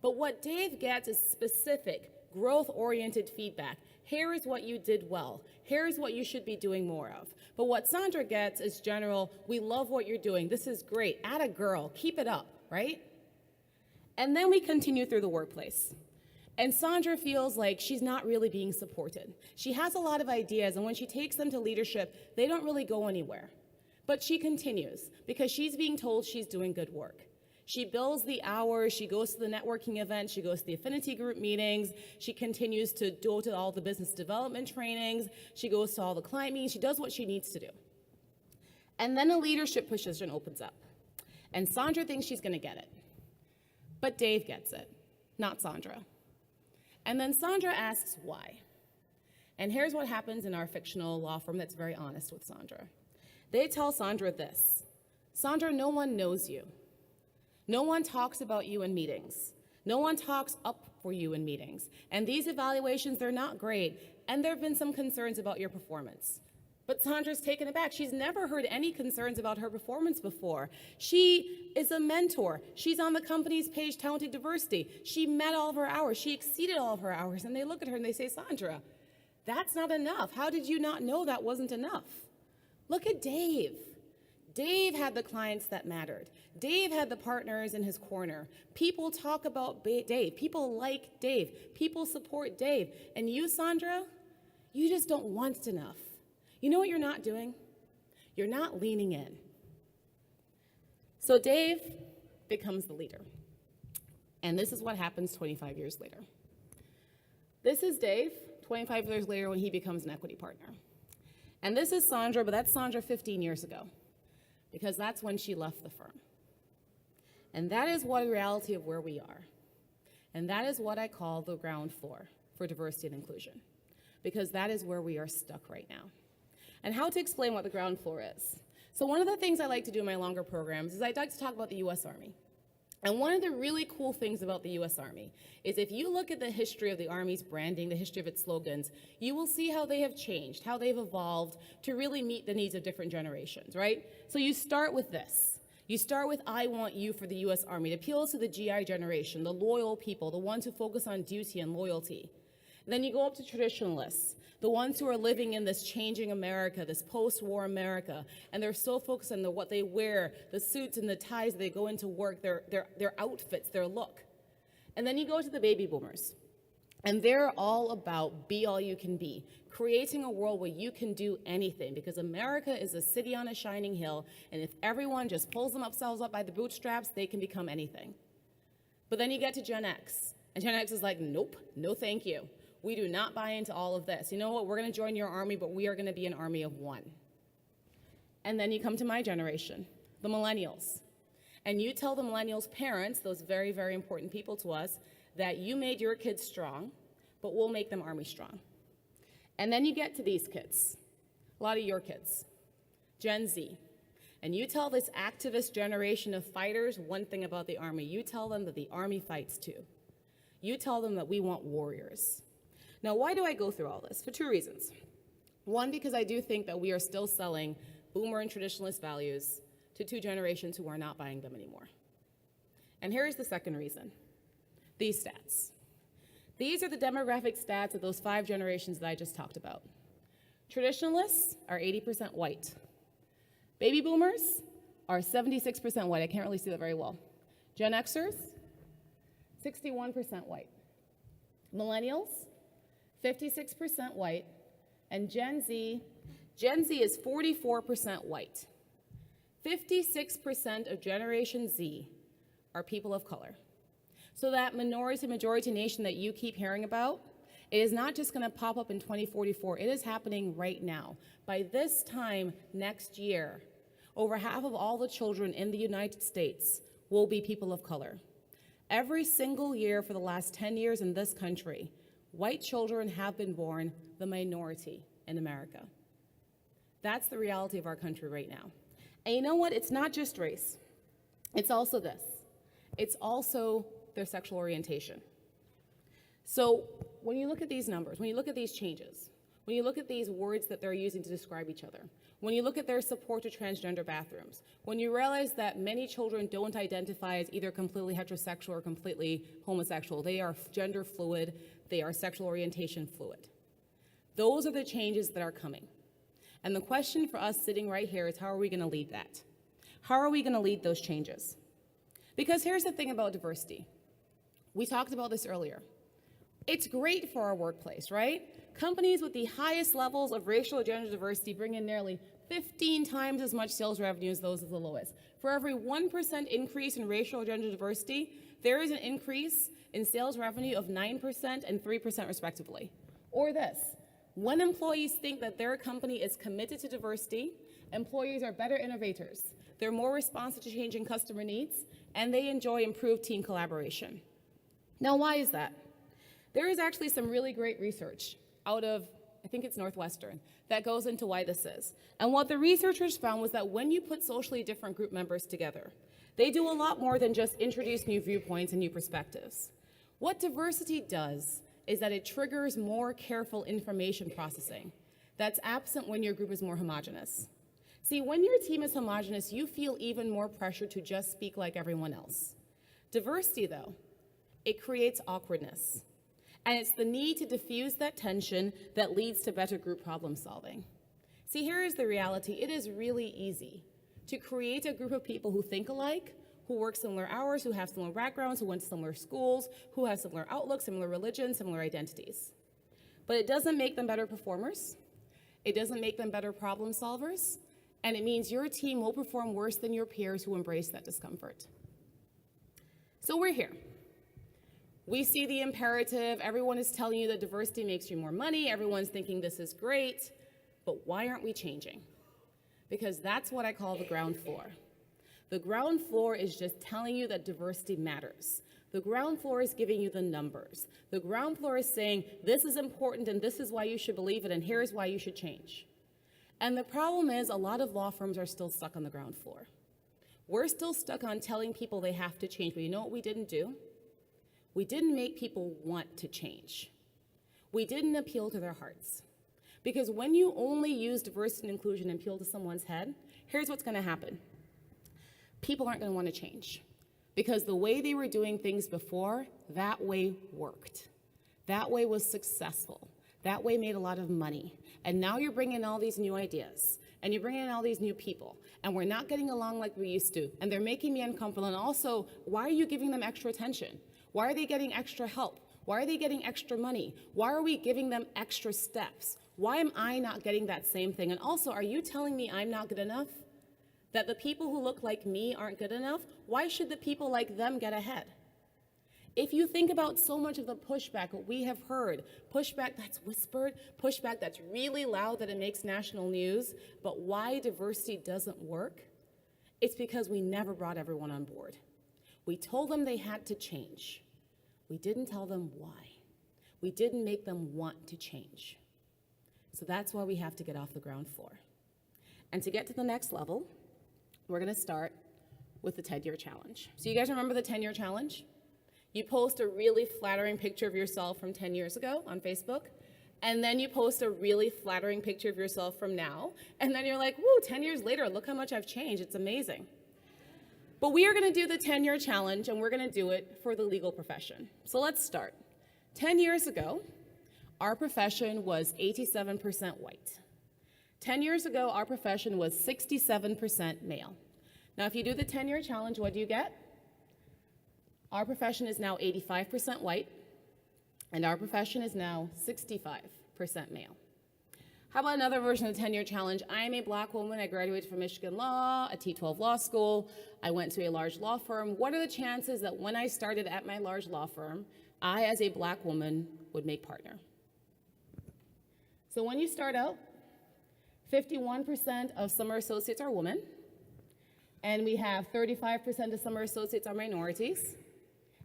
But what Dave gets is specific, growth-oriented feedback. Here is what you did well. Here is what you should be doing more of. But what Sandra gets is general, "We love what you're doing. This is great. Atta girl. Keep it up," right? And then we continue through the workplace. And Sandra feels like she's not really being supported. She has a lot of ideas, and when she takes them to leadership, they don't really go anywhere. But she continues because she's being told she's doing good work. She bills the hours, she goes to the networking events, she goes to the affinity group meetings, she continues to go to all the business development trainings, she goes to all the client meetings, she does what she needs to do. And then a leadership position opens up. And Sandra thinks she's gonna get it. But Dave gets it, not Sandra. And then Sandra asks why. And here's what happens in our fictional law firm that's very honest with Sandra. They tell Sandra this: "Sandra, no one knows you. No one talks about you in meetings. No one talks up for you in meetings. And these evaluations, they're not great. And there have been some concerns about your performance." But Sandra's taken aback. She's never heard any concerns about her performance before. She is a mentor. She's on the company's page, Talented Diversity. She met all of her hours. She exceeded all of her hours. And they look at her and they say, "Sandra, that's not enough. How did you not know that wasn't enough?" Look at Dave. Dave had the clients that mattered. Dave had the partners in his corner. People talk about Dave. People like Dave. People support Dave. And you, Sandra, you just don't want enough. You know what you're not doing? You're not leaning in. So Dave becomes the leader. And this is what happens 25 years later. This is Dave, 25 years later, when he becomes an equity partner. And this is Sandra, but that's Sandra 15 years ago, because that's when she left the firm. And that is what the reality of where we are. And that is what I call the ground floor for diversity and inclusion, because that is where we are stuck right now. And how to explain what the ground floor is. So one of the things I like to do in my longer programs is I like to talk about the US Army. And one of the really cool things about the US Army is if you look at the history of the Army's branding, the history of its slogans, you will see how they have changed, how they've evolved to really meet the needs of different generations, right? So you start with this. You start with "I want you" for the US Army. It appeals to the GI generation, the loyal people, the ones who focus on duty and loyalty. And then you go up to traditionalists, the ones who are living in this changing America, this post-war America, and they're so focused on what they wear, the suits and the ties they go into work, their outfits, their look. And then you go to the baby boomers, and they're all about be all you can be, creating a world where you can do anything, because America is a city on a shining hill, and if everyone just pulls themselves up by the bootstraps, they can become anything. But then you get to Gen X, And Gen X is like, nope, no thank you. We do not buy into all of this. You know what? We're going to join your army, but we are going to be an army of one. And then you come to my generation, the Millennials. And you tell the Millennials' parents, those very, very important people to us, that you made your kids strong, but we'll make them army strong. And then you get to these kids, a lot of your kids, Gen Z. And you tell this activist generation of fighters one thing about the army. You tell them that the army fights too. You tell them that we want warriors. Now, why do I go through all this? For two reasons. One, because I do think that we are still selling boomer and traditionalist values to two generations who are not buying them anymore. And here's the second reason. These stats. These are the demographic stats of those 5 generations that I just talked about. Traditionalists are 80% white. Baby boomers are 76% white. I can't really see that very well. Gen Xers, 61% white. Millennials, 56% white. And Gen Z is 44% white. 56% of Generation Z are people of color. So that majority nation that you keep hearing about, it is not just going to pop up in 2044. It is happening right now. By this time next year, over half of all the children in the United States will be people of color. Every single year for the last 10 years in this country, white children have been born the minority in America. That's the reality of our country right now. And you know what? It's not just race. It's also this. It's also their sexual orientation. So when you look at these numbers, when you look at these changes, when you look at these words that they're using to describe each other, when you look at their support to transgender bathrooms, when you realize that many children don't identify as either completely heterosexual or completely homosexual, they are gender fluid, they are sexual orientation fluid. Those are the changes that are coming. And the question for us sitting right here is, how are we going to lead that? How are we going to lead those changes? Because here's the thing about diversity. We talked about this earlier. It's great for our workplace, right? Companies with the highest levels of racial or gender diversity bring in nearly 15 times as much sales revenue as those of the lowest. For every 1% increase in racial or gender diversity, there is an increase in sales revenue of 9% and 3% respectively. Or this, when employees think that their company is committed to diversity, employees are better innovators. They're more responsive to changing customer needs, and they enjoy improved team collaboration. Now, why is that? There is actually some really great research out of, I think it's Northwestern, that goes into why this is. And what the researchers found was that when you put socially different group members together, they do a lot more than just introduce new viewpoints and new perspectives. What diversity does is that it triggers more careful information processing that's absent when your group is more homogenous. See, when your team is homogenous, you feel even more pressure to just speak like everyone else. Diversity, though, it creates awkwardness. And it's the need to diffuse that tension that leads to better group problem solving. See, here is the reality. It is really easy to create a group of people who think alike, who work similar hours, who have similar backgrounds, who went to similar schools, who have similar outlooks, similar religions, similar identities. But it doesn't make them better performers. It doesn't make them better problem solvers. And it means your team will perform worse than your peers who embrace that discomfort. So we're here. We see the imperative. Everyone is telling you that diversity makes you more money. Everyone's thinking this is great. But why aren't we changing? Because that's what I call the ground floor. The ground floor is just telling you that diversity matters. The ground floor is giving you the numbers. The ground floor is saying this is important and this is why you should believe it and here's why you should change. And the problem is a lot of law firms are still stuck on the ground floor. We're still stuck on telling people they have to change. But you know what we didn't do? We didn't make people want to change. We didn't appeal to their hearts. Because when you only use diversity and inclusion and appeal to someone's head, here's what's going to happen. People aren't going to want to change. Because the way they were doing things before, that way worked. That way was successful. That way made a lot of money. And now you're bringing in all these new ideas. And you're bringing in all these new people. And we're not getting along like we used to. And they're making me uncomfortable. And also, why are you giving them extra attention? Why are they getting extra help? Why are they getting extra money? Why are we giving them extra steps? Why am I not getting that same thing? And also, are you telling me I'm not good enough? That the people who look like me aren't good enough? Why should the people like them get ahead? If you think about so much of the pushback, what we have heard, pushback that's whispered, pushback that's really loud that it makes national news, but why diversity doesn't work, it's because we never brought everyone on board. We told them they had to change. We didn't tell them why. We didn't make them want to change. So that's why we have to get off the ground floor. And to get to the next level, we're gonna start with the 10-year challenge. So you guys remember the 10-year challenge? You post a really flattering picture of yourself from 10 years ago on Facebook, and then you post a really flattering picture of yourself from now, and then you're like, woo, 10 years later, look how much I've changed, it's amazing. But we are gonna do the 10-year challenge, and we're gonna do it for the legal profession. So let's start. 10 years ago, our profession was 87% white. 10 years ago, our profession was 67% male. Now, if you do the 10-year challenge, what do you get? Our profession is now 85% white, and our profession is now 65% male. How about another version of the 10-year challenge? I am a black woman. I graduated from Michigan Law, a T12 law school. I went to a large law firm. What are the chances that when I started at my large law firm, I, as a black woman, would make partner? So when you start out, 51% of summer associates are women, and we have 35% of summer associates are minorities,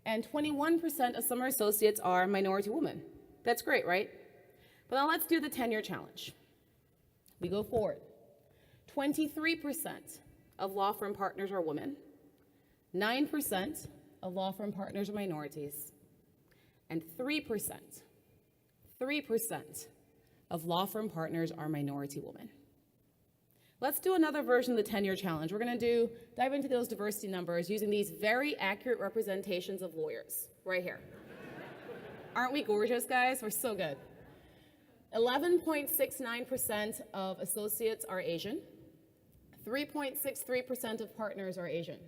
and 21% of summer associates are minority women. That's great, right? But now let's do the 10-year challenge. We go forward. 23% of law firm partners are women, 9% of law firm partners are minorities, and 3% of law firm partners are minority women. Let's do another version of the 10-year challenge. We're gonna dive into those diversity numbers using these very accurate representations of lawyers, right here. Aren't we gorgeous, guys? We're so good. 11.69% of associates are Asian. 3.63% of partners are Asian.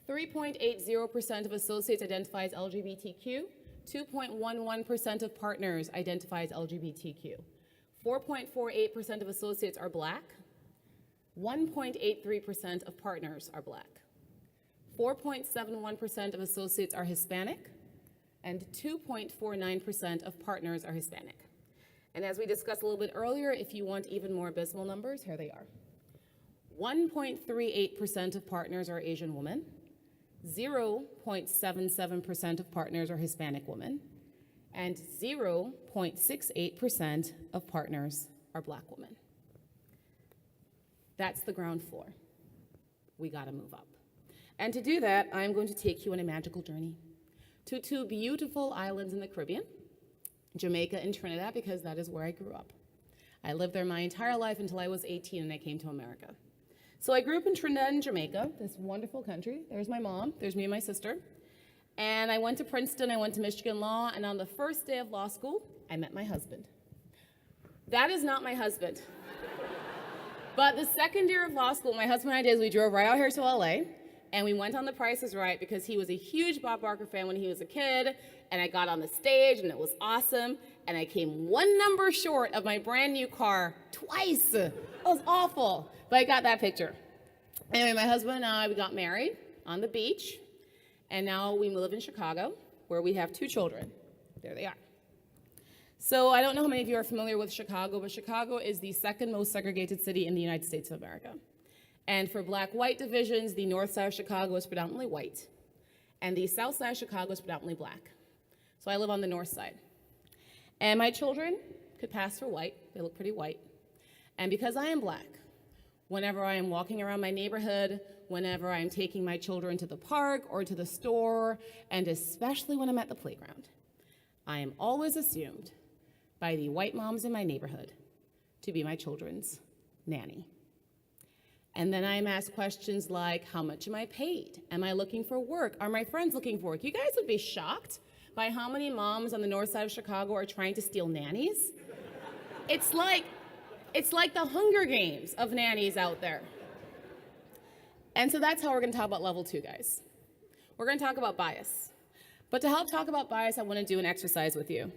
3.80% of associates identify as LGBTQ. 2.11% of partners identify as LGBTQ. 4.48% of associates are Black. 1.83% of partners are Black. 4.71% of associates are Hispanic, and 2.49% of partners are Hispanic. And as we discussed a little bit earlier, if you want even more abysmal numbers, here they are. 1.38% of partners are Asian women. 0.77% of partners are Hispanic women, and 0.68% of partners are Black women. That's the ground floor. We gotta move up. And to do that, I'm going to take you on a magical journey to two beautiful islands in the Caribbean, Jamaica and Trinidad, because that is where I grew up. I lived there my entire life until I was 18 and I came to America. So I grew up in Trinidad and Jamaica, this wonderful country. There's my mom, there's me and my sister. And I went to Princeton, I went to Michigan Law, and on the first day of law school, I met my husband. That is not my husband. But the second year of law school, my husband and I did is we drove right out here to LA, and we went on The Price is Right because he was a huge Bob Barker fan when he was a kid, and I got on the stage, and it was awesome, and I came one number short of my brand new car twice. It was awful, but I got that picture. Anyway, my husband and I, we got married on the beach, and now we live in Chicago, where we have 2 children. There they are. So I don't know how many of you are familiar with Chicago, but Chicago is the second most segregated city in the United States of America. And for black-white divisions, the north side of Chicago is predominantly white, and the south side of Chicago is predominantly black. So I live on the north side. And my children could pass for white. They look pretty white. And because I am black, whenever I am walking around my neighborhood, whenever I am taking my children to the park or to the store, and especially when I'm at the playground, I am always assumed by the white moms in my neighborhood to be my children's nanny. And then I'm asked questions like, how much am I paid? Am I looking for work? Are my friends looking for work? You guys would be shocked by how many moms on the north side of Chicago are trying to steal nannies. It's like the Hunger Games of nannies out there. And so that's how we're gonna talk about level 2, guys. We're gonna talk about bias. But to help talk about bias, I wanna do an exercise with you.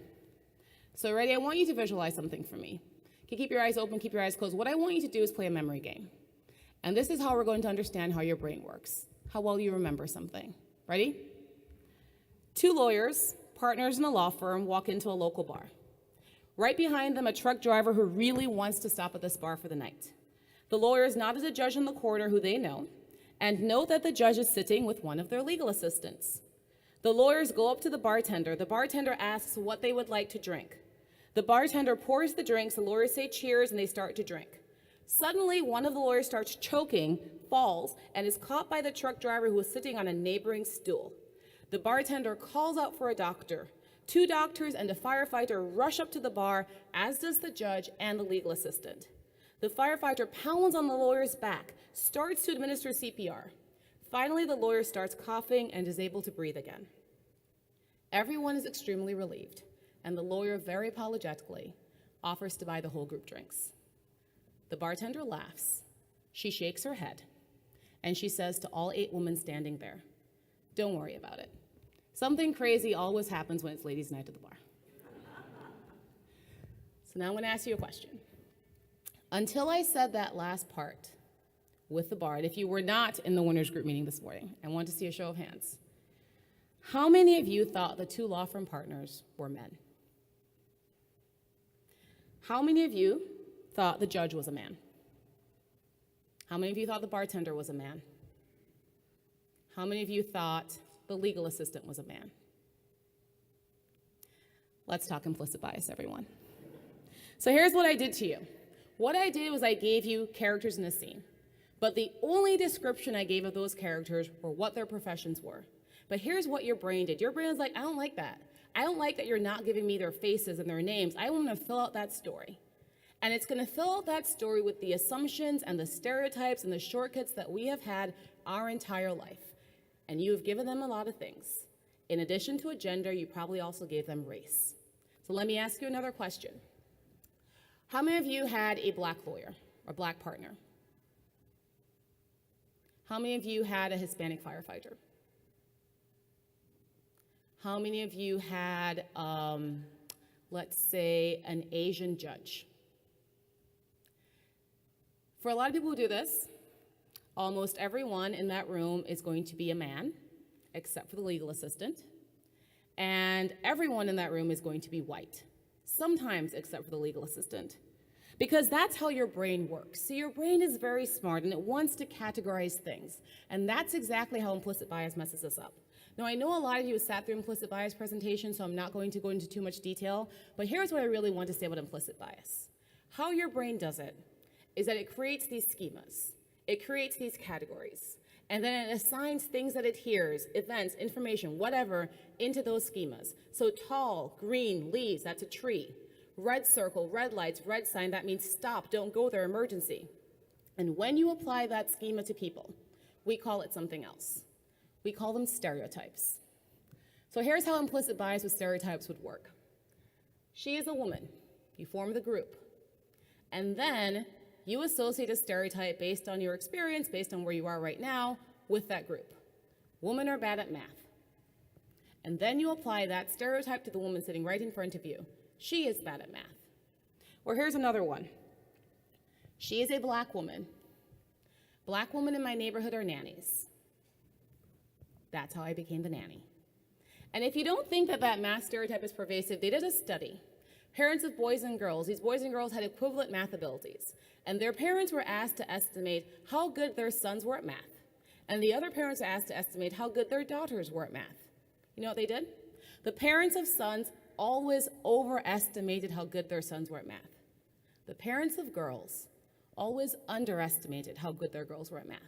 So ready? I want you to visualize something for me. You can keep your eyes open, keep your eyes closed. What I want you to do is play a memory game. And this is how we're going to understand how your brain works, how well you remember something. Ready? Two lawyers, partners in a law firm, walk into a local bar. Right behind them, a truck driver who really wants to stop at this bar for the night. The lawyers nod at a judge in the corner who they know, and note that the judge is sitting with one of their legal assistants. The lawyers go up to the bartender. The bartender asks what they would like to drink. The bartender pours the drinks, the lawyers say cheers, and they start to drink. Suddenly, one of the lawyers starts choking, falls, and is caught by the truck driver who is sitting on a neighboring stool. The bartender calls out for a doctor. Two doctors and a firefighter rush up to the bar, as does the judge and the legal assistant. The firefighter pounds on the lawyer's back, starts to administer CPR. Finally, the lawyer starts coughing and is able to breathe again. Everyone is extremely relieved, and the lawyer, very apologetically, offers to buy the whole group drinks. The bartender laughs. She shakes her head, and she says to all 8 women standing there, "Don't worry about it. Something crazy always happens when it's ladies' night at the bar." So now I'm going to ask you a question. Until I said that last part with the bar, if you were not in the winners group meeting this morning, I want to see a show of hands. How many of you thought the 2 law firm partners were men? How many of you thought the judge was a man? How many of you thought the bartender was a man? How many of you thought the legal assistant was a man? Let's talk implicit bias, everyone. So here's what I did to you. What I did was I gave you characters in a scene, but the only description I gave of those characters were what their professions were. But here's what your brain did. Your brain was like, I don't like that. I don't like that you're not giving me their faces and their names. I want to fill out that story. And it's going to fill out that story with the assumptions and the stereotypes and the shortcuts that we have had our entire life. And you have given them a lot of things. In addition to a gender, you probably also gave them race. So let me ask you another question. How many of you had a black lawyer or black partner? How many of you had a Hispanic firefighter? How many of you had, let's say, an Asian judge? For a lot of people who do this, almost everyone in that room is going to be a man, except for the legal assistant. And everyone in that room is going to be white, sometimes except for the legal assistant. Because that's how your brain works. So your brain is very smart and it wants to categorize things. And that's exactly how implicit bias messes us up. Now, I know a lot of you have sat through implicit bias presentations, so I'm not going to go into too much detail, but here's what I really want to say about implicit bias. How your brain does it is that it creates these schemas. It creates these categories. And then it assigns things that it hears, events, information, whatever, into those schemas. So tall, green, leaves, that's a tree. Red circle, red lights, red sign, that means stop, don't go there, emergency. And when you apply that schema to people, we call it something else. We call them stereotypes. So here's how implicit bias with stereotypes would work. She is a woman. You form the group. And then you associate a stereotype based on your experience, based on where you are right now, with that group. Women are bad at math. And then you apply that stereotype to the woman sitting right in front of you. She is bad at math. Or here's another one. She is a black woman. Black women in my neighborhood are nannies. That's how I became the nanny. And if you don't think that that math stereotype is pervasive, they did a study. Parents of boys and girls, these boys and girls had equivalent math abilities. And their parents were asked to estimate how good their sons were at math. And the other parents were asked to estimate how good their daughters were at math. You know what they did? The parents of sons always overestimated how good their sons were at math. The parents of girls always underestimated how good their girls were at math.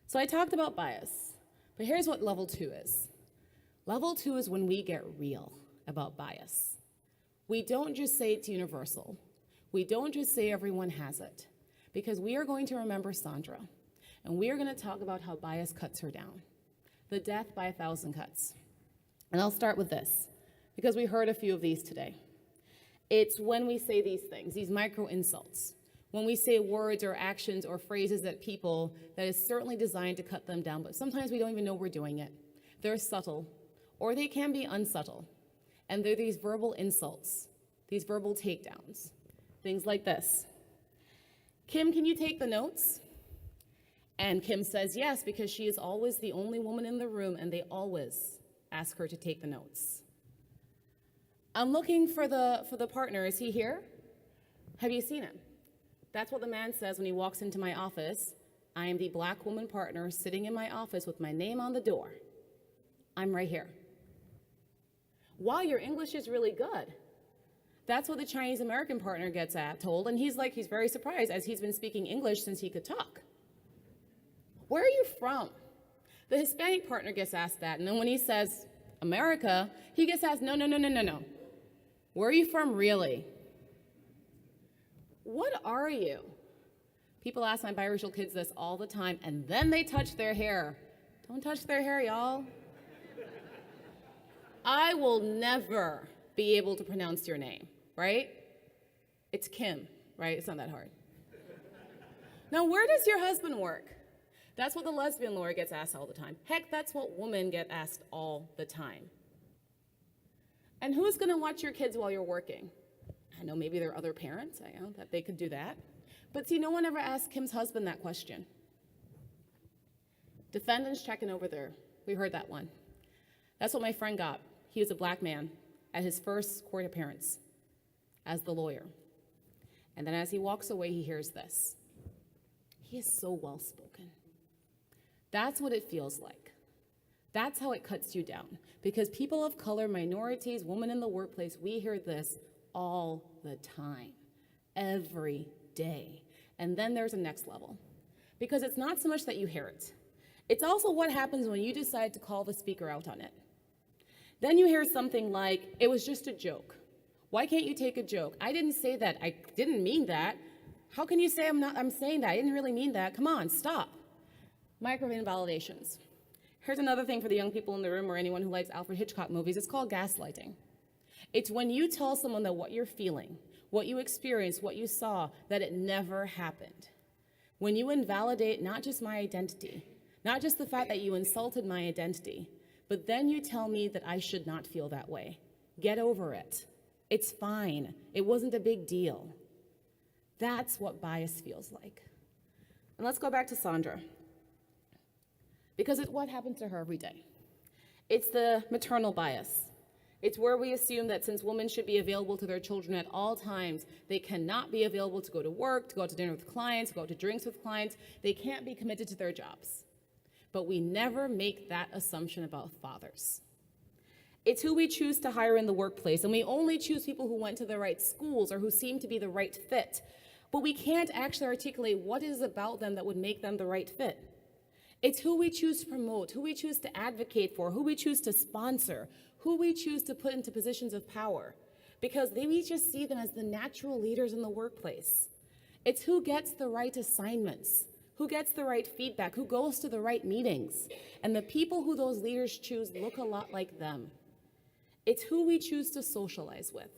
So I talked about bias, but here's what level 2 is. Level 2 is when we get real about bias. We don't just say it's universal. We don't just say everyone has it, because we are going to remember Sandra, and we are going to talk about how bias cuts her down. The death by 1,000 cuts. And I'll start with this, because we heard a few of these today. It's when we say these things, these micro insults, when we say words or actions or phrases at people that is certainly designed to cut them down, but sometimes we don't even know we're doing it. They're subtle, or they can be unsubtle. And they're these verbal insults, these verbal takedowns, things like this. Kim, can you take the notes? And Kim says yes, because she is always the only woman in the room, and they always ask her to take the notes. I'm looking for the partner. Is he here? Have you seen him? That's what the man says when he walks into my office. I am the black woman partner sitting in my office with my name on the door. I'm right here. Wow, your English is really good. That's what the Chinese American partner gets told, and he's very surprised as he's been speaking English since he could talk. Where are you from? The Hispanic partner gets asked that, and then when he says America, he gets asked, no. Where are you from really? What are you? People ask my biracial kids this all the time, and then they touch their hair. Don't touch their hair, y'all. I will never be able to pronounce your name, right? It's Kim, right? It's not that hard. Now, where does your husband work? That's what the lesbian lawyer gets asked all the time. Heck, that's what women get asked all the time. And who's going to watch your kids while you're working? I know maybe there are other parents, I know that they could do that. But see, no one ever asked Kim's husband that question. Defendant's checking over there. We heard that one. That's what my friend got. He was a black man at his first court appearance as the lawyer. And then as he walks away, he hears this. He is so well-spoken. That's what it feels like. That's how it cuts you down. Because people of color, minorities, women in the workplace, we hear this all the time, every day. And then there's a next level. Because it's not so much that you hear it. It's also what happens when you decide to call the speaker out on it. Then you hear something like, it was just a joke. Why can't you take a joke? I didn't say that. I didn't mean that. How can you say I'm saying that? I didn't really mean that. Come on, stop. Micro invalidations. Here's another thing for the young people in the room or anyone who likes Alfred Hitchcock movies. It's called gaslighting. It's when you tell someone that what you're feeling, what you experienced, what you saw, that it never happened. When you invalidate not just my identity, not just the fact that you insulted my identity, but then you tell me that I should not feel that way. Get over it. It's fine. It wasn't a big deal. That's what bias feels like. And let's go back to Sandra. Because it's what happens to her every day. It's the maternal bias. It's where we assume that since women should be available to their children at all times, they cannot be available to go to work, to go out to dinner with clients, to go out to drinks with clients. They can't be committed to their jobs. But we never make that assumption about fathers. It's who we choose to hire in the workplace, and we only choose people who went to the right schools or who seem to be the right fit. But we can't actually articulate what it is about them that would make them the right fit. It's who we choose to promote, who we choose to advocate for, who we choose to sponsor, who we choose to put into positions of power, because we just see them as the natural leaders in the workplace. It's who gets the right assignments, who gets the right feedback, who goes to the right meetings, and the people who those leaders choose look a lot like them. It's who we choose to socialize with.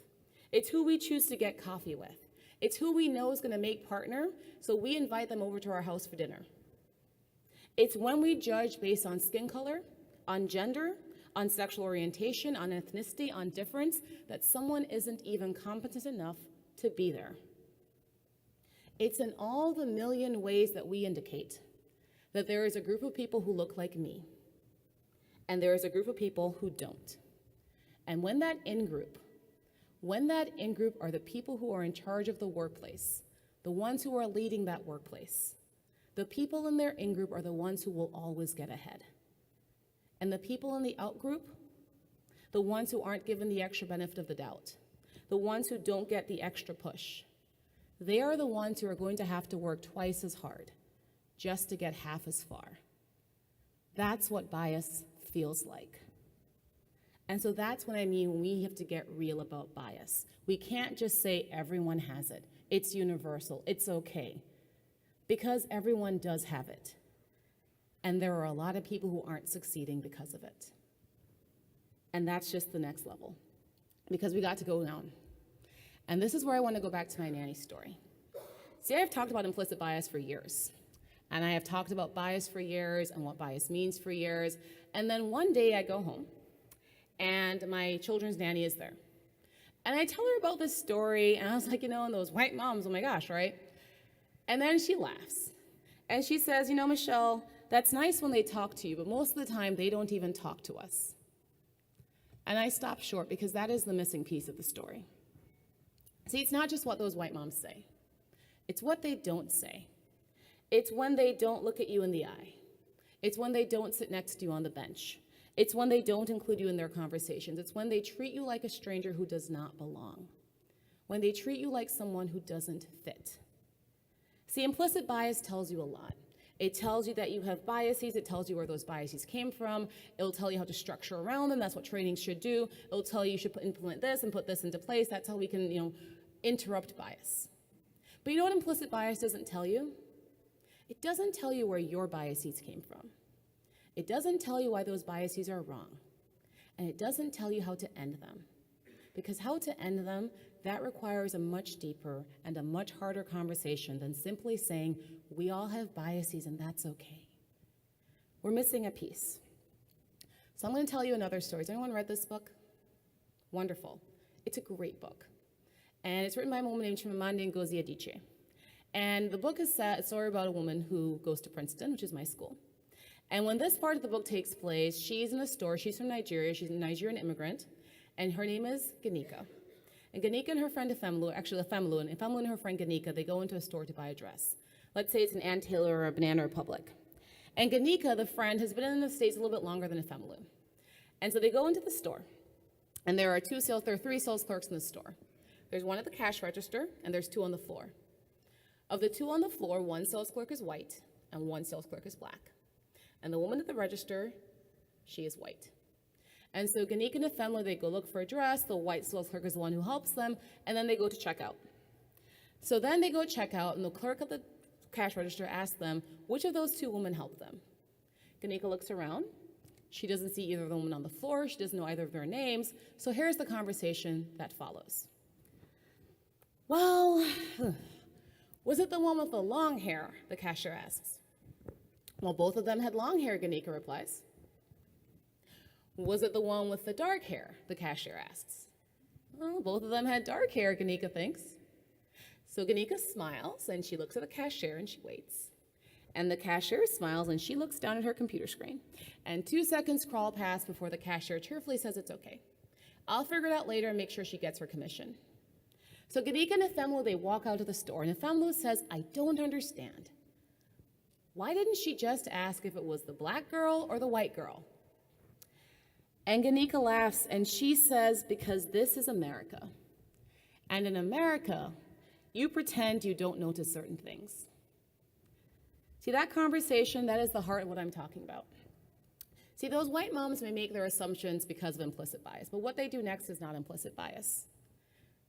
It's who we choose to get coffee with. It's who we know is going to make partner, so we invite them over to our house for dinner. It's when we judge based on skin color, on gender, on sexual orientation, on ethnicity, on difference, that someone isn't even competent enough to be there. It's in all the million ways that we indicate that there is a group of people who look like me, and there is a group of people who don't. And when that in-group are the people who are in charge of the workplace, the ones who are leading that workplace, the people in their in-group are the ones who will always get ahead. And the people in the out-group, the ones who aren't given the extra benefit of the doubt, the ones who don't get the extra push, they are the ones who are going to have to work twice as hard just to get half as far. That's what bias feels like. And so that's what I mean when we have to get real about bias. We can't just say everyone has it. It's universal. It's okay. Because everyone does have it. And there are a lot of people who aren't succeeding because of it. And that's just the next level. Because we got to go down. And this is where I want to go back to my nanny story. See, I've talked about implicit bias for years. And I have talked about bias for years and what bias means for years. And then one day I go home, and my children's nanny is there. And I tell her about this story, and I was like, and those white moms, oh my gosh, right? And then she laughs. And she says, Michele, that's nice when they talk to you, but most of the time they don't even talk to us. And I stop short because that is the missing piece of the story. See, it's not just what those white moms say. It's what they don't say. It's when they don't look at you in the eye. It's when they don't sit next to you on the bench. It's when they don't include you in their conversations. It's when they treat you like a stranger who does not belong. When they treat you like someone who doesn't fit. See, implicit bias tells you a lot. It tells you that you have biases. It tells you where those biases came from. It'll tell you how to structure around them. That's what training should do. It'll tell you should implement this and put this into place. That's how we can, interrupt bias. But you know what implicit bias doesn't tell you? It doesn't tell you where your biases came from. It doesn't tell you why those biases are wrong. And it doesn't tell you how to end them. Because how to end them, that requires a much deeper and a much harder conversation than simply saying, we all have biases and that's okay. We're missing a piece. So I'm going to tell you another story. Has anyone read this book? Wonderful. It's a great book. And it's written by a woman named Chimamanda Ngozi Adichie. And the book is a story about a woman who goes to Princeton, which is my school. And when this part of the book takes place, she's in a store. She's from Nigeria. She's a Nigerian immigrant. And her name is Ganika. And Ganika and her friend Efemelu, actually Efemelu and her friend Ganika, they go into a store to buy a dress. Let's say it's an Ann Taylor or a Banana Republic. And Ganika, the friend, has been in the States a little bit longer than Efemelu. And so they go into the store. And there are three sales clerks in the store. There's one at the cash register, and there's two on the floor. Of the two on the floor, one sales clerk is white, and one sales clerk is black. And the woman at the register, she is white. And so Ganika and Efemelu, they go look for a dress. The white sales clerk is the one who helps them, and then they go to checkout. So then they go check out, and the clerk at the cash register asks them, which of those two women helped them? Ganika looks around. She doesn't see either of the women on the floor. She doesn't know either of their names. So here's the conversation that follows. Well, was it the one with the long hair? The cashier asks. Well, both of them had long hair, Ganika replies. Was it the one with the dark hair? The cashier asks. Well, both of them had dark hair, Ganika thinks. So Ganika smiles, and she looks at the cashier, and she waits. And the cashier smiles, and she looks down at her computer screen. And 2 seconds crawl past before the cashier cheerfully says it's okay. I'll figure it out later and make sure she gets her commission. So Ganika and Efemelu, they walk out of the store, and Efemelu says, I don't understand. Why didn't she just ask if it was the black girl or the white girl? And Ganika laughs, and she says, because this is America. And in America, you pretend you don't notice certain things. See, that conversation, that is the heart of what I'm talking about. See, those white moms may make their assumptions because of implicit bias, but what they do next is not implicit bias.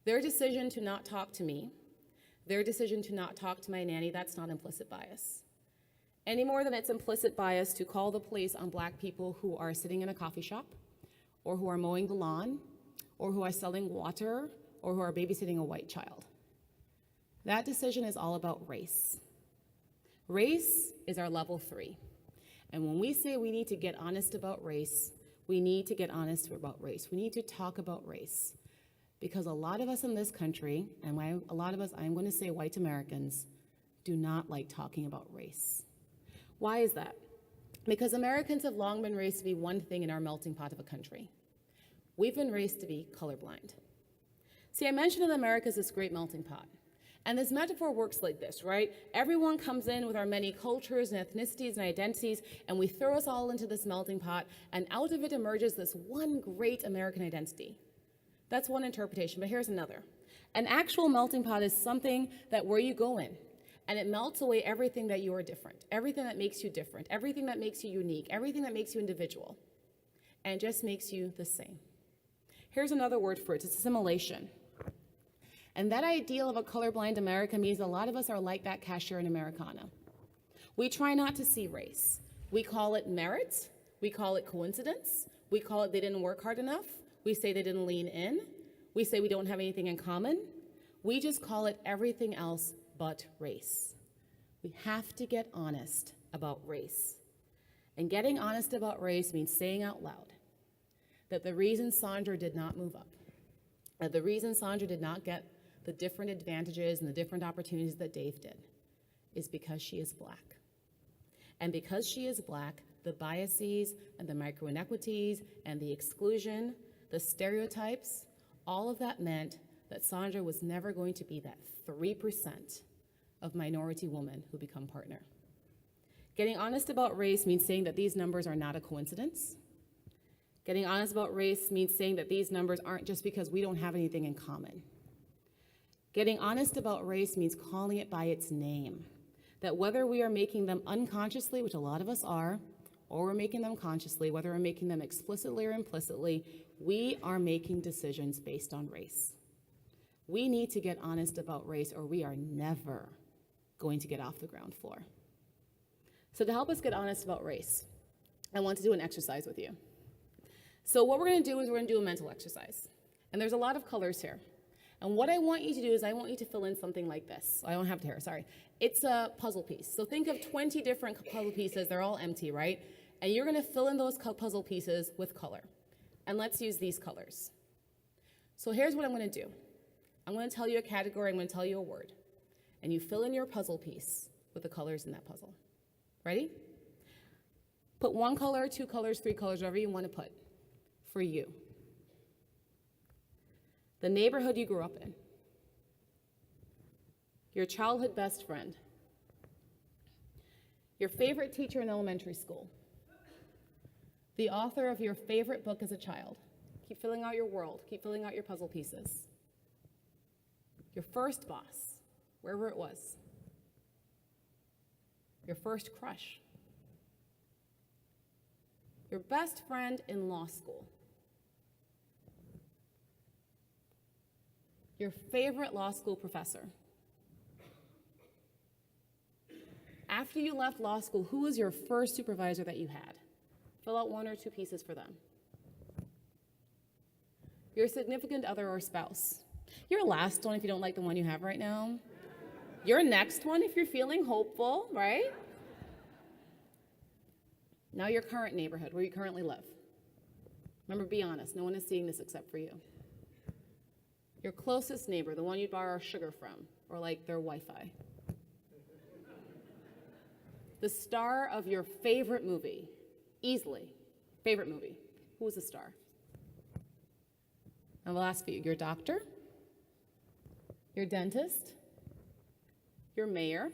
Their decision to not talk to me, their decision to not talk to my nanny, that's not implicit bias. Any more than it's implicit bias to call the police on black people who are sitting in a coffee shop, or who are mowing the lawn, or who are selling water, or who are babysitting a white child. That decision is all about race. Race is our level 3. And when we say we need to get honest about race, we need to get honest about race. We need to talk about race. Because a lot of us in this country, and a lot of us, I'm going to say white Americans, do not like talking about race. Why is that? Because Americans have long been raised to be one thing in our melting pot of a country. We've been raised to be colorblind. See, I mentioned that America is this great melting pot. And this metaphor works like this, right? Everyone comes in with our many cultures and ethnicities and identities, and we throw us all into this melting pot, and out of it emerges this one great American identity. That's one interpretation, but here's another. An actual melting pot is something that where you go in, and it melts away everything that you are different, everything that makes you different, everything that makes you unique, everything that makes you individual, and just makes you the same. Here's another word for it, it's assimilation. And that ideal of a colorblind America means a lot of us are like that cashier in Americana. We try not to see race. We call it merit, we call it coincidence, we call it they didn't work hard enough, we say they didn't lean in, we say we don't have anything in common. We just call it everything else but race. We have to get honest about race. And getting honest about race means saying out loud that the reason Sandra did not move up, that the reason Sandra did not get the different advantages and the different opportunities that Dave did is because she is black. And because she is black, the biases and the micro-inequities and the exclusion the stereotypes, all of that meant that Sandra was never going to be that 3% of minority women who become partner. Getting honest about race means saying that these numbers are not a coincidence. Getting honest about race means saying that these numbers aren't just because we don't have anything in common. Getting honest about race means calling it by its name. That whether we are making them unconsciously, which a lot of us are, or we're making them consciously, whether we're making them explicitly or implicitly, we are making decisions based on race. We need to get honest about race or we are never going to get off the ground floor. So to help us get honest about race, I want to do an exercise with you. So what we're going to do is we're going to do a mental exercise. And there's a lot of colors here. And what I want you to do is I want you to fill in something like this. I don't have to here, sorry. It's a puzzle piece. So think of 20 different puzzle pieces. They're all empty, right? And you're going to fill in those puzzle pieces with color. And let's use these colors. So here's what I'm going to do. I'm going to tell you a category. I'm going to tell you a word. And you fill in your puzzle piece with the colors in that puzzle. Ready? Put 1 color, 2 colors, 3 colors, whatever you want to put for you. The neighborhood you grew up in. Your childhood best friend. Your favorite teacher in elementary school. The author of your favorite book as a child. Keep filling out your world. Keep filling out your puzzle pieces. Your first boss, wherever it was. Your first crush. Your best friend in law school. Your favorite law school professor. After you left law school, who was your first supervisor that you had? Fill out 1 or 2 pieces for them. Your significant other or spouse. Your last one if you don't like the one you have right now. Your next one if you're feeling hopeful, right? Now your current neighborhood, where you currently live. Remember, be honest. No one is seeing this except for you. Your closest neighbor, the one you borrow sugar from, or like their Wi-Fi. The star of your favorite movie, easily, favorite movie. Who was the star? And the last few, your doctor, your dentist, your mayor,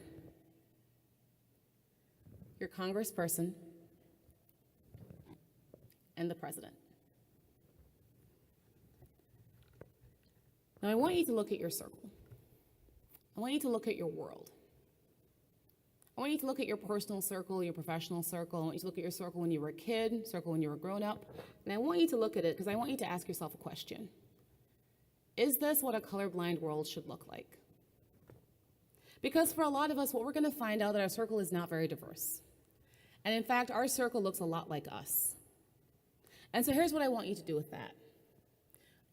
your congressperson, and the president. Now I want you to look at your circle. I want you to look at your world. I want you to look at your personal circle, your professional circle. I want you to look at your circle when you were a kid, circle when you were grown up. And I want you to look at it because I want you to ask yourself a question. Is this what a colorblind world should look like? Because for a lot of us, what we're going to find out that our circle is not very diverse. And in fact, our circle looks a lot like us. And so here's what I want you to do with that.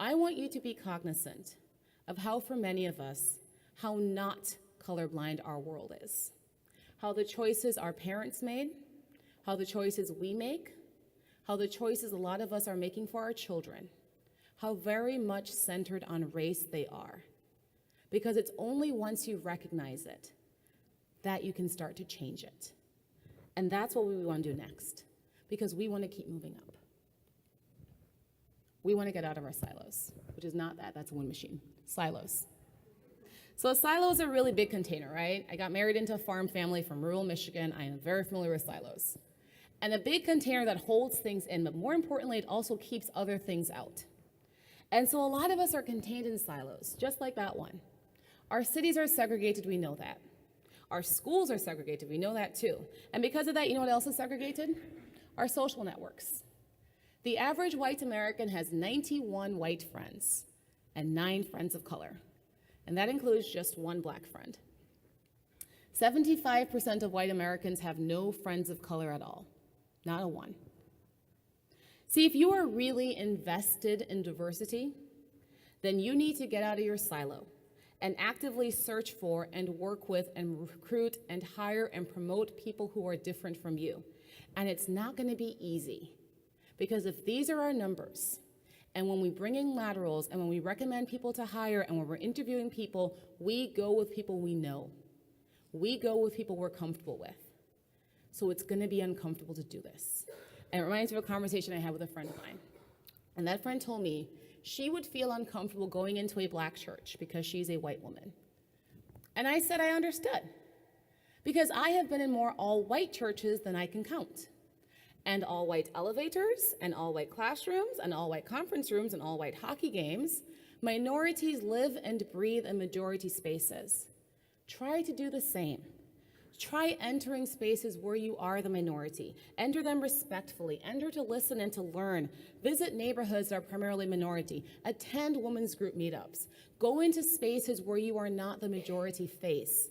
I want you to be cognizant of how, for many of us, how not colorblind our world is. How the choices our parents made, how the choices we make, how the choices a lot of us are making for our children, how very much centered on race they are. Because it's only once you recognize it that you can start to change it. And that's what we want to do next, because we want to keep moving up. We want to get out of our silos, which is not that, that's a wind machine. Silos. So a silo is a really big container, right? I got married into a farm family from rural Michigan. I am very familiar with silos. And a big container that holds things in, but more importantly, it also keeps other things out. And so a lot of us are contained in silos, just like that one. Our cities are segregated, we know that. Our schools are segregated, we know that too. And because of that, you know what else is segregated? Our social networks. The average white American has 91 white friends and 9 friends of color. And that includes just 1 black friend. 75% of white Americans have no friends of color at all, not a one. See, if you are really invested in diversity, then you need to get out of your silo and actively search for and work with and recruit and hire and promote people who are different from you. And it's not going to be easy, because if these are our numbers, and when we bring in laterals, and when we recommend people to hire, and when we're interviewing people, we go with people we know. We go with people we're comfortable with. So it's going to be uncomfortable to do this. And it reminds me of a conversation I had with a friend of mine. And that friend told me she would feel uncomfortable going into a black church because she's a white woman. And I said I understood, because I have been in more all-white churches than I can count. And all-white elevators, and all-white classrooms, and all-white conference rooms, and all-white hockey games. Minorities live and breathe in majority spaces. Try to do the same. Try entering spaces where you are the minority. Enter them respectfully. Enter to listen and to learn. Visit neighborhoods that are primarily minority. Attend women's group meetups. Go into spaces where you are not the majority face.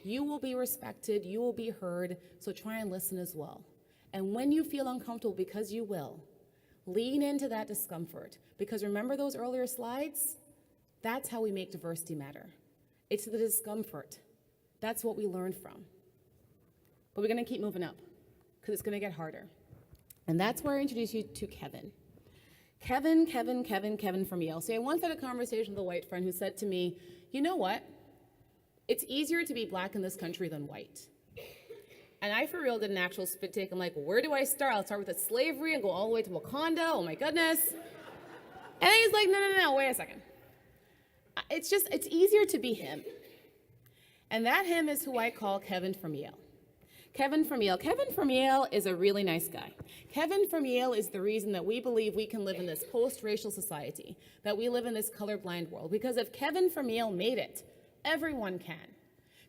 You will be respected. You will be heard. So try and listen as well. And when you feel uncomfortable, because you will, lean into that discomfort. Because remember those earlier slides? That's how we make diversity matter. It's the discomfort. That's what we learned from. But we're going to keep moving up, because it's going to get harder. And that's where I introduce you to Kevin. Kevin from Yale. So I once had a conversation with a white friend who said to me, you know what? It's easier to be black in this country than white. And I for real did an actual spit take. I'm like, well, where do I start? I'll start with the slavery and go all the way to Wakanda. Oh my goodness. And he's like, no, wait a second. It's easier to be him. And that him is who I call Kevin from Yale. Kevin from Yale is a really nice guy. Kevin from Yale is the reason that we believe we can live in this post-racial society, that we live in this colorblind world. Because if Kevin from Yale made it, everyone can.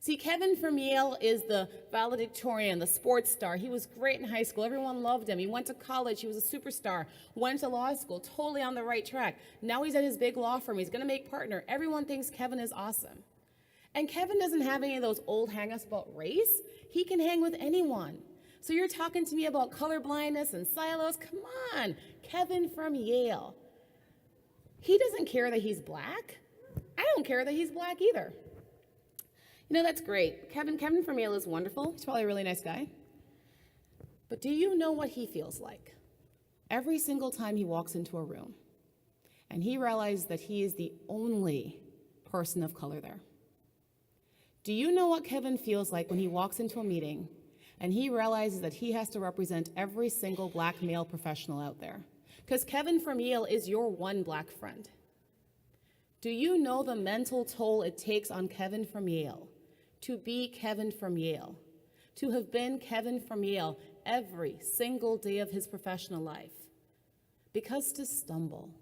See, Kevin from Yale is the valedictorian, the sports star. He was great in high school. Everyone loved him. He went to college. He was a superstar. Went to law school, totally on the right track. Now he's at his big law firm. He's going to make partner. Everyone thinks Kevin is awesome. And Kevin doesn't have any of those old hang-ups about race. He can hang with anyone. So you're talking to me about colorblindness and silos? Come on, Kevin from Yale. He doesn't care that he's black. I don't care that he's black either. You know, that's great. Kevin from Yale is wonderful. He's probably a really nice guy. But do you know what he feels like? Every single time he walks into a room and he realizes that he is the only person of color there. Do you know what Kevin feels like when he walks into a meeting and he realizes that he has to represent every single black male professional out there? Because Kevin from Yale is your one black friend. Do you know the mental toll it takes on Kevin from Yale to be Kevin from Yale, to have been Kevin from Yale every single day of his professional life? Because to stumble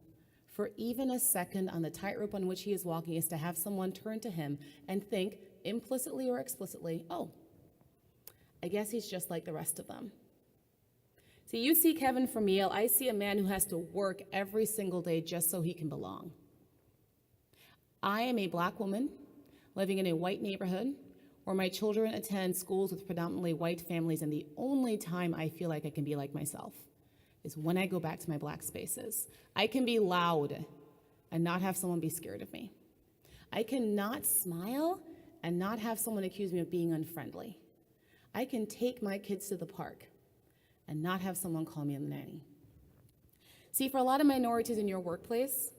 for even a second on the tightrope on which he is walking is to have someone turn to him and think, implicitly or explicitly, oh, I guess he's just like the rest of them. See, you see Kevin from Yale, I see a man who has to work every single day just so he can belong. I am a black woman living in a white neighborhood where my children attend schools with predominantly white families, and the only time I feel like I can be like myself is when I go back to my black spaces. I can be loud and not have someone be scared of me. I cannot smile and not have someone accuse me of being unfriendly. I can take my kids to the park and not have someone call me a nanny. See, for a lot of minorities in your workplace,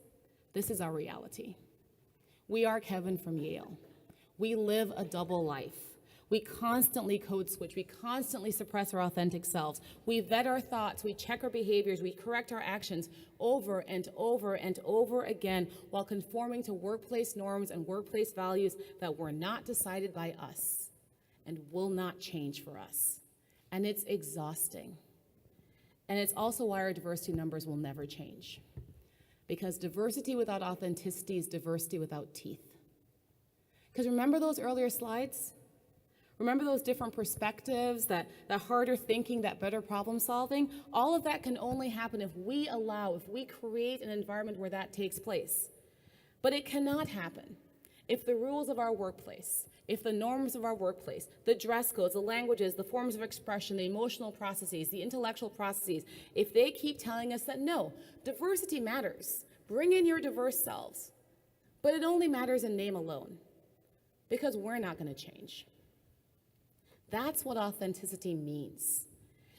this is our reality. We are Kevin from Yale. We live a double life. We constantly code switch. We constantly suppress our authentic selves. We vet our thoughts. We check our behaviors. We correct our actions over and over and over again while conforming to workplace norms and workplace values that were not decided by us and will not change for us. And it's exhausting. And it's also why our diversity numbers will never change. Because diversity without authenticity is diversity without teeth. Because remember those earlier slides? Remember those different perspectives, that harder thinking, that better problem solving? All of that can only happen if we create an environment where that takes place. But it cannot happen if the rules of our workplace, if the norms of our workplace, the dress codes, the languages, the forms of expression, the emotional processes, the intellectual processes, if they keep telling us that no, diversity matters, bring in your diverse selves, but it only matters in name alone, because we're not going to change. That's what authenticity means.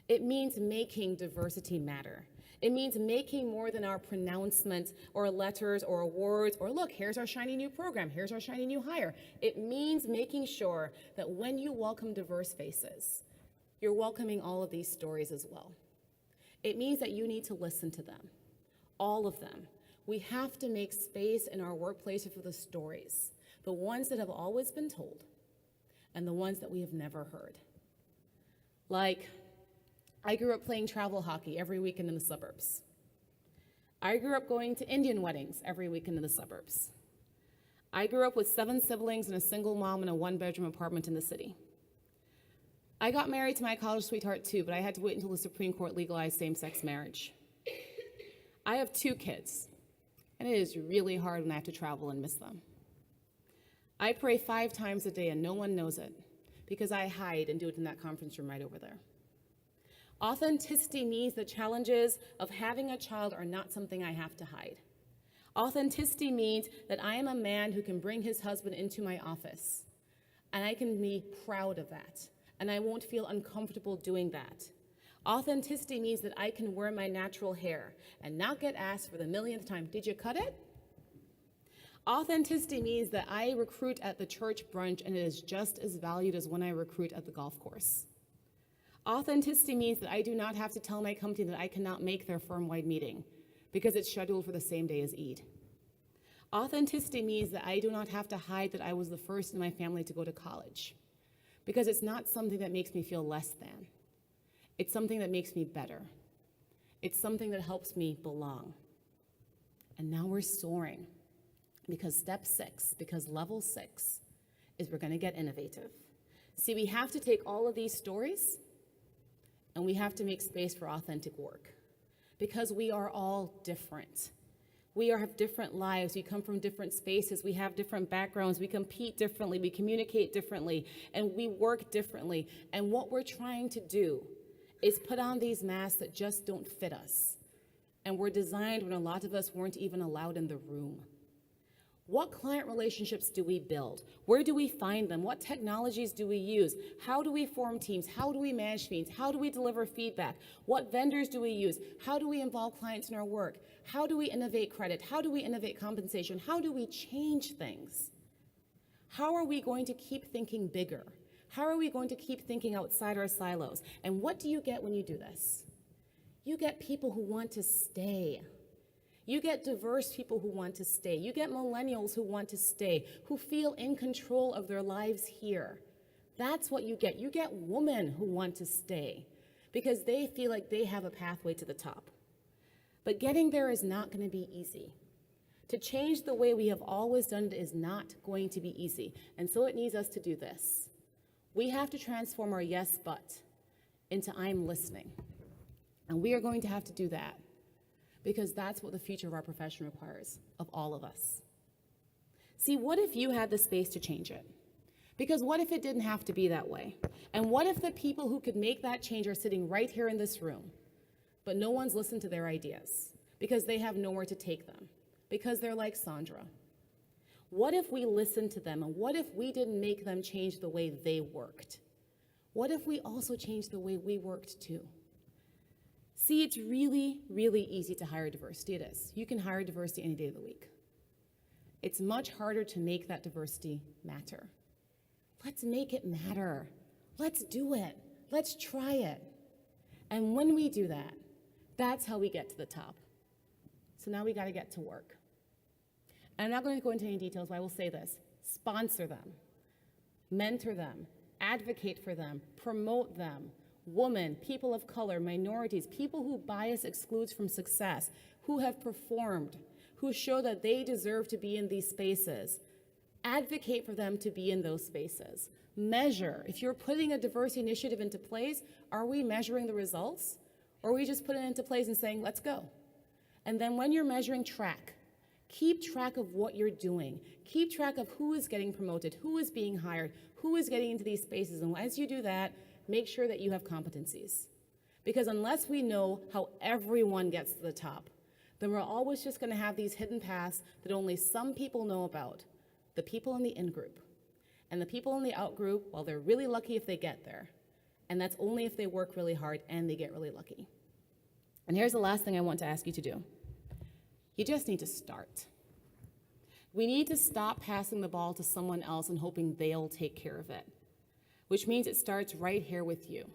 It means making diversity matter. It means making more than our pronouncements or letters or awards or look, here's our shiny new program, here's our shiny new hire. It means making sure that when you welcome diverse faces, you're welcoming all of these stories as well. It means that you need to listen to them. all of them. We have to make space in our workplaces for the stories, the ones that have always been told and the ones that we have never heard. Like, I grew up playing travel hockey every weekend in the suburbs. I grew up going to Indian weddings every weekend in the suburbs. I grew up with 7 siblings and a single mom in a 1-bedroom apartment in the city. I got married to my college sweetheart too, but I had to wait until the Supreme Court legalized same-sex marriage. I have 2 kids, and it is really hard when I have to travel and miss them. I pray 5 times a day and no one knows it because I hide and do it in that conference room right over there. Authenticity means the challenges of having a child are not something I have to hide. Authenticity means that I am a man who can bring his husband into my office, and I can be proud of that, and I won't feel uncomfortable doing that. Authenticity means that I can wear my natural hair and not get asked for the millionth time, did you cut it? Authenticity means that I recruit at the church brunch and it is just as valued as when I recruit at the golf course. Authenticity means that I do not have to tell my company that I cannot make their firm-wide meeting because it's scheduled for the same day as Eid. Authenticity means that I do not have to hide that I was the first in my family to go to college because it's not something that makes me feel less than. It's something that makes me better. It's something that helps me belong. And now we're soaring because step 6, because level 6 is we're going to get innovative. See, we have to take all of these stories and we have to make space for authentic work because we are all different. We have different lives, we come from different spaces, we have different backgrounds, we compete differently, we communicate differently, and we work differently. And what we're trying to do is put on these masks that just don't fit us. And were designed when a lot of us weren't even allowed in the room. What client relationships do we build? Where do we find them? What technologies do we use? How do we form teams? How do we manage teams? How do we deliver feedback? What vendors do we use? How do we involve clients in our work? How do we innovate credit? How do we innovate compensation? How do we change things? How are we going to keep thinking bigger? How are we going to keep thinking outside our silos? And what do you get when you do this? You get people who want to stay. You get diverse people who want to stay. You get millennials who want to stay, who feel in control of their lives here. That's what you get. You get women who want to stay because they feel like they have a pathway to the top. But getting there is not going to be easy. To change the way we have always done it is not going to be easy. And so it needs us to do this. We have to transform our yes, but into I'm listening. And we are going to have to do that because that's what the future of our profession requires of all of us. See, what if you had the space to change it? Because what if it didn't have to be that way? And what if the people who could make that change are sitting right here in this room, but no one's listened to their ideas because they have nowhere to take them, because they're like Sandra? What if we listened to them, and what if we didn't make them change the way they worked? What if we also changed the way we worked too? See, it's really, really easy to hire diversity. It is. You can hire diversity any day of the week. It's much harder to make that diversity matter. Let's make it matter. Let's do it. Let's try it. And when we do that, that's how we get to the top. So now we got to get to work. And I'm not going to go into any details, but I will say this. Sponsor them. Mentor them. Advocate for them. Promote them. Women, people of color, minorities, people who bias excludes from success, who have performed, who show that they deserve to be in these spaces. Advocate for them to be in those spaces. Measure. If you're putting a diversity initiative into place, are we measuring the results? Or are we just putting it into place and saying, let's go? And then when you're measuring, track. Keep track of what you're doing. Keep track of who is getting promoted, who is being hired, who is getting into these spaces. And as you do that, make sure that you have competencies. Because unless we know how everyone gets to the top, then we're always just going to have these hidden paths that only some people know about, the people in the in-group. And the people in the out-group, well, they're really lucky if they get there. And that's only if they work really hard and they get really lucky. And here's the last thing I want to ask you to do. You just need to start. We need to stop passing the ball to someone else and hoping they'll take care of it, which means it starts right here with you,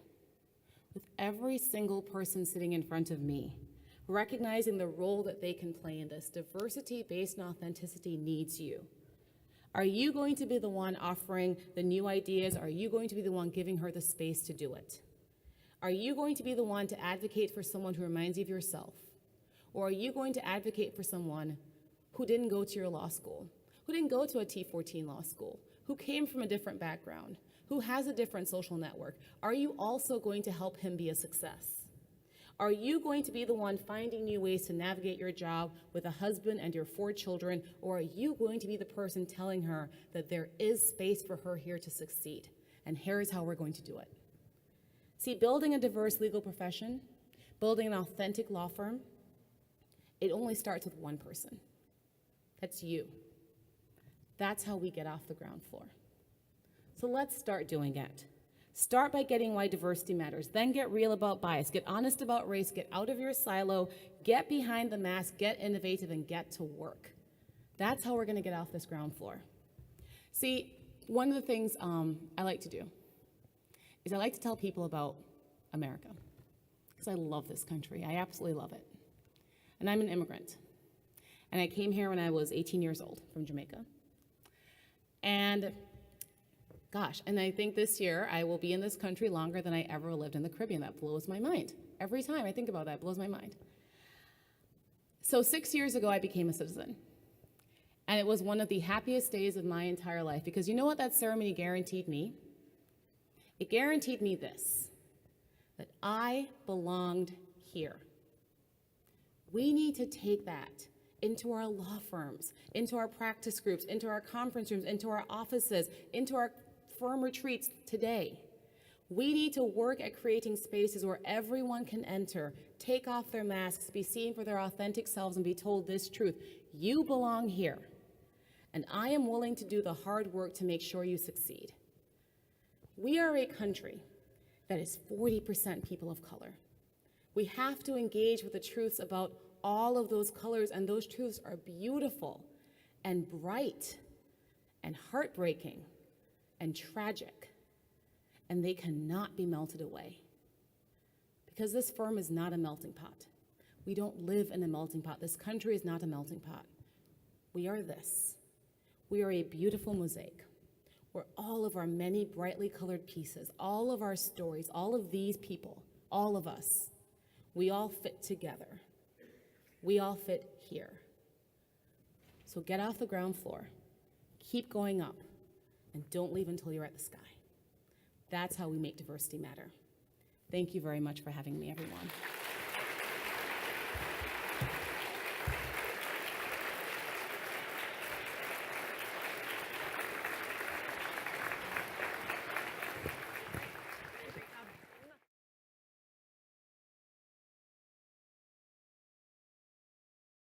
with every single person sitting in front of me, recognizing the role that they can play in this. Diversity based on authenticity needs you. Are you going to be the one offering the new ideas? Are you going to be the one giving her the space to do it? Are you going to be the one to advocate for someone who reminds you of yourself? Or are you going to advocate for someone who didn't go to your law school, who didn't go to a T14 law school, who came from a different background, who has a different social network? Are you also going to help him be a success? Are you going to be the one finding new ways to navigate your job with a husband and your 4 children, or are you going to be the person telling her that there is space for her here to succeed, and here's how we're going to do it? See, building a diverse legal profession, building an authentic law firm, it only starts with one person. That's you. That's how we get off the ground floor. So let's start doing it. Start by getting why diversity matters. Then get real about bias. Get honest about race. Get out of your silo. Get behind the mask. Get innovative and get to work. That's how we're going to get off this ground floor. See, one of the things I like to do is I like to tell people about America, because I love this country. I absolutely love it. And I'm an immigrant. And I came here when I was 18 years old from Jamaica. And gosh, and I think this year I will be in this country longer than I ever lived in the Caribbean. That blows my mind. Every time I think about that, it blows my mind. So 6 years ago, I became a citizen. And it was one of the happiest days of my entire life, because you know what that ceremony guaranteed me? It guaranteed me this, that I belonged here. We need to take that into our law firms, into our practice groups, into our conference rooms, into our offices, into our firm retreats today. We need to work at creating spaces where everyone can enter, take off their masks, be seen for their authentic selves, and be told this truth: you belong here, and I am willing to do the hard work to make sure you succeed. We are a country that is 40% people of color. We have to engage with the truths about all of those colors, and those truths are beautiful and bright and heartbreaking and tragic, and they cannot be melted away. Because this firm is not a melting pot. We don't live in a melting pot. This country is not a melting pot. We are this. We are a beautiful mosaic where all of our many brightly colored pieces, all of our stories, all of these people, all of us, we all fit together. We all fit here. So get off the ground floor, keep going up, and don't leave until you're at the sky. That's how we make diversity matter. Thank you very much for having me, everyone.